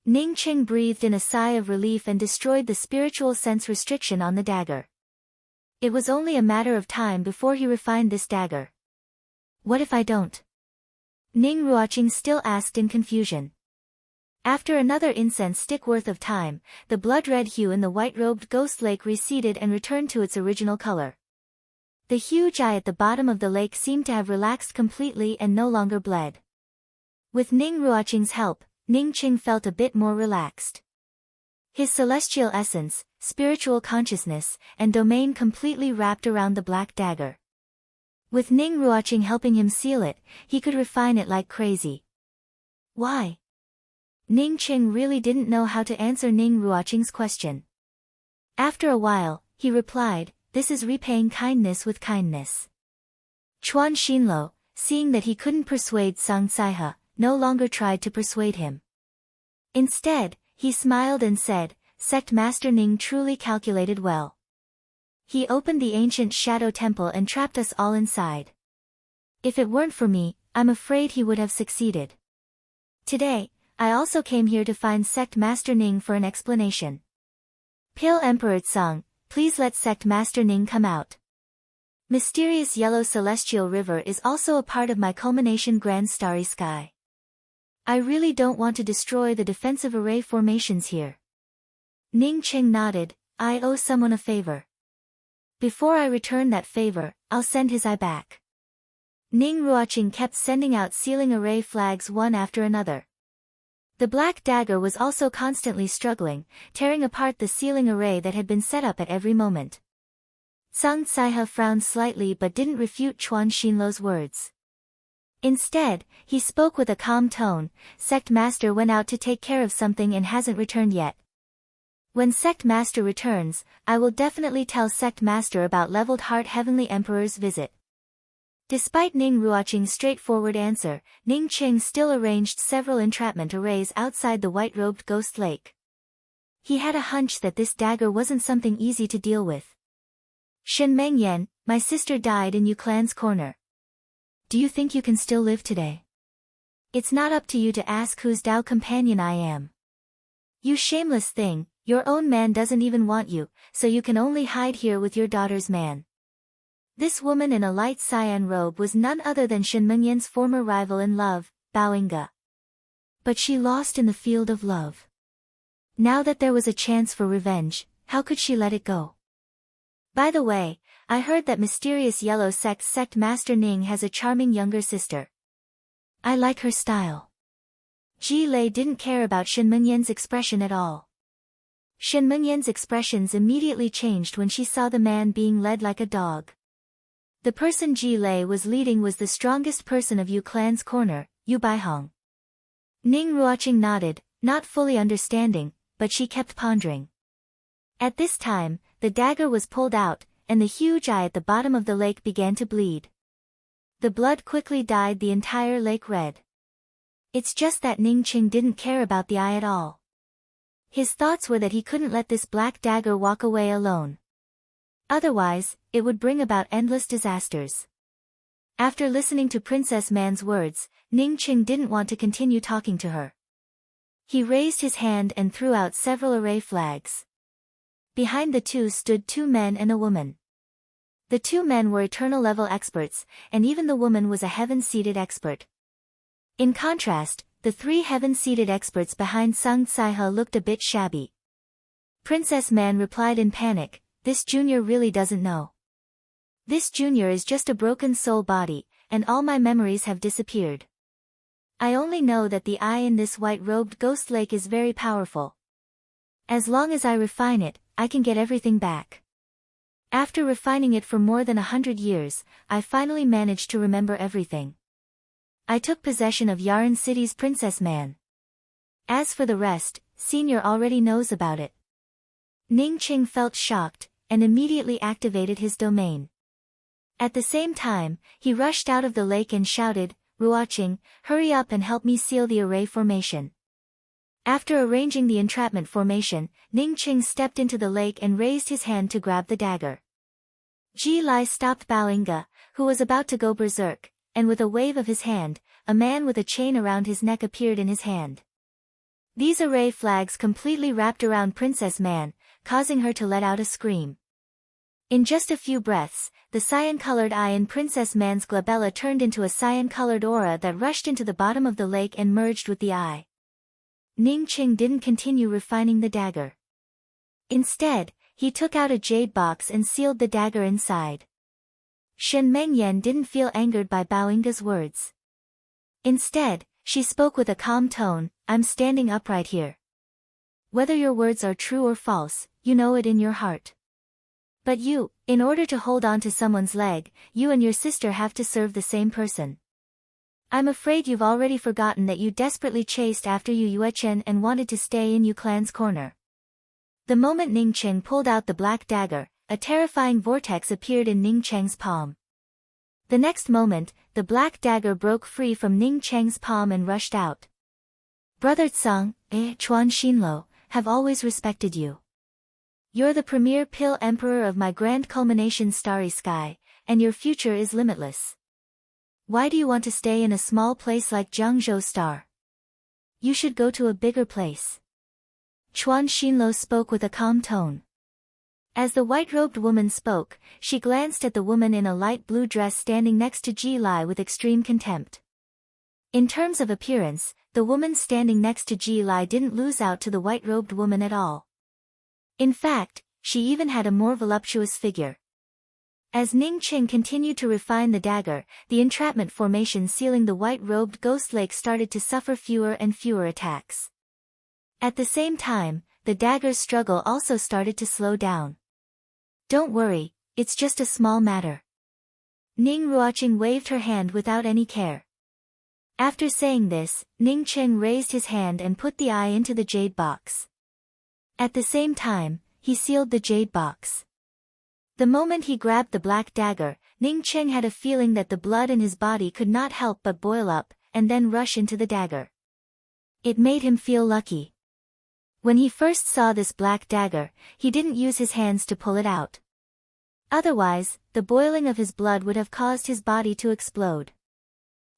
Ning Cheng breathed in a sigh of relief and destroyed the spiritual sense restriction on the dagger. It was only a matter of time before he refined this dagger. "What if I don't?" Ning Ruoqing still asked in confusion. After another incense stick worth of time, the blood-red hue in the white-robed ghost lake receded and returned to its original color. The huge eye at the bottom of the lake seemed to have relaxed completely and no longer bled. With Ning Ruoqing's help, Ning Cheng felt a bit more relaxed. His celestial essence, spiritual consciousness, and domain completely wrapped around the black dagger. With Ning Ruoqing helping him seal it, he could refine it like crazy. Why? Ning Cheng really didn't know how to answer Ning Ruoqing's question. After a while, he replied, "This is repaying kindness with kindness." Chuan Xinluo, seeing that he couldn't persuade Song Caihe, no longer tried to persuade him. Instead, he smiled and said, "Sect Master Ning truly calculated well. He opened the ancient shadow temple and trapped us all inside. If it weren't for me, I'm afraid he would have succeeded. Today, I also came here to find Sect Master Ning for an explanation. Pale Emperor Tsang, please let Sect Master Ning come out. Mysterious yellow celestial river is also a part of my culmination grand starry sky. I really don't want to destroy the defensive array formations here." Ning Cheng nodded, "I owe someone a favor. Before I return that favor, I'll send his eye back." Ning Ruoqing kept sending out sealing array flags one after another. The black dagger was also constantly struggling, tearing apart the sealing array that had been set up at every moment. Song Caihe frowned slightly but didn't refute Chuan Xinluo's words. Instead, he spoke with a calm tone, "Sect Master went out to take care of something and hasn't returned yet. When Sect Master returns, I will definitely tell Sect Master about Leveled Heart Heavenly Emperor's visit." Despite Ning Ruoqing's straightforward answer, Ning Qing still arranged several entrapment arrays outside the white-robed ghost lake. He had a hunch that this dagger wasn't something easy to deal with. Shen Mengyan, my sister died in Yu Clan's corner. Do you think you can still live today? It's not up to you to ask whose Dao companion I am. You shameless thing, your own man doesn't even want you, so you can only hide here with your daughter's man. This woman in a light cyan robe was none other than Shen Mengyan's former rival in love, Bao Yingge. But she lost in the field of love. Now that there was a chance for revenge, how could she let it go? By the way, I heard that mysterious yellow sect Master Ning has a charming younger sister. I like her style. Ji Lei didn't care about Shen Mengyan's expression at all. Shen Mengyan's expressions immediately changed when she saw the man being led like a dog. The person Ji Lei was leading was the strongest person of Yu Clan's corner, Yu Baihong. Ning Ruoqing nodded, not fully understanding, but she kept pondering. At this time, the dagger was pulled out, and the huge eye at the bottom of the lake began to bleed. The blood quickly dyed the entire lake red. It's just that Ning Qing didn't care about the eye at all. His thoughts were that he couldn't let this black dagger walk away alone. Otherwise, it would bring about endless disasters. After listening to Princess Man's words, Ning Qing didn't want to continue talking to her. He raised his hand and threw out several array flags. Behind the two stood 2 men and a woman. The 2 men were eternal-level experts, and even the woman was a heaven-seated expert. In contrast, the 3 heaven-seated experts behind Sung Tsaihe looked a bit shabby. Princess Man replied in panic, "This junior really doesn't know. This junior is just a broken soul body, and all my memories have disappeared. I only know that the eye in this white-robed ghost lake is very powerful. As long as I refine it, I can get everything back. After refining it for more than 100 years, I finally managed to remember everything. I took possession of Yaran City's Princess Man. As for the rest, Senior already knows about it." Ning Qing felt shocked, and immediately activated his domain. At the same time, he rushed out of the lake and shouted, "Ruoqing, hurry up and help me seal the array formation." After arranging the entrapment formation, Ning Qing stepped into the lake and raised his hand to grab the dagger. Ji Lai stopped Bao Yingge, who was about to go berserk, and with a wave of his hand, a man with a chain around his neck appeared in his hand. These array flags completely wrapped around Princess Man, causing her to let out a scream. In just a few breaths, the cyan-colored eye in Princess Man's glabella turned into a cyan-colored aura that rushed into the bottom of the lake and merged with the eye. Ning Qing didn't continue refining the dagger. Instead, he took out a jade box and sealed the dagger inside. Shen Mengyan didn't feel angered by Bao Yingge's words. Instead, she spoke with a calm tone, "I'm standing upright here. Whether your words are true or false, you know it in your heart. But you, in order to hold on to someone's leg, you and your sister have to serve the same person. I'm afraid you've already forgotten that you desperately chased after Yu Yuechen and wanted to stay in Yu Clan's corner." The moment Ning Qing pulled out the black dagger, a terrifying vortex appeared in Ning Cheng's palm. The next moment, the black dagger broke free from Ning Cheng's palm and rushed out. "Brother Tsang, Chuan Xinlo, have always respected you. You're the premier pill emperor of my grand culmination Starry Sky, and your future is limitless. Why do you want to stay in a small place like Jiangzhou Star? You should go to a bigger place." Chuan Xinlo spoke with a calm tone. As the white-robed woman spoke, she glanced at the woman in a light blue dress standing next to Ji Lai with extreme contempt. In terms of appearance, the woman standing next to Ji Lai didn't lose out to the white-robed woman at all. In fact, she even had a more voluptuous figure. As Ning Qing continued to refine the dagger, the entrapment formation sealing the white-robed ghost lake started to suffer fewer and fewer attacks. At the same time, the dagger's struggle also started to slow down. "Don't worry, it's just a small matter." Ning Ruoqing waved her hand without any care. After saying this, Ning Qing raised his hand and put the eye into the jade box. At the same time, he sealed the jade box. The moment he grabbed the black dagger, Ning Cheng had a feeling that the blood in his body could not help but boil up, and then rush into the dagger. It made him feel lucky. When he first saw this black dagger, he didn't use his hands to pull it out. Otherwise, the boiling of his blood would have caused his body to explode.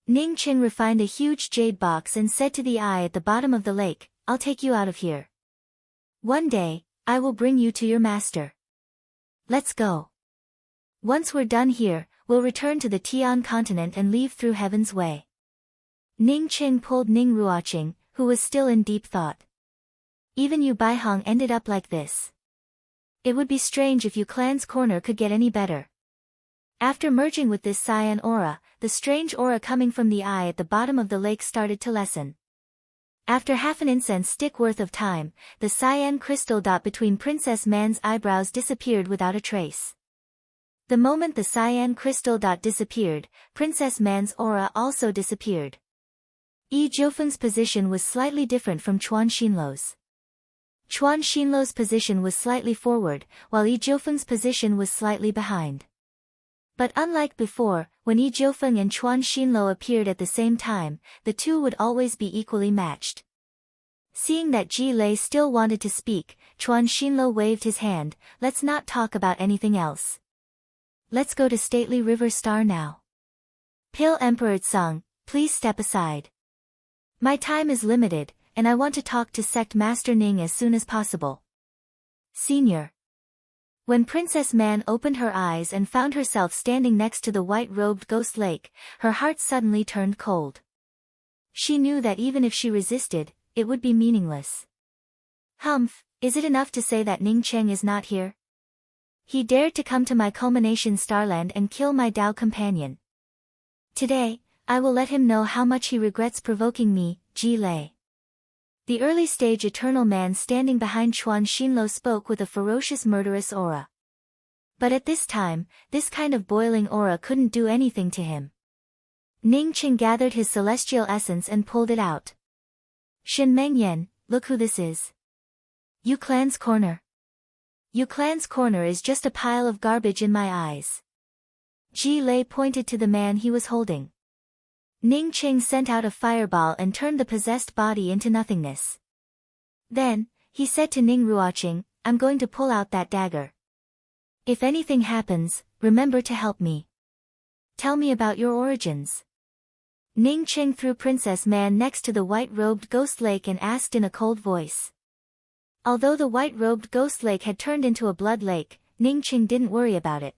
Ning Cheng refined a huge jade box and said to the eye at the bottom of the lake, "I'll take you out of here. One day, I will bring you to your master. Let's go. Once we're done here, we'll return to the Tian continent and leave through Heaven's Way." Ning Cheng pulled Ning Ruoqing, who was still in deep thought. Even Yu Baihong ended up like this. It would be strange if Yu Clan's corner could get any better. After merging with this cyan aura, the strange aura coming from the eye at the bottom of the lake started to lessen. After half an incense stick worth of time, the cyan crystal dot between Princess Man's eyebrows disappeared without a trace. The moment the cyan crystal dot disappeared, Princess Man's aura also disappeared. Yi Jiufeng's position was slightly different from Chuan Xinluo's. Chuan Xinluo's position was slightly forward, while Yi Jiufeng's position was slightly behind. But unlike before, when Yi Jiufeng and Chuan Xinluo appeared at the same time, the two would always be equally matched. Seeing that Ji Lei still wanted to speak, Chuan Xinluo waved his hand, "Let's not talk about anything else. Let's go to Stately River Star now. Pale Emperor Tsang, please step aside. My time is limited, and I want to talk to Sect Master Ning as soon as possible." Senior. When Princess Man opened her eyes and found herself standing next to the white-robed ghost lake, her heart suddenly turned cold. She knew that even if she resisted, it would be meaningless. Humph, is it enough to say that Ning Cheng is not here? He dared to come to my culmination starland and kill my Dao companion. Today, I will let him know how much he regrets provoking me, Ji Lei. The early-stage eternal man standing behind Chuan Xinluo spoke with a ferocious murderous aura. But at this time, this kind of boiling aura couldn't do anything to him. Ning Cheng gathered his celestial essence and pulled it out. "Shen Mengyan, look who this is. Yu Clan's corner. Yu Clan's corner is just a pile of garbage in my eyes." Ji Lei pointed to the man he was holding. Ning Cheng sent out a fireball and turned the possessed body into nothingness. Then, he said to Ning Ruoqing, "I'm going to pull out that dagger. If anything happens, remember to help me. Tell me about your origins." Ning Cheng threw Princess Man next to the white-robed ghost lake and asked in a cold voice. Although the white-robed ghost lake had turned into a blood lake, Ning Cheng didn't worry about it.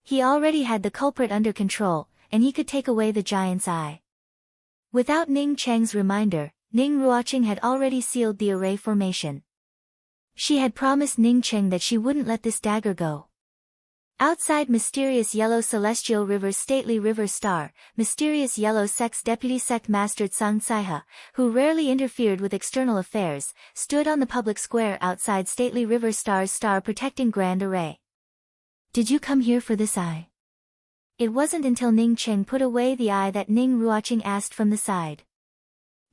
He already had the culprit under control, and he could take away the giant's eye. Without Ning Cheng's reminder, Ning Ruoqing had already sealed the array formation. She had promised Ning Cheng that she wouldn't let this dagger go. Outside Mysterious Yellow Celestial River's Stately River Star, Mysterious Yellow Sect's Deputy Sect Master Tsang Saiha, who rarely interfered with external affairs, stood on the public square outside Stately River Star's star-protecting grand array. "Did you come here for this eye?" It wasn't until Ning Cheng put away the eye that Ning Ruoqing asked from the side.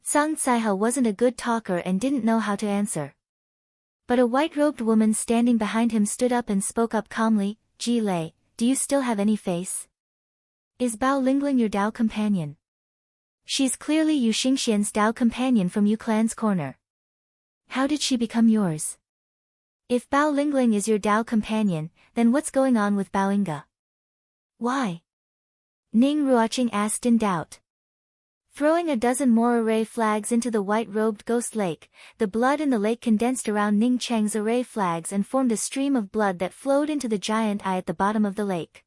Tsang Saiha wasn't a good talker and didn't know how to answer. But a white-robed woman standing behind him stood up and spoke up calmly, "Ji Lei, do you still have any face? Is Bao Lingling your Dao companion? She's clearly Yu Xingxian's Dao companion from Yu Clan's corner. How did she become yours? If Bao Lingling is your Dao companion, then what's going on with Bao Inga? Why?" Ning Ruoqing asked in doubt. Throwing a dozen more array flags into the white-robed ghost lake, the blood in the lake condensed around Ning Cheng's array flags and formed a stream of blood that flowed into the giant eye at the bottom of the lake.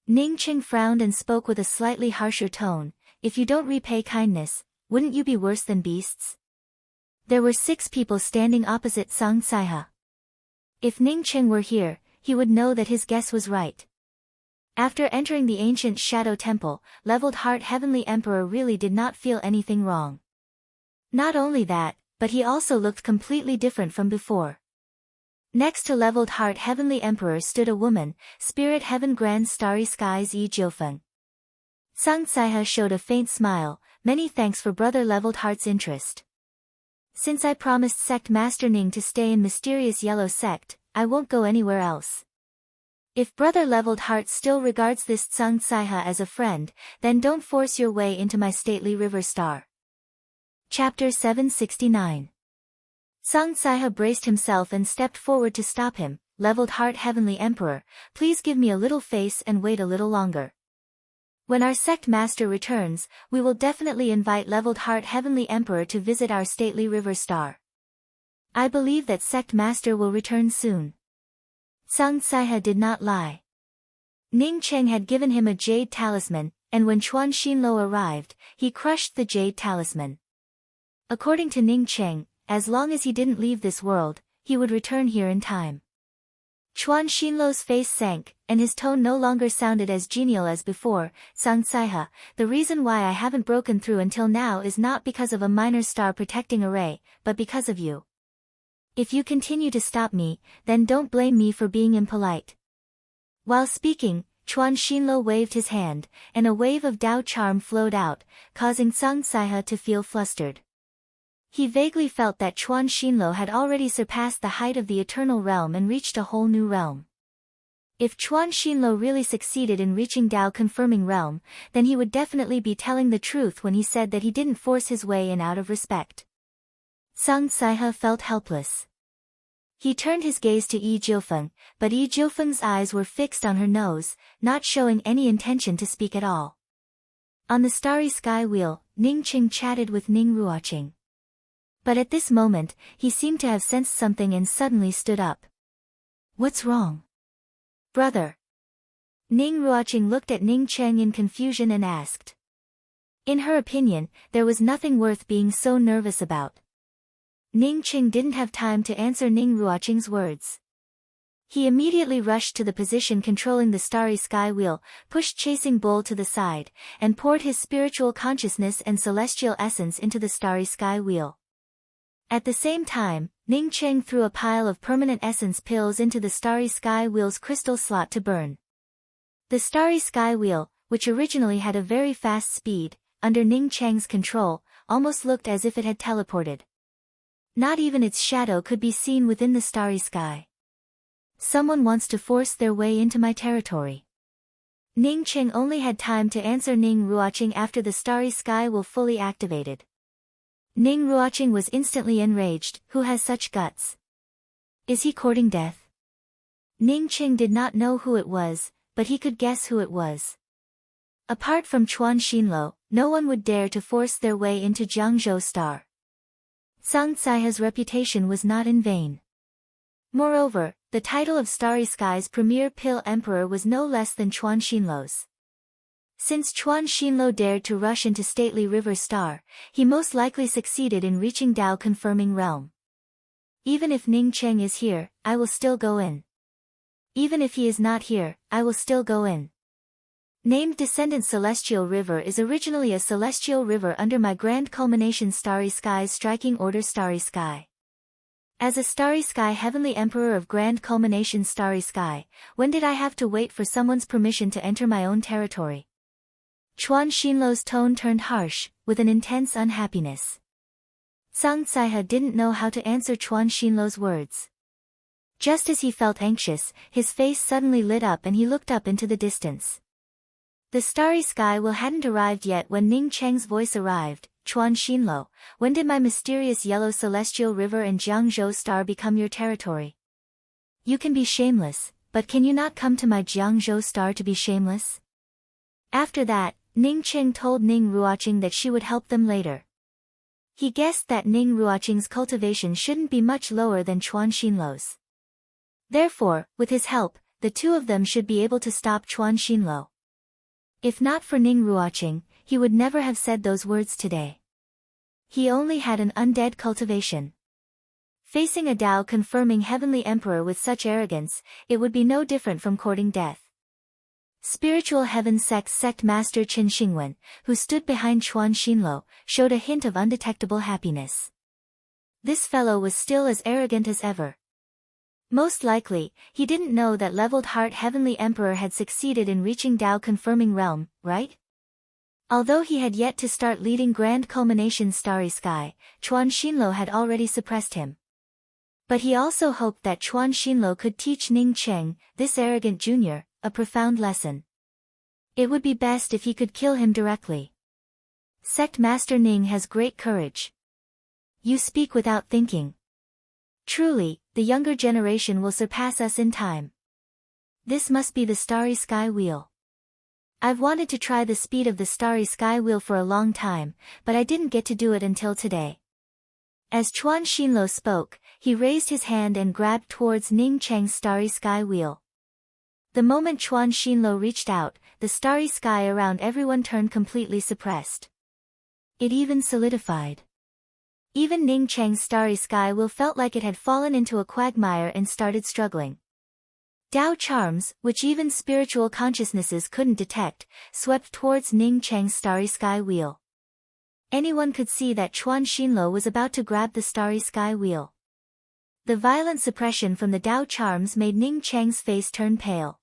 Ning Cheng frowned and spoke with a slightly harsher tone, "If you don't repay kindness, wouldn't you be worse than beasts?" There were 6 people standing opposite Tsang Saiha. If Ning Cheng were here, he would know that his guess was right. After entering the ancient Shadow Temple, Leveled Heart Heavenly Emperor really did not feel anything wrong. Not only that, but he also looked completely different from before. Next to Leveled Heart Heavenly Emperor stood a woman, Spirit Heaven Grand Starry Skies Yi Jiufeng. Tsang Saiha showed a faint smile, "Many thanks for Brother Leveled Heart's interest. Since I promised Sect Master Ning to stay in Mysterious Yellow Sect, I won't go anywhere else. If Brother Leveled Heart still regards this Tsang Saiha as a friend, then don't force your way into my stately river star. Chapter 769. Tsang Saiha braced himself and stepped forward to stop him. Leveled Heart Heavenly Emperor, please give me a little face and wait a little longer. When our sect master returns, we will definitely invite Leveled Heart Heavenly Emperor to visit our stately river star. I believe that sect master will return soon. Tsang Saiha did not lie. Ning Cheng had given him a jade talisman, and when Chuan Xinlo arrived, he crushed the jade talisman. According to Ning Cheng, as long as he didn't leave this world, he would return here in time. Chuan Xinlo's face sank, and his tone no longer sounded as genial as before. Tsang Saiha, the reason why I haven't broken through until now is not because of a minor star protecting array, but because of you. If you continue to stop me, then don't blame me for being impolite. While speaking, Chuan Xinlo waved his hand, and a wave of Dao charm flowed out, causing Tsang Saiha to feel flustered. He vaguely felt that Chuan Xinlo had already surpassed the height of the eternal realm and reached a whole new realm. If Chuan Xinlo really succeeded in reaching Dao confirming realm, then he would definitely be telling the truth when he said that he didn't force his way in out of respect. Tsang Saiha felt helpless. He turned his gaze to Yi Jiufeng, but Yi Jiufeng's eyes were fixed on her nose, not showing any intention to speak at all. On the starry sky wheel, Ning Qing chatted with Ning Ruoqing. But at this moment, he seemed to have sensed something and suddenly stood up. What's wrong? Brother. Ning Ruoqing looked at Ning Cheng in confusion and asked. In her opinion, there was nothing worth being so nervous about. Ning Qing didn't have time to answer Ning Ruoqing's words. He immediately rushed to the position controlling the starry sky wheel, pushed Chasing Bull to the side, and poured his spiritual consciousness and celestial essence into the starry sky wheel. At the same time, Ning Cheng threw a pile of permanent essence pills into the starry sky wheel's crystal slot to burn. The starry sky wheel, which originally had a very fast speed, under Ning Cheng's control, almost looked as if it had teleported. Not even its shadow could be seen within the starry sky. Someone wants to force their way into my territory. Ning Cheng only had time to answer Ning Ruoqing after the starry sky wheel fully activated. Ning Ruoqing was instantly enraged. Who has such guts? Is he courting death? Ning Qing did not know who it was, but he could guess who it was. Apart from Chuan Xinlo, no one would dare to force their way into Jiangzhou Star. Tsang Saiha's reputation was not in vain. Moreover, the title of Starry Sky's premier pill emperor was no less than Chuan Xinlo's. Since Chuan Xinlo dared to rush into stately River Star, he most likely succeeded in reaching Dao confirming realm. Even if Ning Cheng is here, I will still go in. Even if he is not here, I will still go in. Named Descendant Celestial River is originally a celestial river under my grand culmination Starry Sky's striking order Starry Sky. As a Starry Sky Heavenly Emperor of Grand Culmination Starry Sky, when did I have to wait for someone's permission to enter my own territory? Chuan Xinlo's tone turned harsh, with an intense unhappiness. Tsang Saiha didn't know how to answer Chuan Xinlo's words. Just as he felt anxious, his face suddenly lit up and he looked up into the distance. The Starry Sky Will hadn't arrived yet when Ning Cheng's voice arrived. Chuan Xinlo, when did my mysterious yellow celestial river and Jiangzhou Star become your territory? You can be shameless, but can you not come to my Jiangzhou Star to be shameless? After that, Ning Cheng told Ning Ruoqing that she would help them later. He guessed that Ning Ruoqing's cultivation shouldn't be much lower than Chuan Xinlo's. Therefore, with his help, the two of them should be able to stop Chuan Xinlo. If not for Ning Ruoqing, he would never have said those words today. He only had an undead cultivation. Facing a Dao confirming Heavenly Emperor with such arrogance, it would be no different from courting death. Spiritual Heaven Sect Master Qin Xingwen, who stood behind Chuan Xinlo, showed a hint of undetectable happiness. This fellow was still as arrogant as ever. Most likely, he didn't know that Leveled Heart Heavenly Emperor had succeeded in reaching Dao confirming realm, right? Although he had yet to start leading Grand Culmination Starry Sky, Chuan Xinlo had already suppressed him. But he also hoped that Chuan Xinluo could teach Ning Cheng, this arrogant junior, a profound lesson. It would be best if he could kill him directly. Sect Master Ning has great courage. You speak without thinking. Truly, the younger generation will surpass us in time. This must be the Starry Sky Wheel. I've wanted to try the speed of the Starry Sky Wheel for a long time, but I didn't get to do it until today. As Chuan Xinluo spoke, he raised his hand and grabbed towards Ning Cheng's Starry Sky Wheel. The moment Chuan Xinluo reached out, the starry sky around everyone turned completely suppressed. It even solidified. Even Ning Cheng's Starry Sky Wheel felt like it had fallen into a quagmire and started struggling. Tao charms, which even spiritual consciousnesses couldn't detect, swept towards Ning Cheng's Starry Sky Wheel. Anyone could see that Chuan Xinluo was about to grab the Starry Sky Wheel. The violent suppression from the Tao charms made Ning Cheng's face turn pale.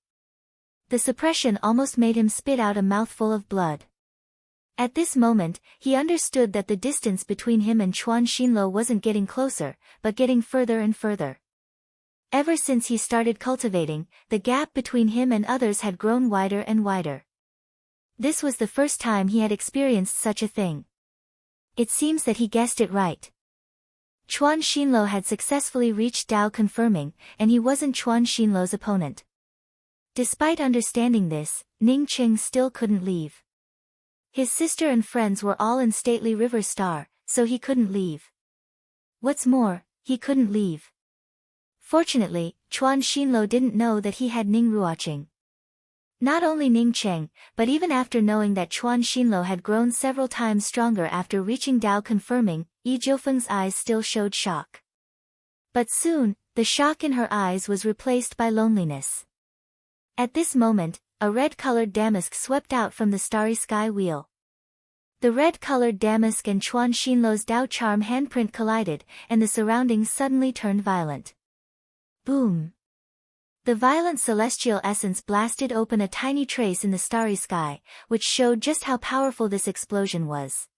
The suppression almost made him spit out a mouthful of blood. At this moment, he understood that the distance between him and Chuan Xinluo wasn't getting closer, but getting further and further. Ever since he started cultivating, the gap between him and others had grown wider and wider. This was the first time he had experienced such a thing. It seems that he guessed it right. Chuan Xinluo had successfully reached Tao confirming, and he wasn't Chuan Xinluo's opponent. Despite understanding this, Ning Cheng still couldn't leave. His sister and friends were all in stately River Star, so he couldn't leave. What's more, he couldn't leave. Fortunately, Chuan Xinluo didn't know that he had Ning Ruoqing. Not only Ning Cheng, but even after knowing that Chuan Xinluo had grown several times stronger after reaching Tao confirming, Yi Jiufeng's eyes still showed shock. But soon, the shock in her eyes was replaced by loneliness. At this moment, a red-colored damask swept out from the Starry Sky Wheel. The red-colored damask and Chuan Xinluo's Tao charm handprint collided, and the surroundings suddenly turned violent. Boom! The violent celestial essence blasted open a tiny trace in the starry sky, which showed just how powerful this explosion was.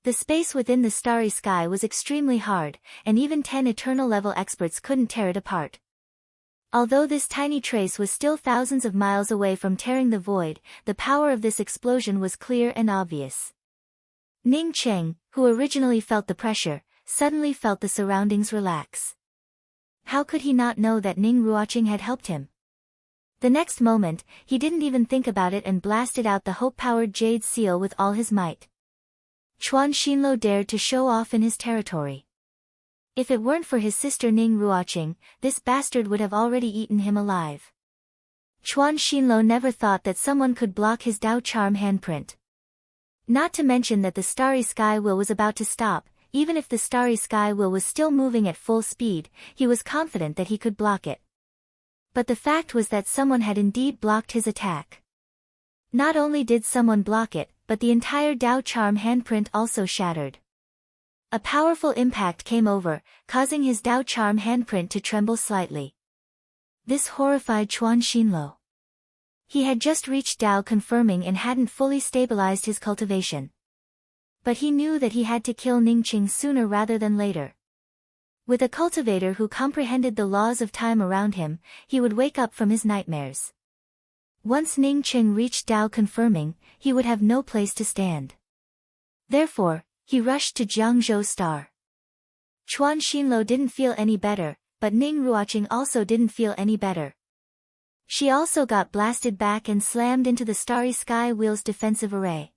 The space within the starry sky was extremely hard, and even 10 eternal-level experts couldn't tear it apart. Although this tiny trace was still thousands of miles away from tearing the void, the power of this explosion was clear and obvious. Ning Cheng, who originally felt the pressure, suddenly felt the surroundings relax. How could he not know that Ning Ruoqing had helped him? The next moment, he didn't even think about it and blasted out the hope-powered jade seal with all his might. Chuan Xinluo dared to show off in his territory. If it weren't for his sister Ning Ruoqing, this bastard would have already eaten him alive. Chuan Xinluo never thought that someone could block his Tao charm handprint. Not to mention that the Starry Sky Wheel was about to stop. Even if the Starry Sky Wheel was still moving at full speed, he was confident that he could block it. But the fact was that someone had indeed blocked his attack. Not only did someone block it, but the entire Tao charm handprint also shattered. A powerful impact came over, causing his Tao charm handprint to tremble slightly. This horrified Chuan Xinluo. He had just reached Tao confirming and hadn't fully stabilized his cultivation. But he knew that he had to kill Ning Cheng sooner rather than later. With a cultivator who comprehended the laws of time around him, he would wake up from his nightmares. Once Ning Cheng reached Tao confirming, he would have no place to stand. Therefore, he rushed to Jiangzhou Star. Chuan Xinluo didn't feel any better, but Ning Ruoqing also didn't feel any better. She also got blasted back and slammed into the Starry Sky Wheel's defensive array.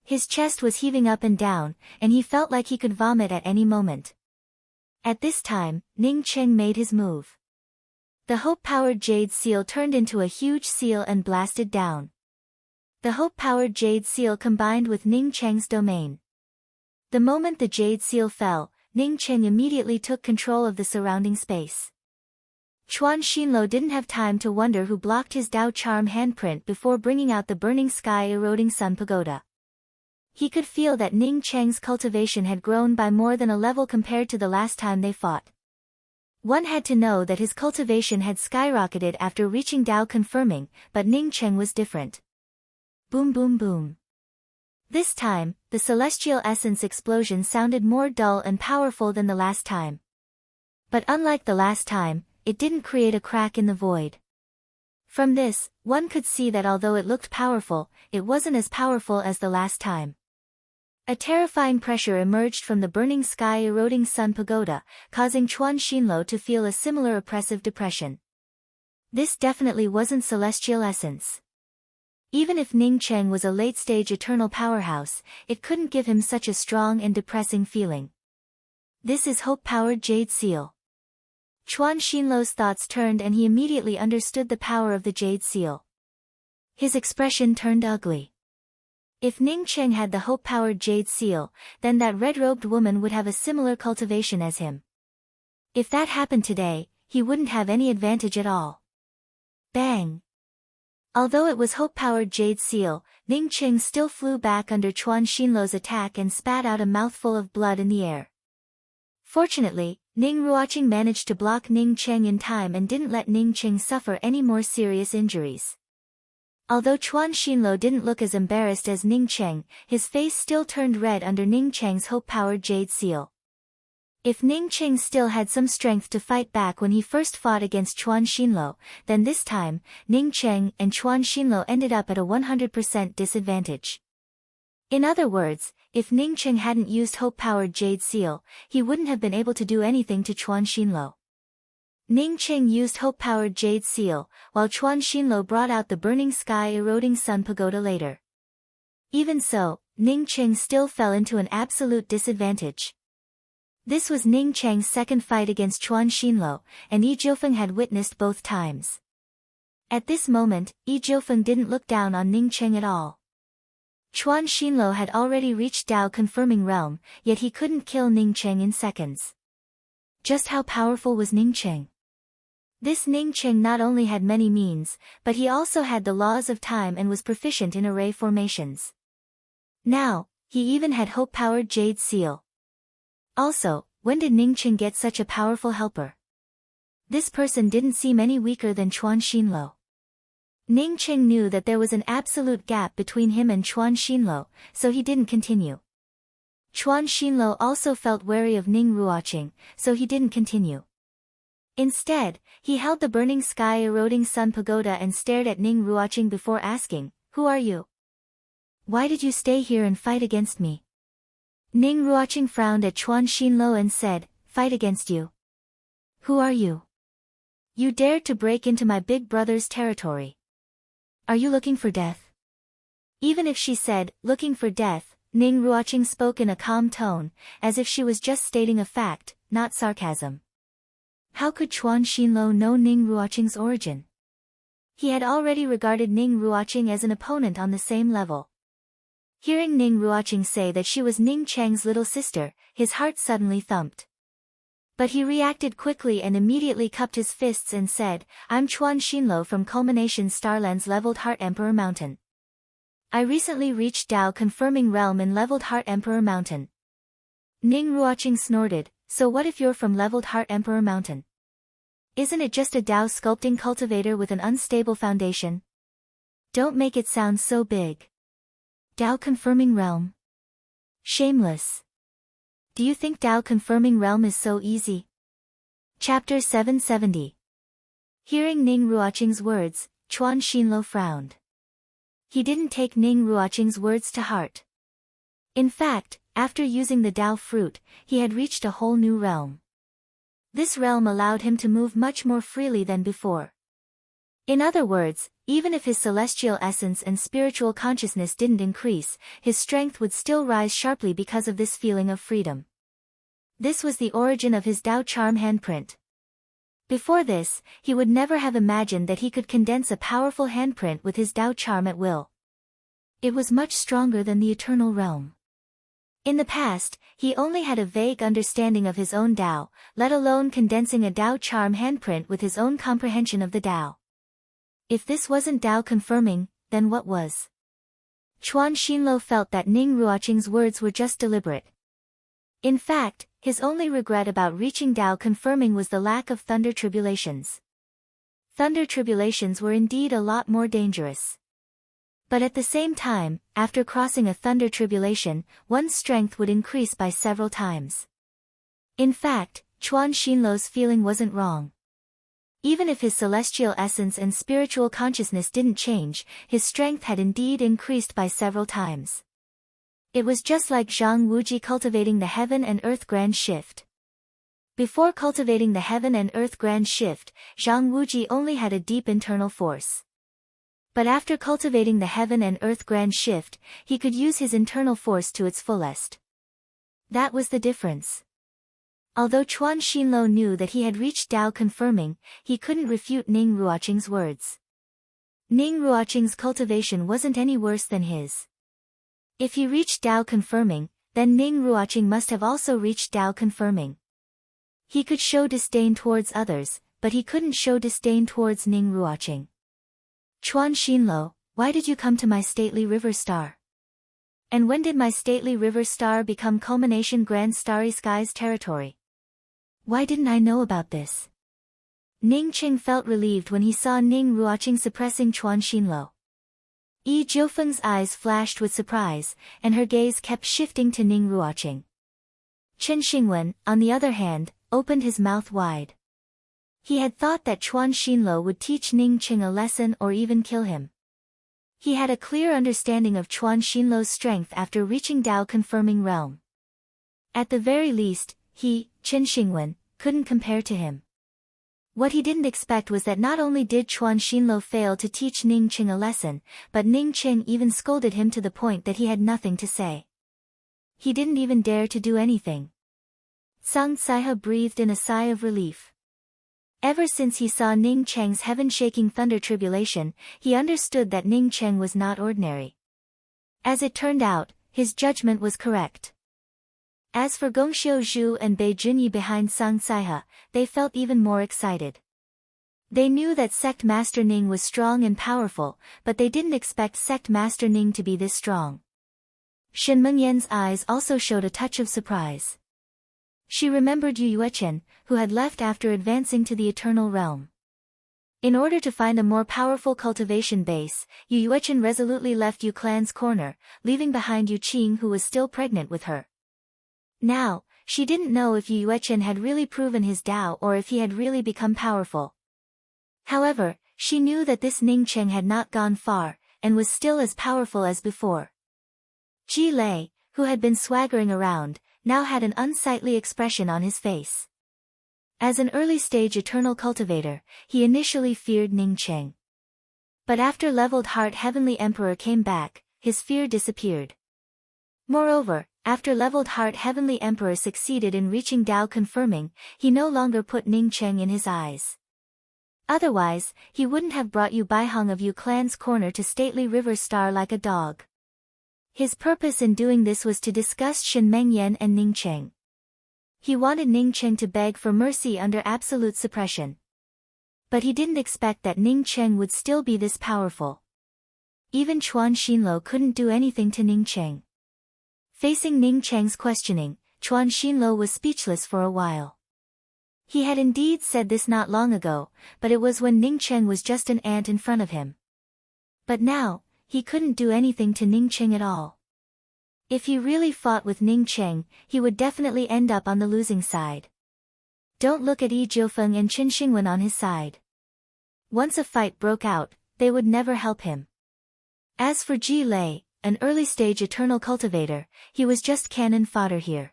His chest was heaving up and down, and he felt like he could vomit at any moment. At this time, Ning Cheng made his move. The hope-powered jade seal turned into a huge seal and blasted down. The hope-powered jade seal combined with Ning Cheng's domain. The moment the jade seal fell, Ning Cheng immediately took control of the surrounding space. Chuan Xinluo didn't have time to wonder who blocked his Tao charm handprint before bringing out the burning sky-eroding sun pagoda. He could feel that Ning Cheng's cultivation had grown by more than a level compared to the last time they fought. One had to know that his cultivation had skyrocketed after reaching Tao confirming, but Ning Cheng was different. Boom boom boom. This time, the celestial essence explosion sounded more dull and powerful than the last time. But unlike the last time, it didn't create a crack in the void. From this, one could see that although it looked powerful, it wasn't as powerful as the last time. A terrifying pressure emerged from the burning sky eroding sun pagoda, causing Chuan Xinluo to feel a similar oppressive depression. This definitely wasn't celestial essence. Even if Ning Cheng was a late-stage eternal powerhouse, it couldn't give him such a strong and depressing feeling. This is hope-powered jade seal. Chuan Xinluo's thoughts turned and he immediately understood the power of the jade seal. His expression turned ugly. If Ning Cheng had the hope-powered jade seal, then that red-robed woman would have a similar cultivation as him. If that happened today, he wouldn't have any advantage at all. Bang! Although it was hope-powered jade seal, Ning Cheng still flew back under Chuan Xinluo's attack and spat out a mouthful of blood in the air. Fortunately, Ning Ruoqing managed to block Ning Cheng in time and didn't let Ning Cheng suffer any more serious injuries. Although Chuan Xinluo didn't look as embarrassed as Ning Cheng, his face still turned red under Ning Cheng's hope-powered jade seal. If Ning Cheng still had some strength to fight back when he first fought against Chuan Xinluo, then this time, Ning Cheng and Chuan Xinluo ended up at a 100% disadvantage. In other words, if Ning Cheng hadn't used hope-powered jade seal, he wouldn't have been able to do anything to Chuan Xinluo. Ning Cheng used hope-powered jade seal, while Chuan Xinluo brought out the burning sky eroding sun pagoda later. Even so, Ning Cheng still fell into an absolute disadvantage. This was Ning Cheng's second fight against Chuan Xinluo, and Yi Jiufeng had witnessed both times. At this moment, Yi Jiufeng didn't look down on Ning Cheng at all. Chuan Xinluo had already reached Dao confirming realm, yet he couldn't kill Ning Cheng in seconds. Just how powerful was Ning Cheng? This Ning Cheng not only had many means, but he also had the laws of time and was proficient in array formations. Now, he even had hope-powered jade seal. Also, when did Ning Cheng get such a powerful helper? This person didn't seem any weaker than Chuan Xinluo. Ning Cheng knew that there was an absolute gap between him and Chuan Xinluo, so he didn't continue. Chuan Xinluo also felt wary of Ning Ruoqing, so he didn't continue. Instead, he held the burning sky eroding sun pagoda and stared at Ning Ruoqing before asking, "Who are you? Why did you stay here and fight against me?" Ning Ruoqing frowned at Chuan Xinluo and said, "Fight against you? Who are you? You dared to break into my big brother's territory. Are you looking for death?" Even if she said, "looking for death," Ning Ruoqing spoke in a calm tone, as if she was just stating a fact, not sarcasm. How could Chuan Xinluo know Ning Ruoqing's origin? He had already regarded Ning Ruoqing as an opponent on the same level. Hearing Ning Ruoqing say that she was Ning Cheng's little sister, his heart suddenly thumped. But he reacted quickly and immediately cupped his fists and said, "I'm Chuan Xinluo from Culmination Starland's Leveled Heart Emperor Mountain. I recently reached Dao confirming realm in Leveled Heart Emperor Mountain." Ning Ruoqing snorted, "So what if you're from Leveled Heart Emperor Mountain? Isn't it just a Dao sculpting cultivator with an unstable foundation? Don't make it sound so big. Dao confirming realm? Shameless. Do you think Dao confirming realm is so easy?" Chapter 770. Hearing Ning Ruoqing's words, Chuan Xinluo frowned. He didn't take Ning Ruoqing's words to heart. In fact, after using the Dao fruit, he had reached a whole new realm. This realm allowed him to move much more freely than before. In other words, even if his celestial essence and spiritual consciousness didn't increase, his strength would still rise sharply because of this feeling of freedom. This was the origin of his Dao charm handprint. Before this, he would never have imagined that he could condense a powerful handprint with his Dao charm at will. It was much stronger than the eternal realm. In the past, he only had a vague understanding of his own Dao, let alone condensing a Dao charm handprint with his own comprehension of the Dao. If this wasn't Dao confirming, then what was? Chuan Xinluo felt that Ning Ruoqing's words were just deliberate. In fact, his only regret about reaching Dao confirming was the lack of thunder tribulations. Thunder tribulations were indeed a lot more dangerous. But at the same time, after crossing a thunder tribulation, one's strength would increase by several times. In fact, Chuan Xinluo's feeling wasn't wrong. Even if his celestial essence and spiritual consciousness didn't change, his strength had indeed increased by several times. It was just like Zhang Wuji cultivating the heaven and earth grand shift. Before cultivating the heaven and earth grand shift, Zhang Wuji only had a deep internal force. But after cultivating the heaven and earth grand shift, he could use his internal force to its fullest. That was the difference. Although Chuan Xinluo knew that he had reached Tao confirming, he couldn't refute Ning Ruoqing's words. Ning Ruoqing's cultivation wasn't any worse than his. If he reached Tao confirming, then Ning Ruoqing must have also reached Tao confirming. He could show disdain towards others, but he couldn't show disdain towards Ning Ruoqing. Chuan Xinluo, why did you come to my stately river star? And when did my stately river star become culmination grand starry skies territory? Why didn't I know about this? Ning Qing felt relieved when he saw Ning Ruoqing suppressing Chuan Xinluo. Yi Jiufeng's eyes flashed with surprise, and her gaze kept shifting to Ning Ruoqing. Chen Xingwen, on the other hand, opened his mouth wide. He had thought that Chuan Xinluo would teach Ning Qing a lesson or even kill him. He had a clear understanding of Chuan Xinluo's strength after reaching Tao confirming realm. At the very least, he, Chen Xingwen, couldn't compare to him. What he didn't expect was that not only did Chuan Xinluo fail to teach Ning Qing a lesson, but Ning Qing even scolded him to the point that he had nothing to say. He didn't even dare to do anything. Sang Saihe breathed in a sigh of relief. Ever since he saw Ning Cheng's heaven-shaking thunder tribulation, he understood that Ning Cheng was not ordinary. As it turned out, his judgment was correct. As for Gongxiu Zhu and Bei Junyi behind Sang Saihe, they felt even more excited. They knew that Sect Master Ning was strong and powerful, but they didn't expect Sect Master Ning to be this strong. Shen Mengyan's eyes also showed a touch of surprise. She remembered Yu Yuechen, who had left after advancing to the Eternal Realm. In order to find a more powerful cultivation base, Yu Yuechen resolutely left Yu Clan's corner, leaving behind Yu Qing who was still pregnant with her. Now, she didn't know if Yu Yuechen had really proven his Tao or if he had really become powerful. However, she knew that this Ning Cheng had not gone far, and was still as powerful as before. Ji Lei, who had been swaggering around, now had an unsightly expression on his face. As an early-stage eternal cultivator, he initially feared Ning Cheng. But after Leveled Heart Heavenly Emperor came back, his fear disappeared. Moreover, after Leveled Heart Heavenly Emperor succeeded in reaching Tao confirming, he no longer put Ning Cheng in his eyes. Otherwise, he wouldn't have brought Yu Baihong of Yu Clan's corner to stately river star like a dog. His purpose in doing this was to disgust Shen Mengyan and Ning Cheng. He wanted Ning Cheng to beg for mercy under absolute suppression. But he didn't expect that Ning Cheng would still be this powerful. Even Chuan Xinluo couldn't do anything to Ning Cheng. Facing Ning Cheng's questioning, Chuan Xinluo was speechless for a while. He had indeed said this not long ago, but it was when Ning Cheng was just an ant in front of him. But now, he couldn't do anything to Ning Cheng at all. If he really fought with Ning Cheng, he would definitely end up on the losing side. Don't look at Yi Jiufeng and Qin Xingwen on his side. Once a fight broke out, they would never help him. As for Ji Lei, an early-stage eternal cultivator, he was just cannon fodder here.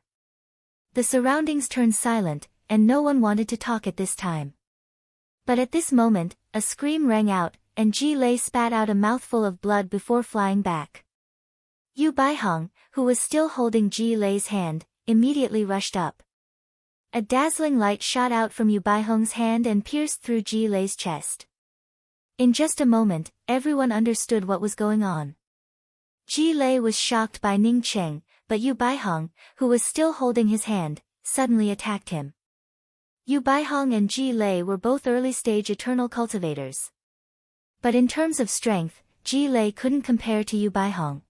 The surroundings turned silent, and no one wanted to talk at this time. But at this moment, a scream rang out, and Ji Lei spat out a mouthful of blood before flying back. Yu Baihong, who was still holding Ji Lei's hand, immediately rushed up. A dazzling light shot out from Yu Baihong's hand and pierced through Ji Lei's chest. In just a moment, everyone understood what was going on. Ji Lei was shocked by Ning Cheng, but Yu Baihong, who was still holding his hand, suddenly attacked him. Yu Baihong and Ji Lei were both early-stage eternal cultivators. But in terms of strength, Ji Lei couldn't compare to Yu Baihong.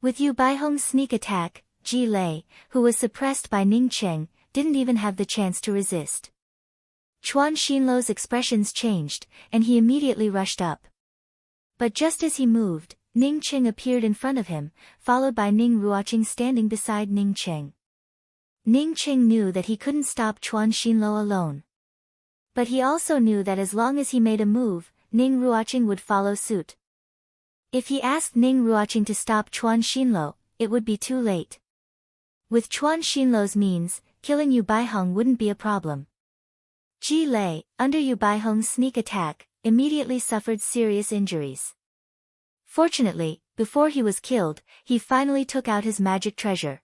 With Yu Baihong's sneak attack, Ji Lei, who was suppressed by Ning Cheng, didn't even have the chance to resist. Chuan Xinluo's expressions changed, and he immediately rushed up. But just as he moved, Ning Cheng appeared in front of him, followed by Ning Ruoqing standing beside Ning Cheng. Ning Qing knew that he couldn't stop Chuan Xinluo alone. But he also knew that as long as he made a move, Ning Ruoqing would follow suit. If he asked Ning Ruoqing to stop Chuan Xinluo, it would be too late. With Chuan Xinluo's means, killing Yu Baiheng wouldn't be a problem. Ji Lei, under Yu Baiheng's sneak attack, immediately suffered serious injuries. Fortunately, before he was killed, he finally took out his magic treasure.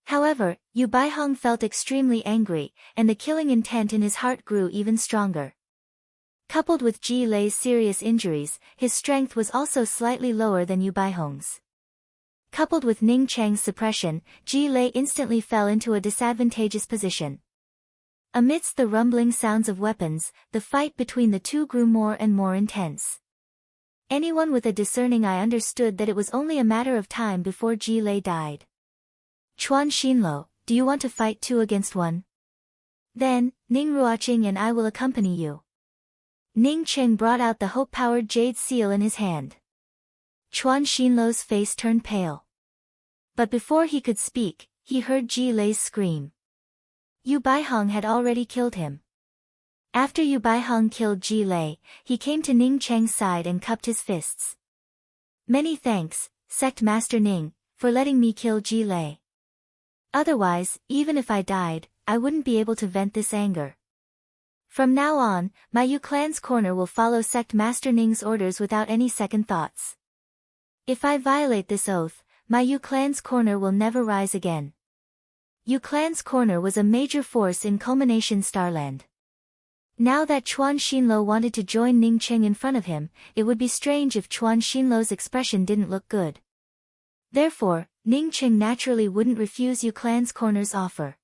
However, Yu Baiheng felt extremely angry, and the killing intent in his heart grew even stronger. Coupled with Ji Lei's serious injuries, his strength was also slightly lower than Yu Baiheng's. Coupled with Ning Cheng's suppression, Ji Lei instantly fell into a disadvantageous position. Amidst the rumbling sounds of weapons, the fight between the two grew more and more intense. Anyone with a discerning eye understood that it was only a matter of time before Ji Lei died. Chuan Xinluo, do you want to fight 2 against 1? Then, Ning Ruoqing and I will accompany you. Ning Cheng brought out the hope-powered jade seal in his hand. Chuan Xinluo's face turned pale. But before he could speak, he heard Ji Lei's scream. Yu Baiheng had already killed him. After Yu Baiheng killed Ji Lei, he came to Ning Cheng's side and cupped his fists. Many thanks, Sect Master Ning, for letting me kill Ji Lei. Otherwise, even if I died, I wouldn't be able to vent this anger. From now on, my Yu clan's corner will follow Sect Master Ning's orders without any second thoughts. If I violate this oath, my Yu clan's corner will never rise again. Yu clan's corner was a major force in Culmination Starland. Now that Chuan Xinluo wanted to join Ning Cheng in front of him, it would be strange if Chuan Xinluo's expression didn't look good. Therefore, Ning Cheng naturally wouldn't refuse Yu clan's corner's offer.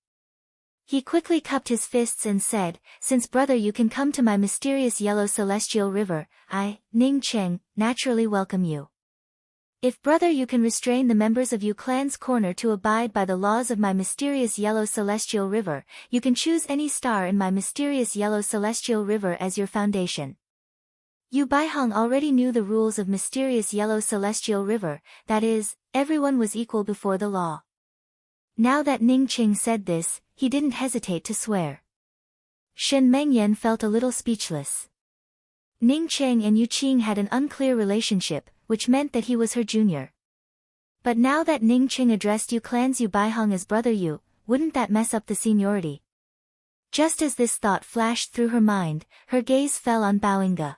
He quickly cupped his fists and said, since brother you can come to my mysterious yellow celestial river, I, Ning Cheng, naturally welcome you. If brother you can restrain the members of Yu clan's corner to abide by the laws of my mysterious yellow celestial river, you can choose any star in my mysterious yellow celestial river as your foundation. Yu Baiheng already knew the rules of mysterious yellow celestial river, that is, everyone was equal before the law. Now that Ning Qing said this, he didn't hesitate to swear. Shen Mengyan felt a little speechless. Ning Cheng and Yu Qing had an unclear relationship, which meant that he was her junior. But now that Ning Qing addressed Yu clan's Yu Baiheng as brother Yu, wouldn't that mess up the seniority? Just as this thought flashed through her mind, her gaze fell on Baoinga.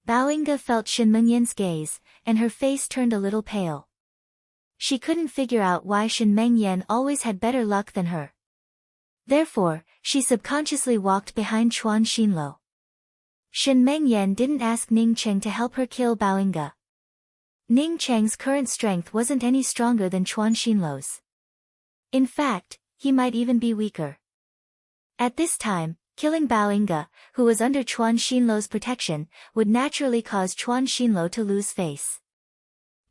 Baoinga felt Shen Mengyan's gaze, and her face turned a little pale. She couldn't figure out why Shen Mengyan always had better luck than her. Therefore, she subconsciously walked behind Chuan Xinluo. Shen Mengyan didn't ask Ning Cheng to help her kill Baoinga. Ning Cheng's current strength wasn't any stronger than Chuan Xinluo's. In fact, he might even be weaker. At this time, killing Baoinga, who was under Chuan Xinluo's protection, would naturally cause Chuan Xinluo to lose face.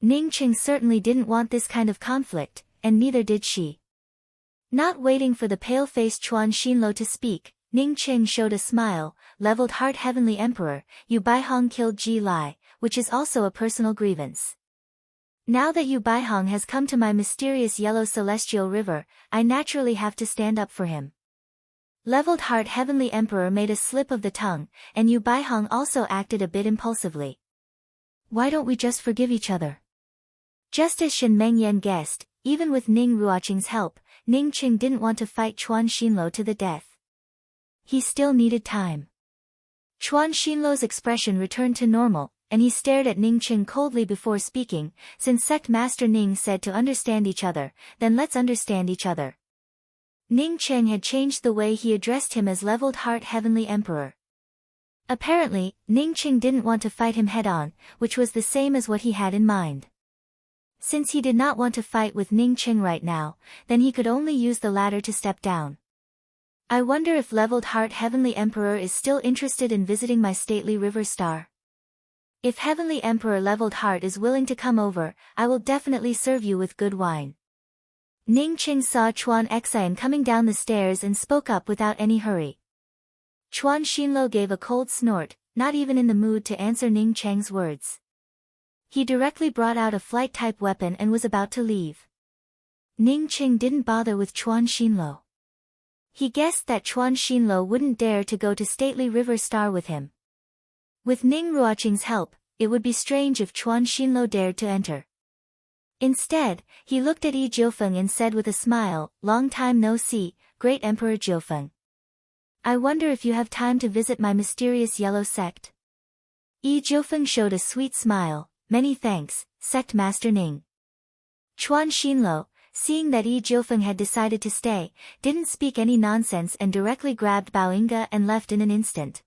Ning Cheng certainly didn't want this kind of conflict, and neither did she. Not waiting for the pale-faced Chuan Xinluo to speak, Ning Cheng showed a smile, leveled heart Heavenly Emperor, Yu Baiheng killed Ji Lai, which is also a personal grievance. Now that Yu Baiheng has come to my mysterious yellow celestial river, I naturally have to stand up for him. Leveled heart Heavenly Emperor made a slip of the tongue, and Yu Baiheng also acted a bit impulsively. Why don't we just forgive each other? Just as Shen Mengyan guessed, even with Ning Ruoqing's help, Ning Qing didn't want to fight Chuan Xinluo to the death. He still needed time. Chuan Xinluo's expression returned to normal, and he stared at Ning Qing coldly before speaking. Since Sect Master Ning said to understand each other, then let's understand each other. Ning Cheng had changed the way he addressed him as Leveled Heart Heavenly Emperor. Apparently, Ning Qing didn't want to fight him head-on, which was the same as what he had in mind. Since he did not want to fight with Ning Qing right now, then he could only use the ladder to step down. I wonder if Leveled Heart Heavenly Emperor is still interested in visiting my stately river star. If Heavenly Emperor Leveled Heart is willing to come over, I will definitely serve you with good wine. Ning Qing saw Chuan Xian coming down the stairs and spoke up without any hurry. Chuan Xinluo gave a cold snort, not even in the mood to answer Ning Cheng's words. He directly brought out a flight-type weapon and was about to leave. Ning Qing didn't bother with Chuan Xinluo. He guessed that Chuan Xinluo wouldn't dare to go to stately River Star with him. With Ning Ruoqing's help, it would be strange if Chuan Xinluo dared to enter. Instead, he looked at Yi Jiufeng and said with a smile, "Long time no see, great Emperor Jiufeng. I wonder if you have time to visit my mysterious yellow sect?" Yi Jiufeng showed a sweet smile. "Many thanks, Sect Master Ning." Chuan Xinluo, seeing that Yi Jiufeng had decided to stay, didn't speak any nonsense and directly grabbed Bao Yinge and left in an instant.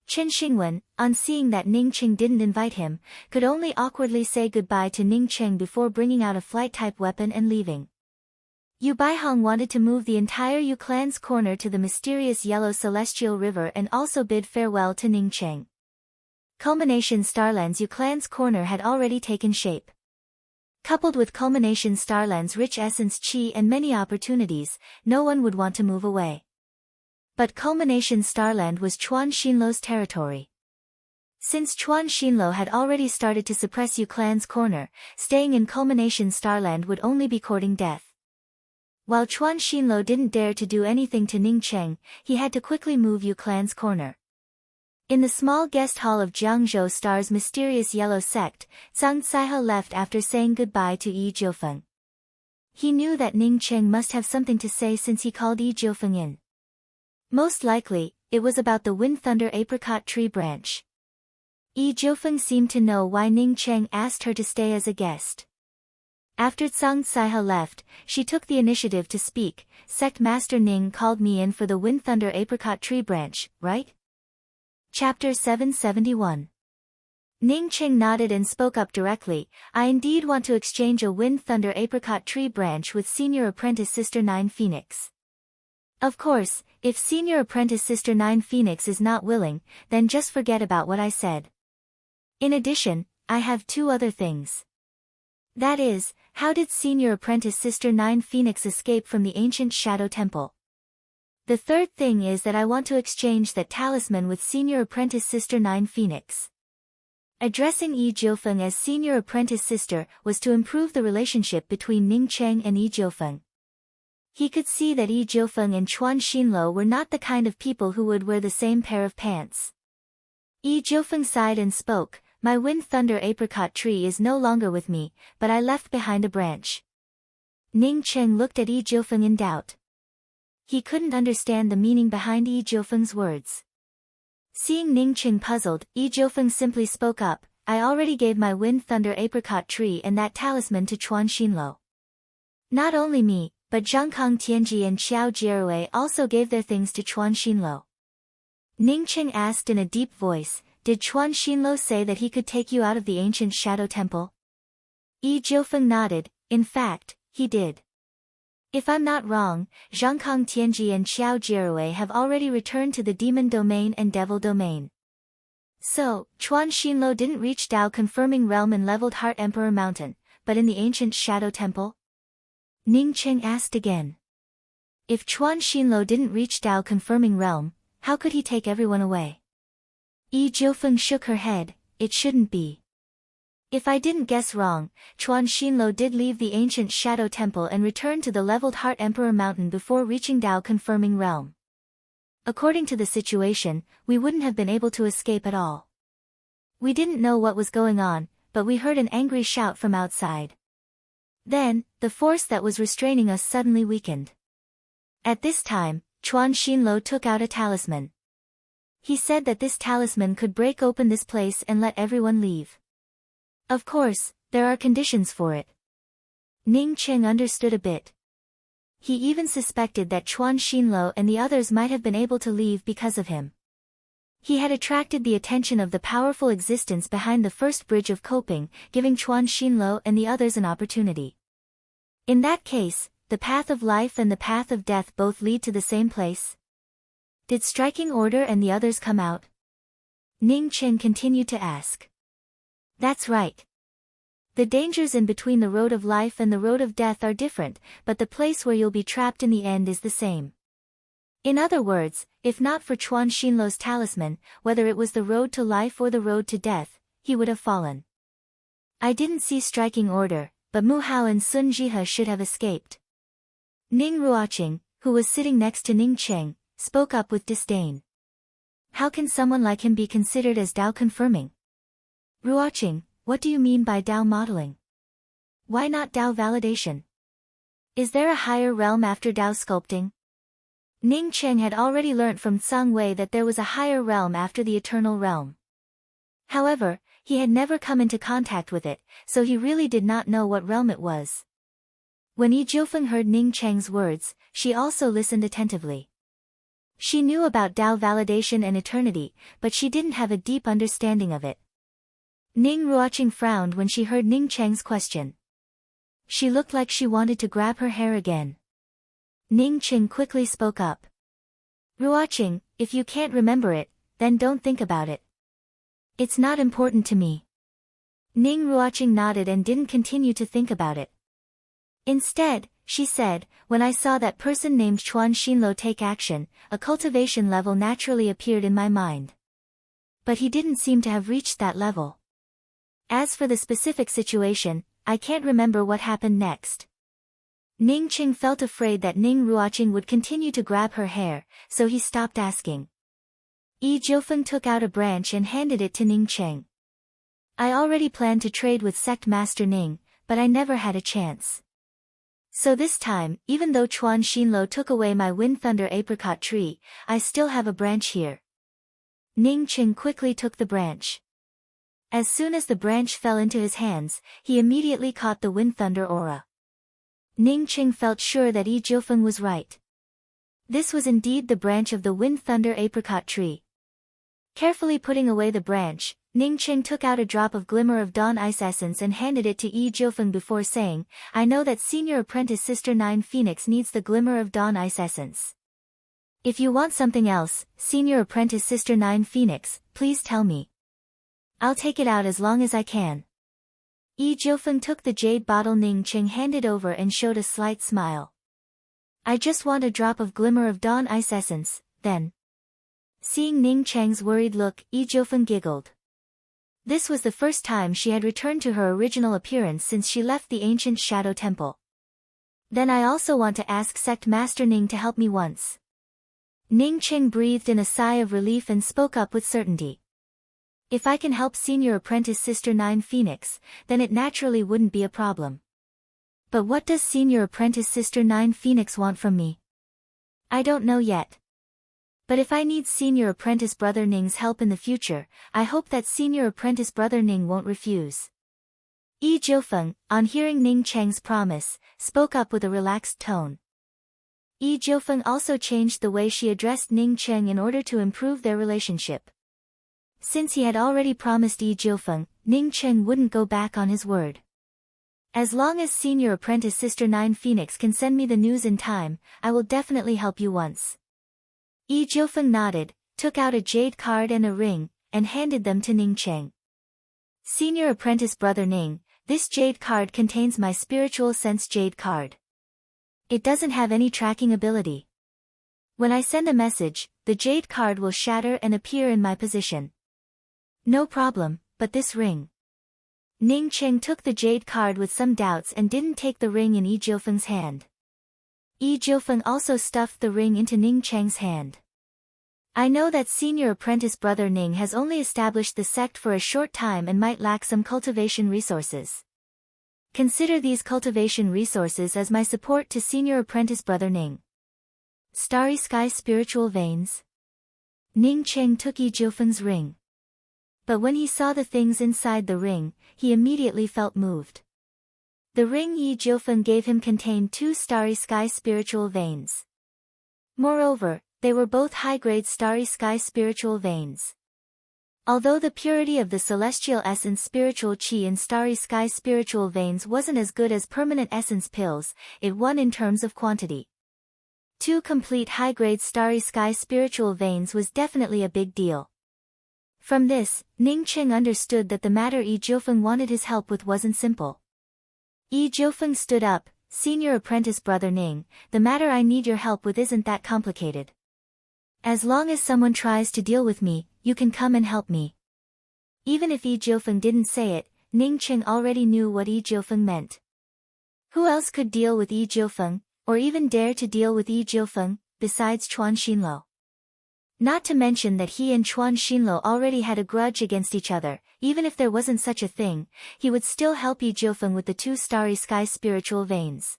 Chen Xingwen, on seeing that Ning Qing didn't invite him, could only awkwardly say goodbye to Ning Qing before bringing out a flight-type weapon and leaving. Yu Baihong wanted to move the entire Yu clan's corner to the mysterious yellow celestial river and also bid farewell to Ning Qing. Culmination Starland's Yu clan's corner had already taken shape. Coupled with Culmination Starland's rich essence qi and many opportunities, no one would want to move away. But Culmination Starland was Chuan Xinluo's territory. Since Chuan Xinluo had already started to suppress Yu clan's corner, staying in Culmination Starland would only be courting death. While Chuan Xinluo didn't dare to do anything to Ning Qing, he had to quickly move Yu clan's corner. In the small guest hall of Jiangzhou Star's mysterious yellow sect, Zhang Caihe left after saying goodbye to Yi Jiufeng. He knew that Ning Qing must have something to say since he called Yi Jiufeng in. Most likely, it was about the Wind Thunder apricot tree branch. Yi Jiufeng seemed to know why Ning Qing asked her to stay as a guest. After Zhang Caihe left, she took the initiative to speak. "Sect Master Ning called me in for the Wind Thunder apricot tree branch, right?" Chapter 771. Ning Qing nodded and spoke up directly. "I indeed want to exchange a Wind Thunder apricot tree branch with Senior Apprentice Sister Nine Phoenix. Of course, if Senior Apprentice Sister Nine Phoenix is not willing, then just forget about what I said. In addition, I have two other things. That is, how did Senior Apprentice Sister Nine Phoenix escape from the ancient Shadow Temple? The third thing is that I want to exchange that talisman with Senior Apprentice Sister Nine Phoenix." Addressing Yi Jiufeng as Senior Apprentice Sister was to improve the relationship between Ning Qing and Yi Jiufeng. He could see that Yi Jiufeng and Chuan Xinluo were not the kind of people who would wear the same pair of pants. Yi Jiufeng sighed and spoke, "My Wind Thunder apricot tree is no longer with me, but I left behind a branch." Ning Qing looked at Yi Jiufeng in doubt. He couldn't understand the meaning behind Yi Jiufeng's words. Seeing Ning Qing puzzled, Yi Jiufeng simply spoke up, "I already gave my Wind Thunder apricot tree and that talisman to Chuan Xinluo. Not only me, but Zhangkang Tianji and Xiao Jierui also gave their things to Chuan Xinluo." Ning Qing asked in a deep voice, "Did Chuan Xinluo say that he could take you out of the ancient Shadow Temple?" Yi Jiufeng nodded. "In fact, he did. If I'm not wrong, Zhangkang Tianji and Xiao Jierui have already returned to the Demon Domain and Devil Domain." So, Chuan Xinluo didn't reach Dao Confirming Realm in Leveled Heart Emperor Mountain, but in the ancient Shadow Temple? Ning Qing asked again. If Chuan Xinluo didn't reach Dao Confirming Realm, how could he take everyone away? Yi Jiufeng shook her head. "It shouldn't be. If I didn't guess wrong, Chuan Xinluo did leave the ancient Shadow Temple and return to the Leveled Heart Emperor Mountain before reaching Dao Confirming Realm. According to the situation, we wouldn't have been able to escape at all. We didn't know what was going on, but we heard an angry shout from outside. Then, the force that was restraining us suddenly weakened. At this time, Chuan Xinluo took out a talisman. He said that this talisman could break open this place and let everyone leave. Of course, there are conditions for it." Ning Qing understood a bit. He even suspected that Chuan Xinluo and the others might have been able to leave because of him. He had attracted the attention of the powerful existence behind the first bridge of coping, giving Chuan Xinluo and the others an opportunity. In that case, the path of life and the path of death both lead to the same place. Did Striking Order and the others come out? Ning Qing continued to ask. That's right. The dangers in between the road of life and the road of death are different, but the place where you'll be trapped in the end is the same. In other words, if not for Chuan Xinluo's talisman, whether it was the road to life or the road to death, he would have fallen. I didn't see Striking Order, but Mu Hao and Sun Jihe should have escaped. Ning Ruoqing, who was sitting next to Ning Cheng, spoke up with disdain. How can someone like him be considered as Dao confirming? Ruoqing, what do you mean by Dao modeling? Why not Dao validation? Is there a higher realm after Dao sculpting? Ning Cheng had already learnt from Tsang Wei that there was a higher realm after the eternal realm. However, he had never come into contact with it, so he really did not know what realm it was. When Yi Jiufeng heard Ning Cheng's words, she also listened attentively. She knew about Dao validation and eternity, but she didn't have a deep understanding of it. Ning Ruoqing frowned when she heard Ning Cheng's question. She looked like she wanted to grab her hair again. Ning Cheng quickly spoke up. Ruoqing, if you can't remember it, then don't think about it. It's not important to me. Ning Ruoqing nodded and didn't continue to think about it. Instead, she said, when I saw that person named Chuan Xinlo take action, a cultivation level naturally appeared in my mind. But he didn't seem to have reached that level. As for the specific situation, I can't remember what happened next. Ning Cheng felt afraid that Ning Ruoqing would continue to grab her hair, so he stopped asking. Yi Jiufeng took out a branch and handed it to Ning Cheng. I already planned to trade with Sect Master Ning, but I never had a chance. So this time, even though Chuan Xinlo took away my Wind Thunder apricot tree, I still have a branch here. Ning Cheng quickly took the branch. As soon as the branch fell into his hands, he immediately caught the Wind Thunder aura. Ning Cheng felt sure that Yi Jiufeng was right. This was indeed the branch of the Wind Thunder apricot tree. Carefully putting away the branch, Ning Cheng took out a drop of Glimmer of Dawn ice essence and handed it to Yi Jiufeng before saying, I know that Senior Apprentice Sister Nine Phoenix needs the Glimmer of Dawn ice essence. If you want something else, Senior Apprentice Sister Nine Phoenix, please tell me. I'll take it out as long as I can. Yi Jiufeng took the jade bottle Ning Cheng handed over and showed a slight smile. I just want a drop of Glimmer of Dawn ice essence, then. Seeing Ning Cheng's worried look, Yi Jiufeng giggled. This was the first time she had returned to her original appearance since she left the ancient Shadow Temple. Then I also want to ask Sect Master Ning to help me once. Ning Cheng breathed in a sigh of relief and spoke up with certainty. If I can help Senior Apprentice Sister Nine Phoenix, then it naturally wouldn't be a problem. But what does Senior Apprentice Sister Nine Phoenix want from me? I don't know yet. But if I need Senior Apprentice Brother Ning's help in the future, I hope that Senior Apprentice Brother Ning won't refuse. Yi Jiufeng, on hearing Ning Cheng's promise, spoke up with a relaxed tone. Yi Jiufeng also changed the way she addressed Ning Cheng in order to improve their relationship. Since he had already promised Yi Jiufeng, Ning Cheng wouldn't go back on his word. As long as Senior Apprentice Sister Nine Phoenix can send me the news in time, I will definitely help you once. Yi Jiufeng nodded, took out a jade card and a ring, and handed them to Ning Cheng. Senior Apprentice Brother Ning, this jade card contains my Spiritual Sense Jade card. It doesn't have any tracking ability. When I send a message, the jade card will shatter and appear in my position. No problem, but this ring. Ning Cheng took the jade card with some doubts and didn't take the ring in Yi Jiufeng's hand. Yi Jiufeng also stuffed the ring into Ning Cheng's hand. I know that Senior Apprentice Brother Ning has only established the sect for a short time and might lack some cultivation resources. Consider these cultivation resources as my support to Senior Apprentice Brother Ning. Starry Sky Spiritual Veins. Ning Cheng took Yi Jiufeng's ring. But when he saw the things inside the ring, he immediately felt moved. The ring Yi Jiufeng gave him contained 2 starry sky spiritual veins. Moreover, they were both high-grade starry sky spiritual veins. Although the purity of the celestial essence spiritual chi in starry sky spiritual veins wasn't as good as permanent essence pills, it won in terms of quantity. 2 complete high-grade starry sky spiritual veins was definitely a big deal. From this, Ning Cheng understood that the matter Yi Jiufeng wanted his help with wasn't simple. Yi Jiufeng stood up, Senior Apprentice Brother Ning, the matter I need your help with isn't that complicated. As long as someone tries to deal with me, you can come and help me. Even if Yi Jiufeng didn't say it, Ning Cheng already knew what Yi Jiufeng meant. Who else could deal with Yi Jiufeng, or even dare to deal with Yi Jiufeng, besides Chuan Xinluo? Not to mention that he and Chuan Xinluo already had a grudge against each other. Even if there wasn't such a thing, he would still help Yi Jiufeng with the 2 starry sky spiritual veins.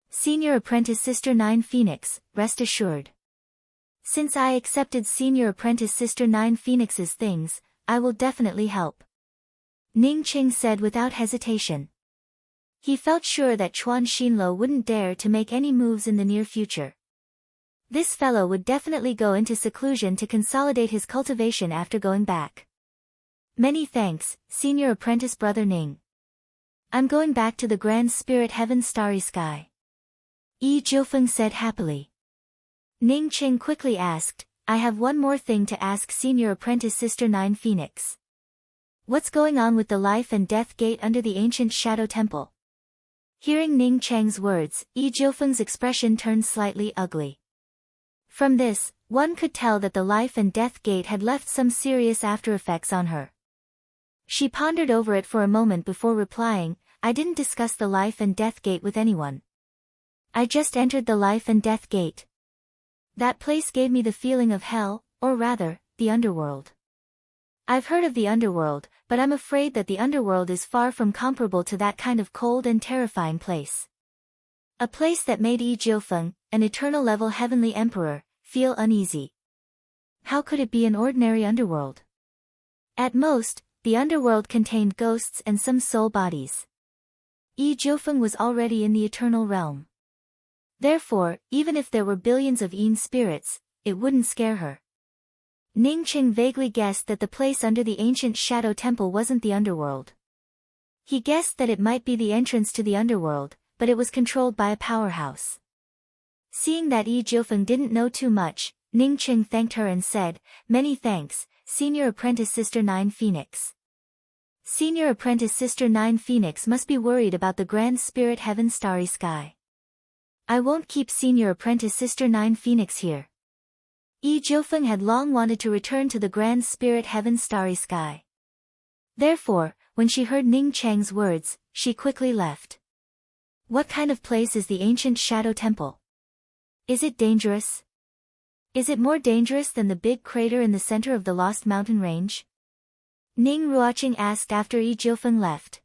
Senior Apprentice Sister 9 Phoenix, rest assured. Since I accepted Senior Apprentice Sister 9 Phoenix's things, I will definitely help. Ning Qing said without hesitation. He felt sure that Chuan Xinluo wouldn't dare to make any moves in the near future. This fellow would definitely go into seclusion to consolidate his cultivation after going back. Many thanks, Senior Apprentice Brother Ning. I'm going back to the Grand Spirit Heaven's starry sky. Yi Jiufeng said happily. Ning Qing quickly asked, I have one more thing to ask Senior Apprentice Sister 9 Phoenix. What's going on with the life and death gate under the ancient Shadow Temple? Hearing Ning Cheng's words, Yi Jiufeng's expression turned slightly ugly. From this, one could tell that the life and death gate had left some serious aftereffects on her. She pondered over it for a moment before replying, I didn't discuss the life and death gate with anyone. I just entered the life and death gate. That place gave me the feeling of hell, or rather, the underworld. I've heard of the underworld, but I'm afraid that the underworld is far from comparable to that kind of cold and terrifying place. A place that made Yi Jiufeng, an eternal-level heavenly emperor, feel uneasy. How could it be an ordinary underworld? At most, the underworld contained ghosts and some soul bodies. Yi Jiufeng was already in the eternal realm. Therefore, even if there were billions of Yin spirits, it wouldn't scare her. Ning Qing vaguely guessed that the place under the ancient Shadow Temple wasn't the underworld. He guessed that it might be the entrance to the underworld, but it was controlled by a powerhouse. Seeing that Yi Jiufeng didn't know too much, Ning Qing thanked her and said, Many thanks, Senior Apprentice Sister 9 Phoenix. Senior Apprentice Sister 9 Phoenix must be worried about the Grand Spirit Heaven's starry sky. I won't keep Senior Apprentice Sister 9 Phoenix here. Yi Jiufeng had long wanted to return to the Grand Spirit Heaven's starry sky. Therefore, when she heard Ning Cheng's words, she quickly left. What kind of place is the ancient Shadow Temple? Is it dangerous? Is it more dangerous than the big crater in the center of the Lost Mountain Range? Ning Ruoqing asked after Yi Jiufeng left.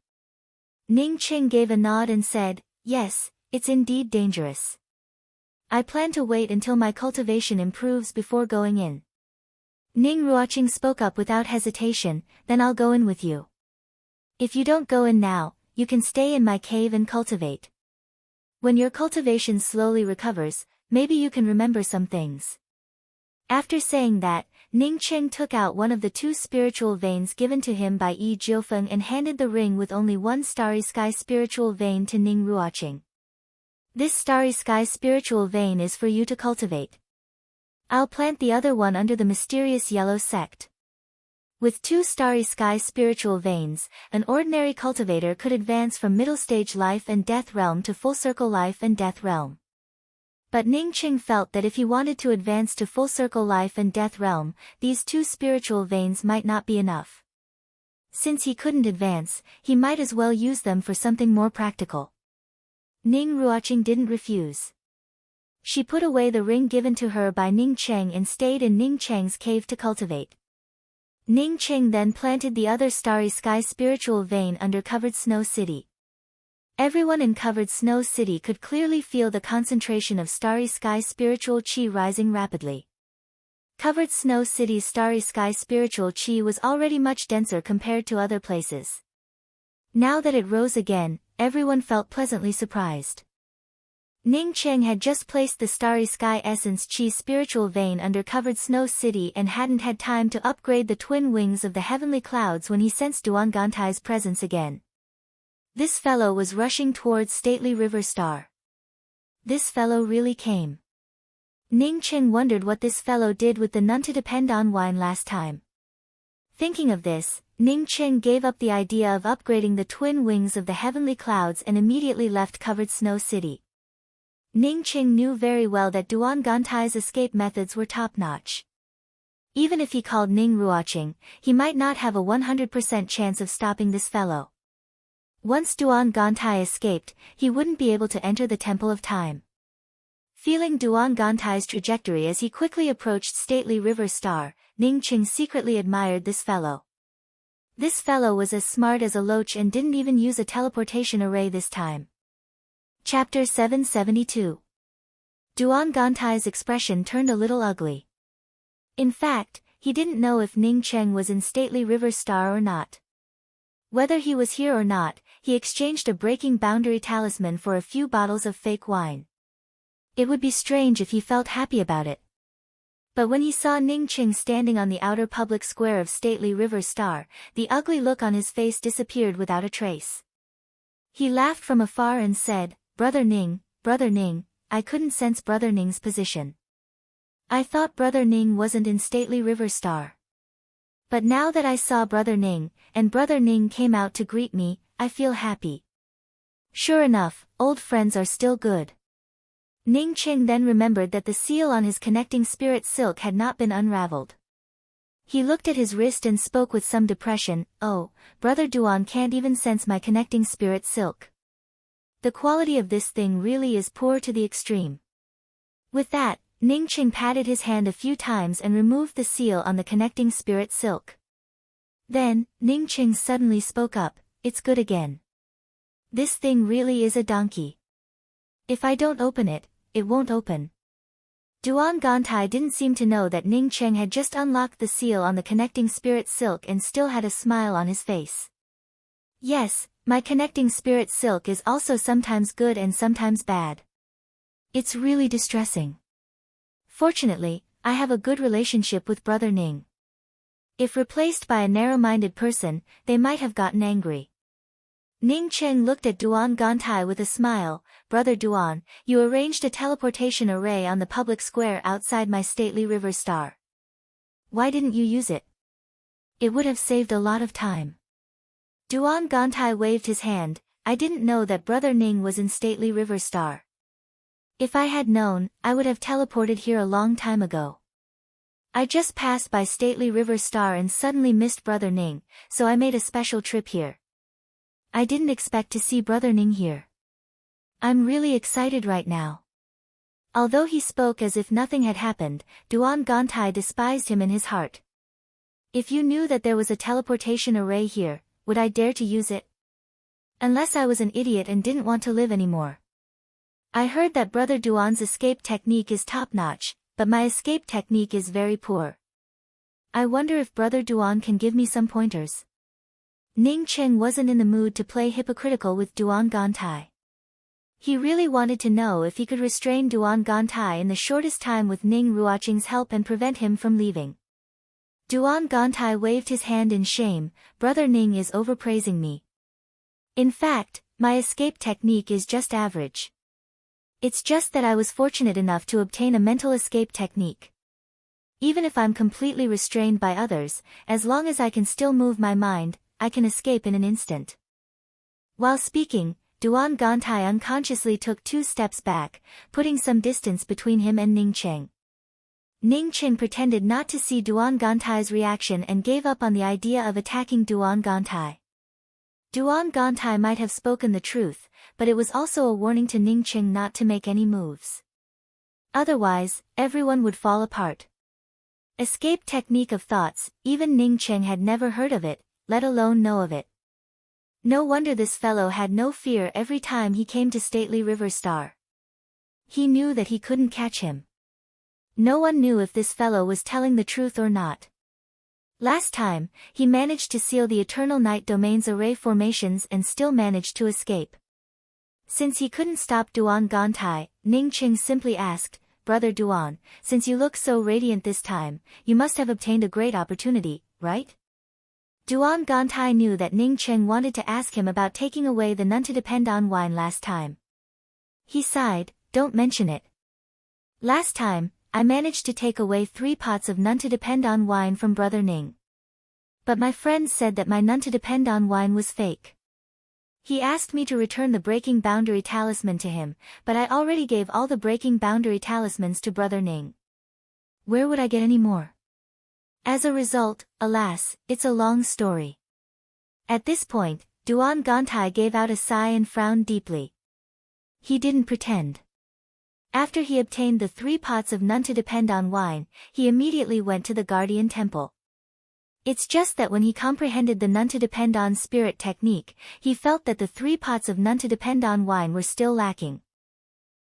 Ning Qing gave a nod and said, Yes, it's indeed dangerous. I plan to wait until my cultivation improves before going in. Ning Ruoqing spoke up without hesitation, Then I'll go in with you. If you don't go in now, you can stay in my cave and cultivate. When your cultivation slowly recovers, maybe you can remember some things. After saying that, Ning Qing took out one of the 2 spiritual veins given to him by Yi Jiufeng and handed the ring with only 1 starry sky spiritual vein to Ning Ruoqing. This starry sky spiritual vein is for you to cultivate. I'll plant the other one under the mysterious yellow sect. With 2 starry sky spiritual veins, an ordinary cultivator could advance from middle stage life and death realm to full circle life and death realm. But Ning Qing felt that if he wanted to advance to full circle life and death realm, these 2 spiritual veins might not be enough. Since he couldn't advance, he might as well use them for something more practical. Ning Ruoqing didn't refuse. She put away the ring given to her by Ning Cheng and stayed in Ning Cheng's cave to cultivate. Ning Qing then planted the other starry sky spiritual vein under Covered Snow City. Everyone in Covered Snow City could clearly feel the concentration of starry sky spiritual qi rising rapidly. Covered Snow City's starry sky spiritual qi was already much denser compared to other places. Now that it rose again, everyone felt pleasantly surprised. Ning Cheng had just placed the starry sky essence qi spiritual vein under Covered Snow City and hadn't had time to upgrade the twin wings of the heavenly clouds when he sensed Duan Gantai's presence again. This fellow was rushing towards stately River Star. This fellow really came. Ning Cheng wondered what this fellow did with the none to depend on wine last time. Thinking of this, Ning Cheng gave up the idea of upgrading the twin wings of the heavenly clouds and immediately left Covered Snow City. Ning Cheng knew very well that Duan Gantai's escape methods were top-notch. Even if he called Ning Ruoqing, he might not have a 100% chance of stopping this fellow. Once Duan Gantai escaped, he wouldn't be able to enter the Temple of Time. Feeling Duan Gantai's trajectory as he quickly approached stately River Star, Ning Qing secretly admired this fellow. This fellow was as smart as a loach and didn't even use a teleportation array this time. Chapter 772. Duan Gantai's expression turned a little ugly. In fact, he didn't know if Ning Cheng was in stately River Star or not. Whether he was here or not, he exchanged a breaking boundary talisman for a few bottles of fake wine. It would be strange if he felt happy about it. But when he saw Ning Qing standing on the outer public square of stately River Star, the ugly look on his face disappeared without a trace. He laughed from afar and said, Brother Ning, I couldn't sense Brother Ning's position. I thought Brother Ning wasn't in stately River Star. But now that I saw Brother Ning, and Brother Ning came out to greet me, I feel happy. Sure enough, old friends are still good. Ning Qing then remembered that the seal on his connecting spirit silk had not been unraveled. He looked at his wrist and spoke with some depression, Oh, Brother Duan can't even sense my connecting spirit silk. The quality of this thing really is poor to the extreme. With that, Ning Qing patted his hand a few times and removed the seal on the connecting spirit silk. Then, Ning Qing suddenly spoke up, It's good again. This thing really is a donkey. If I don't open it, it won't open. Duan Gantai didn't seem to know that Ning Cheng had just unlocked the seal on the connecting spirit silk and still had a smile on his face. Yes, my connecting spirit silk is also sometimes good and sometimes bad. It's really distressing. Fortunately, I have a good relationship with Brother Ning. If replaced by a narrow-minded person, they might have gotten angry. Ning Cheng looked at Duan Gantai with a smile, Brother Duan, you arranged a teleportation array on the public square outside my stately River Star. Why didn't you use it? It would have saved a lot of time. Duan Gantai waved his hand, I didn't know that Brother Ning was in stately River Star. If I had known, I would have teleported here a long time ago. I just passed by stately River Star and suddenly missed Brother Ning, so I made a special trip here. I didn't expect to see Brother Ning here. I'm really excited right now. Although he spoke as if nothing had happened, Duan Gantai despised him in his heart. If you knew that there was a teleportation array here, would I dare to use it? Unless I was an idiot and didn't want to live anymore. I heard that Brother Duan's escape technique is top-notch, but my escape technique is very poor. I wonder if Brother Duan can give me some pointers. Ning Cheng wasn't in the mood to play hypocritical with Duan Gantai. He really wanted to know if he could restrain Duan Gantai in the shortest time with Ning Ruoqing's help and prevent him from leaving. Duan Gantai waved his hand in shame, Brother Ning is overpraising me. In fact, my escape technique is just average. It's just that I was fortunate enough to obtain a mental escape technique. Even if I'm completely restrained by others, as long as I can still move my mind, I can escape in an instant. While speaking, Duan Gantai unconsciously took 2 steps back, putting some distance between him and Ning Cheng. Ning Cheng pretended not to see Duan Gantai's reaction and gave up on the idea of attacking Duan Gantai. Duan Gantai might have spoken the truth, but it was also a warning to Ning Cheng not to make any moves. Otherwise, everyone would fall apart. Escape technique of thoughts, even Ning Cheng had never heard of it, let alone know of it. No wonder this fellow had no fear every time he came to stately River Star. He knew that he couldn't catch him. No one knew if this fellow was telling the truth or not. Last time, he managed to seal the Eternal Night Domain's array formations and still managed to escape. Since he couldn't stop Duan Gantai, Ning Cheng simply asked, Brother Duan, since you look so radiant this time, you must have obtained a great opportunity, right? Duan Gantai knew that Ning Cheng wanted to ask him about taking away the none to depend on wine last time. He sighed, don't mention it. Last time, I managed to take away 3 pots of none to depend on wine from Brother Ning. But my friends said that my none to depend on wine was fake. He asked me to return the breaking boundary talisman to him, but I already gave all the breaking boundary talismans to Brother Ning. Where would I get any more? As a result, alas, it's a long story. At this point, Duan Gantai gave out a sigh and frowned deeply. He didn't pretend. After he obtained the 3 pots of none to depend on wine, he immediately went to the guardian temple. It's just that when he comprehended the none to depend on spirit technique, he felt that the 3 pots of none to depend on wine were still lacking.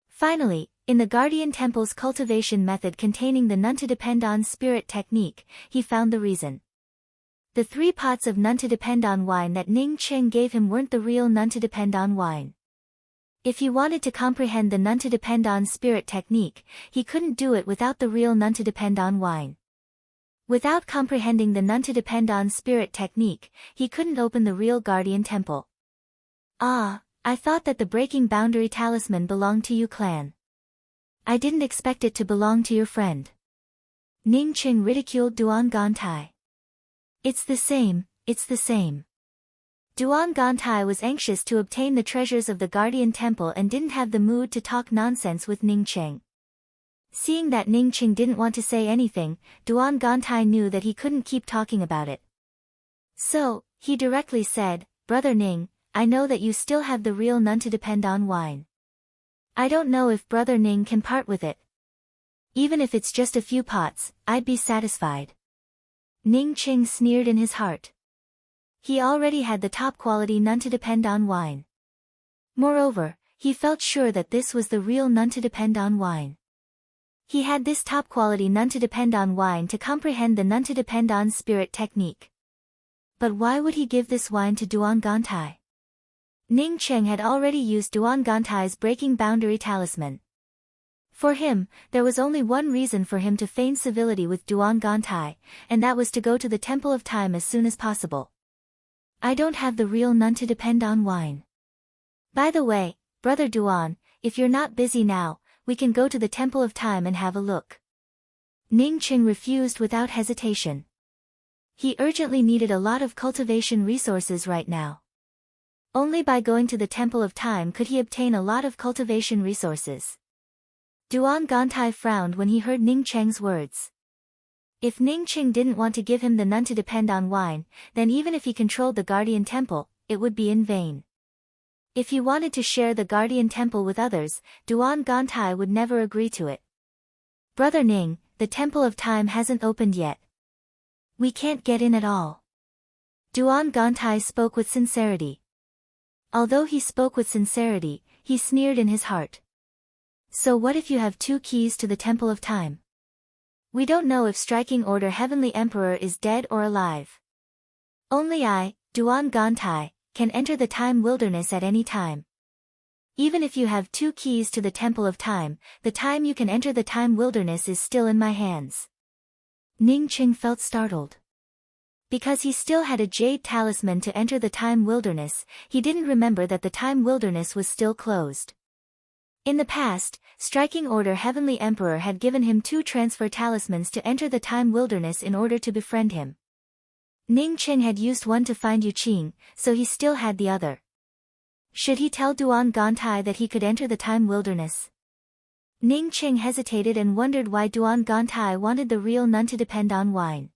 Finally, in the guardian temple's cultivation method containing the none to depend on spirit technique, he found the reason. The 3 pots of none to depend on wine that Ning Cheng gave him weren't the real none to depend on wine. If he wanted to comprehend the none to depend on spirit technique, he couldn't do it without the real none to depend on wine. Without comprehending the none to depend on spirit technique, he couldn't open the real guardian temple. Ah, I thought that the breaking boundary talisman belonged to you clan. I didn't expect it to belong to your friend. Ning Cheng ridiculed Duan Gantai. It's the same, it's the same. Duan Gantai was anxious to obtain the treasures of the guardian temple and didn't have the mood to talk nonsense with Ning Cheng. Seeing that Ning Cheng didn't want to say anything, Duan Gantai knew that he couldn't keep talking about it. So, he directly said, Brother Ning, I know that you still have the real none to depend on wine. I don't know if Brother Ning can part with it. Even if it's just a few pots, I'd be satisfied. Ning Cheng sneered in his heart. He already had the top quality none to depend on wine. Moreover, he felt sure that this was the real none to depend on wine. He had this top quality none to depend on wine to comprehend the none to depend on spirit technique. But why would he give this wine to Duan Gantai? Ning Cheng had already used Duan Gantai's breaking boundary talisman. For him, there was only one reason for him to feign civility with Duan Gantai, and that was to go to the Temple of Time as soon as possible. I don't have the real none to depend on wine. By the way, Brother Duan, if you're not busy now, we can go to the Temple of Time and have a look. Ning Cheng refused without hesitation. He urgently needed a lot of cultivation resources right now. Only by going to the Temple of Time could he obtain a lot of cultivation resources. Duan Gantai frowned when he heard Ning Cheng's words. If Ning Cheng didn't want to give him the none to depend on wine, then even if he controlled the guardian temple, it would be in vain. If he wanted to share the guardian temple with others, Duan Gantai would never agree to it. Brother Ning, the Temple of Time hasn't opened yet. We can't get in at all. Duan Gantai spoke with sincerity. Although he spoke with sincerity, he sneered in his heart. So what if you have 2 keys to the Temple of Time? We don't know if Striking Order Heavenly Emperor is dead or alive. Only I, Duan Gantai, can enter the Time Wilderness at any time. Even if you have 2 keys to the Temple of Time, the time you can enter the Time Wilderness is still in my hands. Ning Cheng felt startled. Because he still had a jade talisman to enter the Time Wilderness, he didn't remember that the Time Wilderness was still closed. In the past, Striking Order Heavenly Emperor had given him 2 transfer talismans to enter the Time Wilderness in order to befriend him. Ning Cheng had used one to find Yu Qing, so he still had the other. Should he tell Duan Gantai that he could enter the Time Wilderness? Ning Cheng hesitated and wondered why Duan Gantai wanted the real none to depend on wine.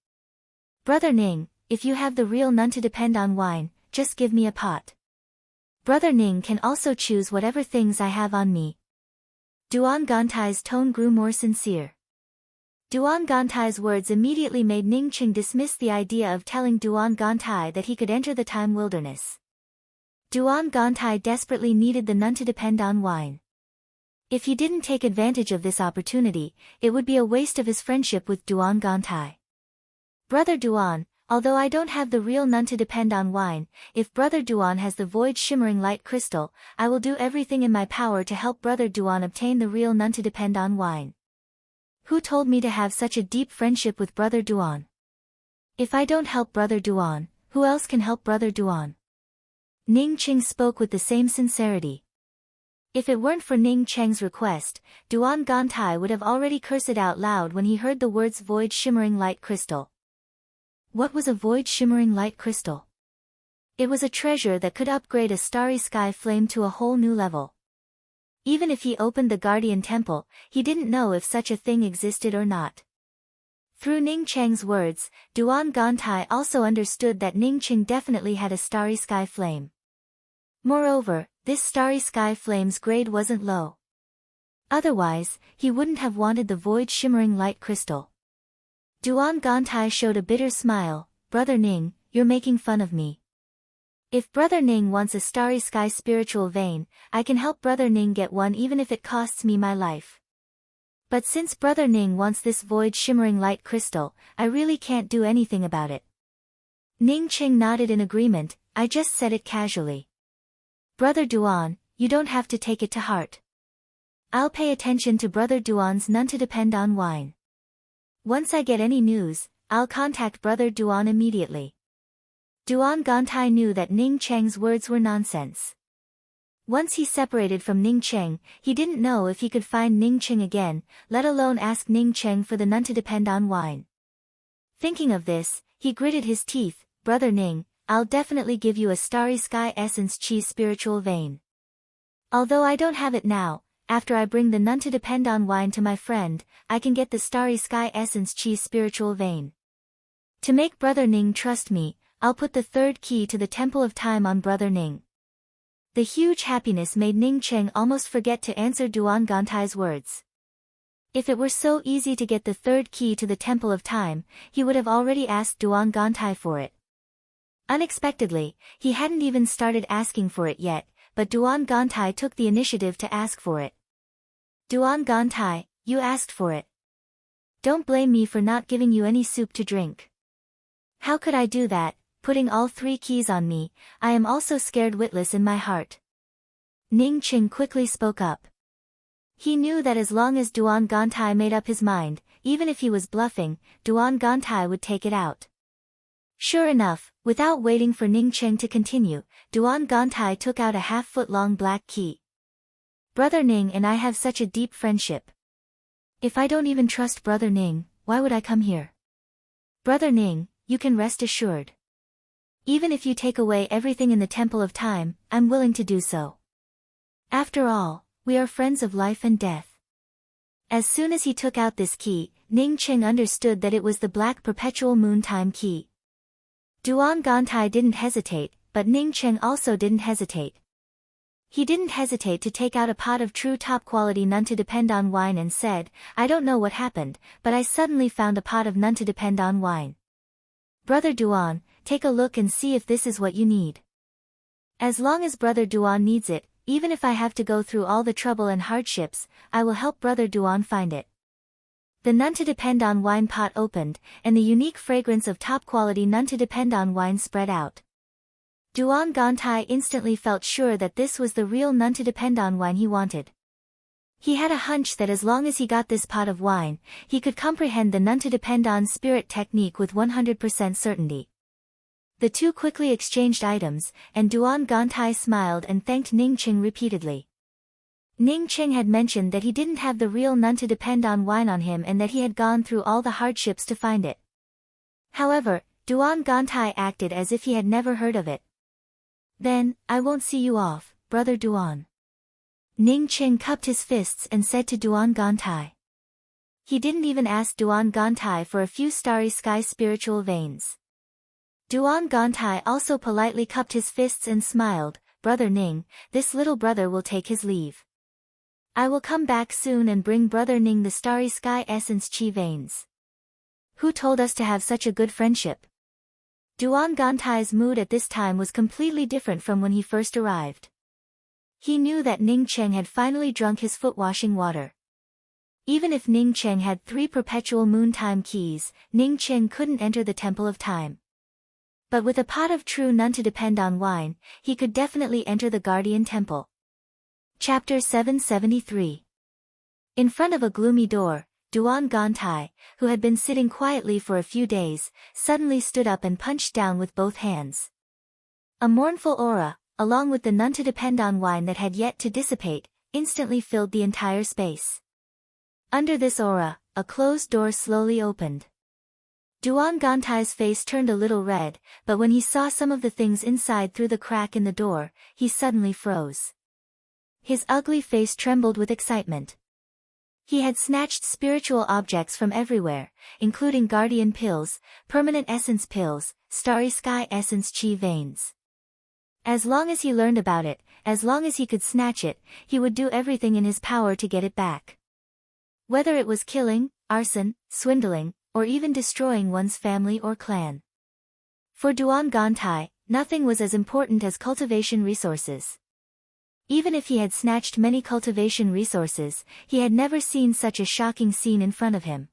Brother Ning, if you have the real none to depend on wine, just give me a pot. Brother Ning can also choose whatever things I have on me. Duan Gantai's tone grew more sincere. Duan Gantai's words immediately made Ning Cheng dismiss the idea of telling Duan Gantai that he could enter the Time Wilderness. Duan Gantai desperately needed the none to depend on wine. If he didn't take advantage of this opportunity, it would be a waste of his friendship with Duan Gantai. Brother Duan, although I don't have the real none to depend on wine, if Brother Duan has the void shimmering light crystal, I will do everything in my power to help Brother Duan obtain the real none to depend on wine. Who told me to have such a deep friendship with Brother Duan? If I don't help Brother Duan, who else can help Brother Duan? Ning Cheng spoke with the same sincerity. If it weren't for Ning Cheng's request, Duan Gantai would have already cursed out loud when he heard the words void shimmering light crystal. What was a void shimmering light crystal? It was a treasure that could upgrade a starry sky flame to a whole new level. Even if he opened the Guardian Temple, he didn't know if such a thing existed or not. Through Ning Cheng's words, Duan Gantai also understood that Ning Cheng definitely had a starry sky flame. Moreover, this starry sky flame's grade wasn't low. Otherwise, he wouldn't have wanted the void shimmering light crystal. Duan Gantai showed a bitter smile. Brother Ning, you're making fun of me. If Brother Ning wants a starry sky spiritual vein, I can help Brother Ning get one even if it costs me my life. But since Brother Ning wants this void shimmering light crystal, I really can't do anything about it. Ning Qing nodded in agreement. I just said it casually. Brother Duan, you don't have to take it to heart. I'll pay attention to Brother Duan's none to depend on wine. Once I get any news, I'll contact Brother Duan immediately. Duan Gantai knew that Ning Cheng's words were nonsense. Once he separated from Ning Cheng, he didn't know if he could find Ning Cheng again, let alone ask Ning Cheng for the none to depend on wine. Thinking of this, he gritted his teeth. Brother Ning, I'll definitely give you a starry sky essence cheese spiritual vein. Although I don't have it now, after I bring the none to depend on wine to my friend, I can get the starry sky essence cheese spiritual vein. To make Brother Ning trust me, I'll put the third key to the Temple of Time on Brother Ning. The huge happiness made Ning Cheng almost forget to answer Duan Gantai's words. If it were so easy to get the third key to the Temple of Time, he would have already asked Duan Gantai for it. Unexpectedly, he hadn't even started asking for it yet, but Duan Gantai took the initiative to ask for it. Duan Gantai, you asked for it. Don't blame me for not giving you any soup to drink. How could I do that, putting all three keys on me? I am also scared witless in my heart. Ning Qing quickly spoke up. He knew that as long as Duan Gantai made up his mind, even if he was bluffing, Duan Gantai would take it out. Sure enough, without waiting for Ning Cheng to continue, Duan Gantai took out a half-foot-long black key. Brother Ning and I have such a deep friendship. If I don't even trust Brother Ning, why would I come here? Brother Ning, you can rest assured. Even if you take away everything in the Temple of Time, I'm willing to do so. After all, we are friends of life and death. As soon as he took out this key, Ning Cheng understood that it was the black perpetual moon time key. Duan Gantai didn't hesitate, but Ning Cheng also didn't hesitate. He didn't hesitate to take out a pot of true top-quality none to depend on wine and said, I don't know what happened, but I suddenly found a pot of none to depend on wine. Brother Duan, take a look and see if this is what you need. As long as Brother Duan needs it, even if I have to go through all the trouble and hardships, I will help Brother Duan find it. The none to depend on wine pot opened, and the unique fragrance of top-quality none to depend on wine spread out. Duan Gantai instantly felt sure that this was the real none to depend on wine he wanted. He had a hunch that as long as he got this pot of wine, he could comprehend the none to depend on spirit technique with 100% certainty. The two quickly exchanged items, and Duan Gantai smiled and thanked Ning Cheng repeatedly. Ning Cheng had mentioned that he didn't have the real none to depend on wine on him and that he had gone through all the hardships to find it. However, Duan Gantai acted as if he had never heard of it. Then, I won't see you off, Brother Duan. Ning Cheng cupped his fists and said to Duan Gantai. He didn't even ask Duan Gantai for a few starry sky spiritual veins. Duan Gantai also politely cupped his fists and smiled. Brother Ning, this little brother will take his leave. I will come back soon and bring Brother Ning the starry sky essence chi veins. Who told us to have such a good friendship? Duan Gantai's mood at this time was completely different from when he first arrived. He knew that Ning Cheng had finally drunk his foot-washing water. Even if Ning Cheng had 3 perpetual moon time keys, Ning Cheng couldn't enter the Temple of Time. But with a pot of true none to depend on wine, he could definitely enter the Guardian Temple. Chapter 773. In front of a gloomy door, Duan Gantai, who had been sitting quietly for a few days, suddenly stood up and punched down with both hands. A mournful aura, along with the none to depend on wine that had yet to dissipate, instantly filled the entire space. Under this aura, a closed door slowly opened. Duan Gantai's face turned a little red, but when he saw some of the things inside through the crack in the door, he suddenly froze. His ugly face trembled with excitement. He had snatched spiritual objects from everywhere, including guardian pills, permanent essence pills, starry sky essence chi veins. As long as he learned about it, as long as he could snatch it, he would do everything in his power to get it back. Whether it was killing, arson, swindling, or even destroying one's family or clan. For Duan Gantai, nothing was as important as cultivation resources. Even if he had snatched many cultivation resources, he had never seen such a shocking scene in front of him.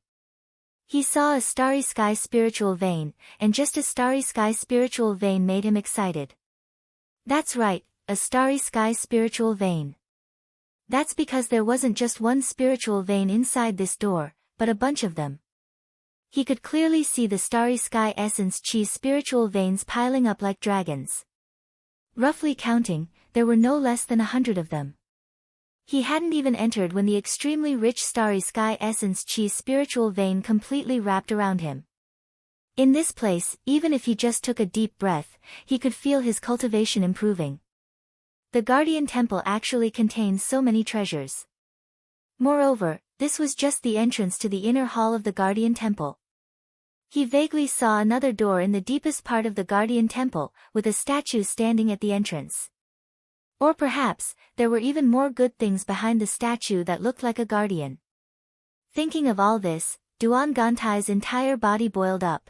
He saw a starry sky spiritual vein, and just a starry sky spiritual vein made him excited. That's right, a starry sky spiritual vein. That's because there wasn't just one spiritual vein inside this door, but a bunch of them. He could clearly see the starry sky essence chi spiritual veins piling up like dragons. Roughly counting, there were no less than 100 of them. He hadn't even entered when the extremely rich starry sky essence chi spiritual vein completely wrapped around him. In this place, even if he just took a deep breath, he could feel his cultivation improving. The Guardian Temple actually contains so many treasures. Moreover, this was just the entrance to the inner hall of the Guardian Temple. He vaguely saw another door in the deepest part of the Guardian Temple, with a statue standing at the entrance. Or perhaps, there were even more good things behind the statue that looked like a guardian. Thinking of all this, Duan Gantai's entire body boiled up.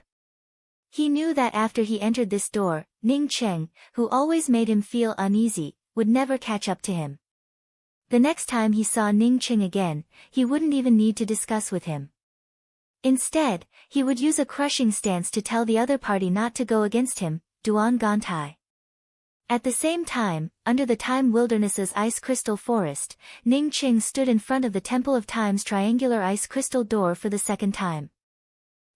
He knew that after he entered this door, Ning Cheng, who always made him feel uneasy, would never catch up to him. The next time he saw Ning Cheng again, he wouldn't even need to discuss with him. Instead, he would use a crushing stance to tell the other party not to go against him, Duan Gantai. At the same time, under the Time Wilderness's ice crystal forest, Ning Cheng stood in front of the Temple of Time's triangular ice crystal door for the second time.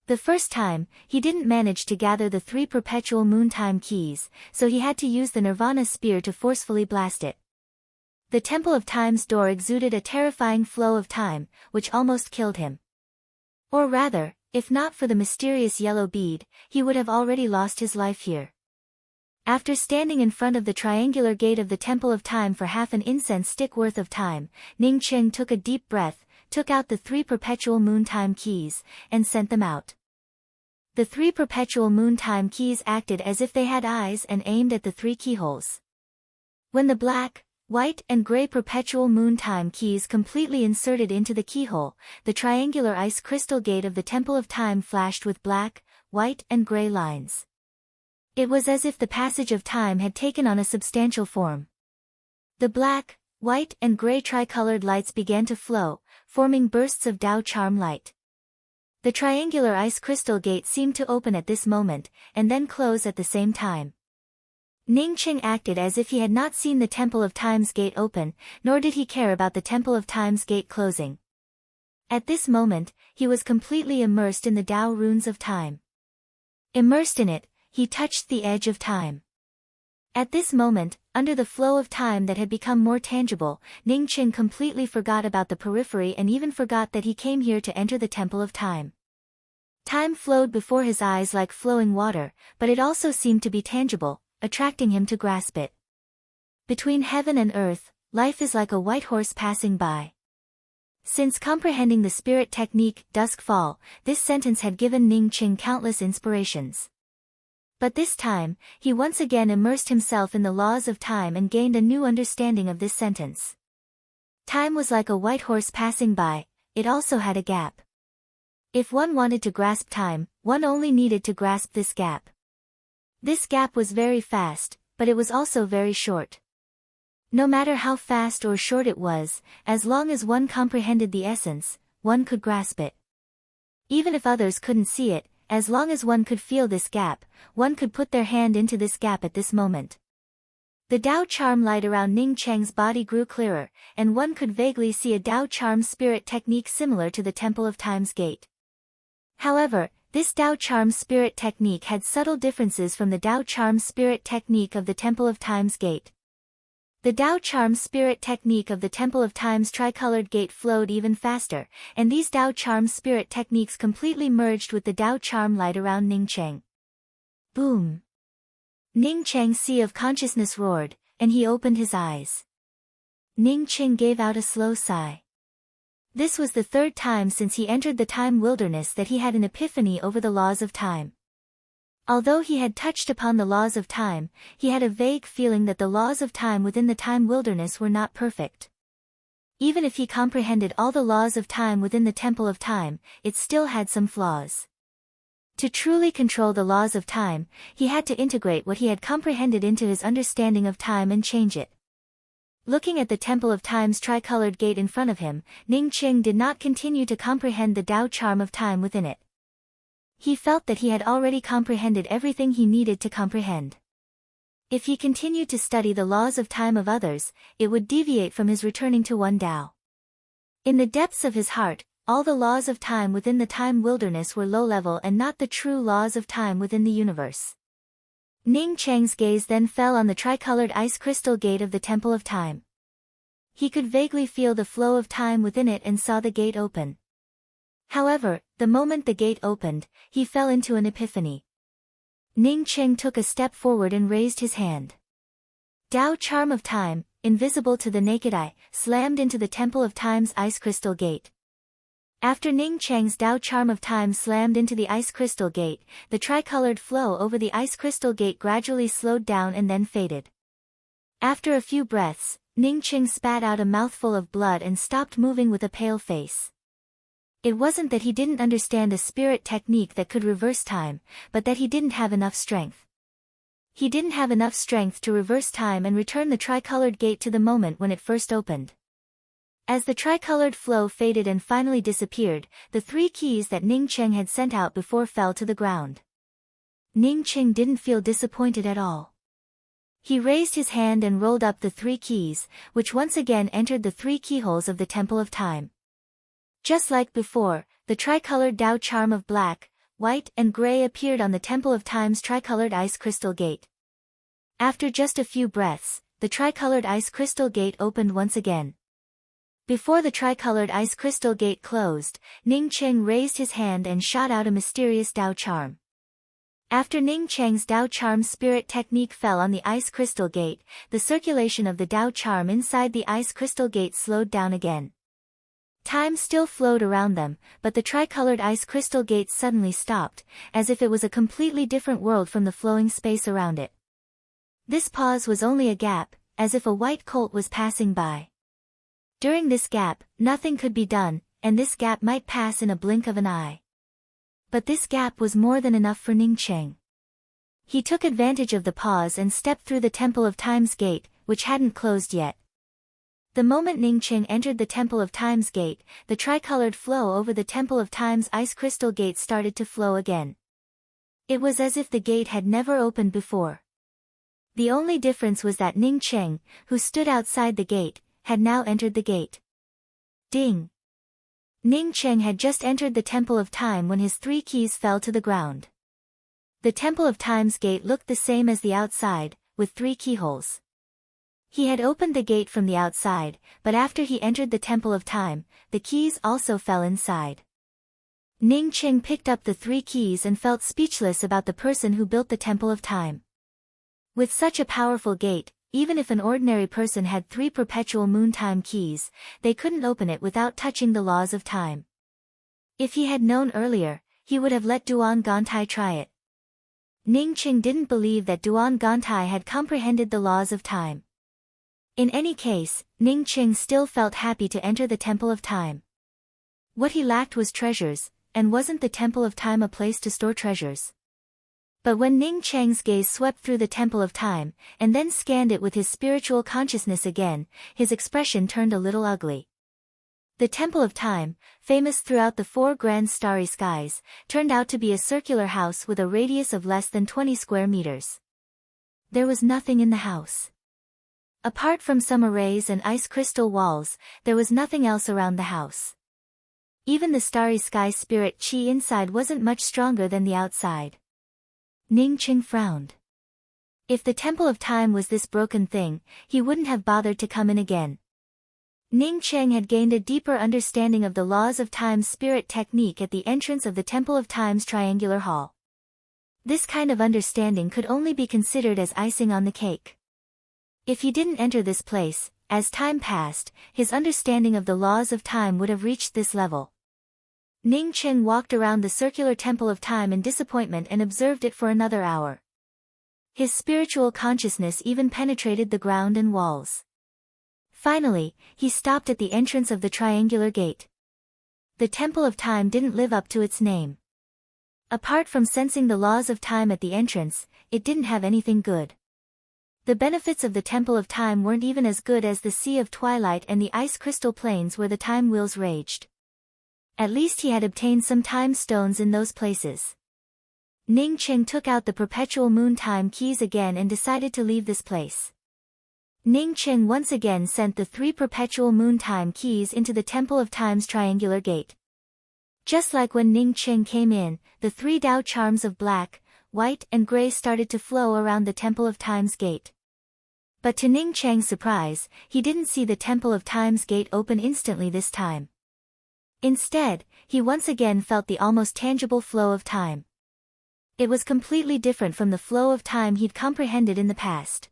The first time, he didn't manage to gather the 3 perpetual moon time keys, so he had to use the Nirvana spear to forcefully blast it. The Temple of Time's door exuded a terrifying flow of time, which almost killed him. Or rather, if not for the mysterious yellow bead, he would have already lost his life here. After standing in front of the triangular gate of the Temple of Time for half an incense stick worth of time, Ning Cheng took a deep breath, took out the 3 perpetual moon time keys, and sent them out. The 3 perpetual moon time keys acted as if they had eyes and aimed at the 3 keyholes. When the black, white and gray perpetual moon time keys completely inserted into the keyhole, the triangular ice crystal gate of the Temple of Time flashed with black, white and gray lines. It was as if the passage of time had taken on a substantial form. The black, white and gray tricolored lights began to flow, forming bursts of Dao charm light. The triangular ice crystal gate seemed to open at this moment, and then close at the same time. Ning Cheng acted as if he had not seen the Temple of Time's gate open, nor did he care about the Temple of Time's gate closing. At this moment, he was completely immersed in the Dao runes of time. Immersed in it, he touched the edge of time. At this moment, under the flow of time that had become more tangible, Ning Cheng completely forgot about the periphery and even forgot that he came here to enter the Temple of Time. Time flowed before his eyes like flowing water, but it also seemed to be tangible, attracting him to grasp it. Between heaven and earth, life is like a white horse passing by. Since comprehending the spirit technique, Dusk Fall, this sentence had given Ning Cheng countless inspirations. But this time, he once again immersed himself in the laws of time and gained a new understanding of this sentence. Time was like a white horse passing by, it also had a gap. If one wanted to grasp time, one only needed to grasp this gap. This gap was very fast, but it was also very short. No matter how fast or short it was, as long as one comprehended the essence, one could grasp it. Even if others couldn't see it, as long as one could feel this gap, one could put their hand into this gap at this moment. The Dao charm light around Ning Cheng's body grew clearer, and one could vaguely see a Dao charm spirit technique similar to the Temple of Time's gate. However, this Dao charm spirit technique had subtle differences from the Dao charm spirit technique of the Temple of Time's gate. The Dao charm spirit technique of the Temple of Time's tricolored gate flowed even faster, and these Dao charm spirit techniques completely merged with the Dao charm light around Ning Cheng. Boom! Ning Cheng's sea of consciousness roared, and he opened his eyes. Ning Cheng gave out a slow sigh. This was the 3rd time since he entered the Time Wilderness that he had an epiphany over the laws of time. Although he had touched upon the laws of time, he had a vague feeling that the laws of time within the time wilderness were not perfect. Even if he comprehended all the laws of time within the Temple of Time, it still had some flaws. To truly control the laws of time, he had to integrate what he had comprehended into his understanding of time and change it. Looking at the Temple of Time's tricolored gate in front of him, Ning Qing did not continue to comprehend the Tao charm of time within it. He felt that he had already comprehended everything he needed to comprehend. If he continued to study the laws of time of others, it would deviate from his returning to one Tao. In the depths of his heart, all the laws of time within the time wilderness were low-level and not the true laws of time within the universe. Ning Cheng's gaze then fell on the tricolored ice crystal gate of the Temple of Time. He could vaguely feel the flow of time within it and saw the gate open. However, the moment the gate opened, he fell into an epiphany. Ning Cheng took a step forward and raised his hand. Tao charm of time, invisible to the naked eye, slammed into the Temple of Time's ice crystal gate. After Ning Cheng's Tao charm of time slammed into the ice crystal gate, the tricolored flow over the ice crystal gate gradually slowed down and then faded. After a few breaths, Ning Cheng spat out a mouthful of blood and stopped moving with a pale face. It wasn't that he didn't understand a spirit technique that could reverse time, but that he didn't have enough strength. He didn't have enough strength to reverse time and return the tricolored gate to the moment when it first opened. As the tricolored flow faded and finally disappeared, the 3 keys that Ning Cheng had sent out before fell to the ground. Ning Cheng didn't feel disappointed at all. He raised his hand and rolled up the 3 keys, which once again entered the 3 keyholes of the Temple of Time. Just like before, the tricolored Tao charm of black, white, and gray appeared on the Temple of Time's tricolored ice crystal gate. After just a few breaths, the tricolored ice crystal gate opened once again. Before the tricolored ice crystal gate closed, Ning Cheng raised his hand and shot out a mysterious Tao charm. After Ning Cheng's Tao charm spirit technique fell on the ice crystal gate, the circulation of the Tao charm inside the ice crystal gate slowed down again. Time still flowed around them, but the tricolored ice crystal gate suddenly stopped, as if it was a completely different world from the flowing space around it. This pause was only a gap, as if a white colt was passing by. During this gap, nothing could be done, and this gap might pass in a blink of an eye. But this gap was more than enough for Ning Cheng. He took advantage of the pause and stepped through the Temple of Time's gate, which hadn't closed yet. The moment Ning Cheng entered the Temple of Time's gate, the tricolored flow over the Temple of Time's ice crystal gate started to flow again. It was as if the gate had never opened before. The only difference was that Ning Cheng, who stood outside the gate, had now entered the gate. Ding! Ning Cheng had just entered the Temple of Time when his 3 keys fell to the ground. The Temple of Time's gate looked the same as the outside, with 3 keyholes. He had opened the gate from the outside, but after he entered the Temple of Time, the keys also fell inside. Ning Cheng picked up the 3 keys and felt speechless about the person who built the Temple of Time. With such a powerful gate, even if an ordinary person had 3 perpetual moon time keys, they couldn't open it without touching the laws of time. If he had known earlier, he would have let Duan Gantai try it. Ning Cheng didn't believe that Duan Gantai had comprehended the laws of time. In any case, Ning Cheng still felt happy to enter the Temple of Time. What he lacked was treasures, and wasn't the Temple of Time a place to store treasures? But when Ning Cheng's gaze swept through the Temple of Time, and then scanned it with his spiritual consciousness again, his expression turned a little ugly. The Temple of Time, famous throughout the 4 grand starry skies, turned out to be a circular house with a radius of less than 20 square meters. There was nothing in the house. Apart from some arrays and ice crystal walls, there was nothing else around the house. Even the starry sky spirit chi inside wasn't much stronger than the outside. Ning Cheng frowned. If the Temple of Time was this broken thing, he wouldn't have bothered to come in again. Ning Cheng had gained a deeper understanding of the laws of time's spirit technique at the entrance of the Temple of Time's triangular hall. This kind of understanding could only be considered as icing on the cake. If he didn't enter this place, as time passed, his understanding of the laws of time would have reached this level. Ning Cheng walked around the circular temple of time in disappointment and observed it for another hour. His spiritual consciousness even penetrated the ground and walls. Finally, he stopped at the entrance of the triangular gate. The Temple of Time didn't live up to its name. Apart from sensing the laws of time at the entrance, it didn't have anything good. The benefits of the Temple of Time weren't even as good as the Sea of Twilight and the ice crystal plains where the time wheels raged. At least he had obtained some time stones in those places. Ning Cheng took out the perpetual moon time keys again and decided to leave this place. Ning Cheng once again sent the 3 perpetual moon time keys into the Temple of Time's triangular gate. Just like when Ning Cheng came in, the 3 Tao charms of black, white and gray started to flow around the Temple of Time's gate. But to Ning Cheng's surprise, he didn't see the Temple of Time's gate open instantly this time. Instead, he once again felt the almost tangible flow of time. It was completely different from the flow of time he'd comprehended in the past.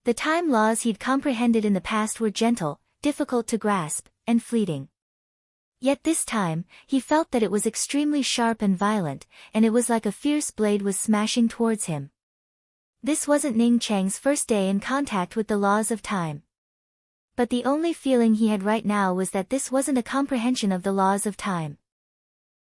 The time laws he'd comprehended in the past were gentle, difficult to grasp, and fleeting. Yet this time, he felt that it was extremely sharp and violent, and it was like a fierce blade was smashing towards him. This wasn't Ning Cheng's first day in contact with the laws of time. But the only feeling he had right now was that this wasn't a comprehension of the laws of time.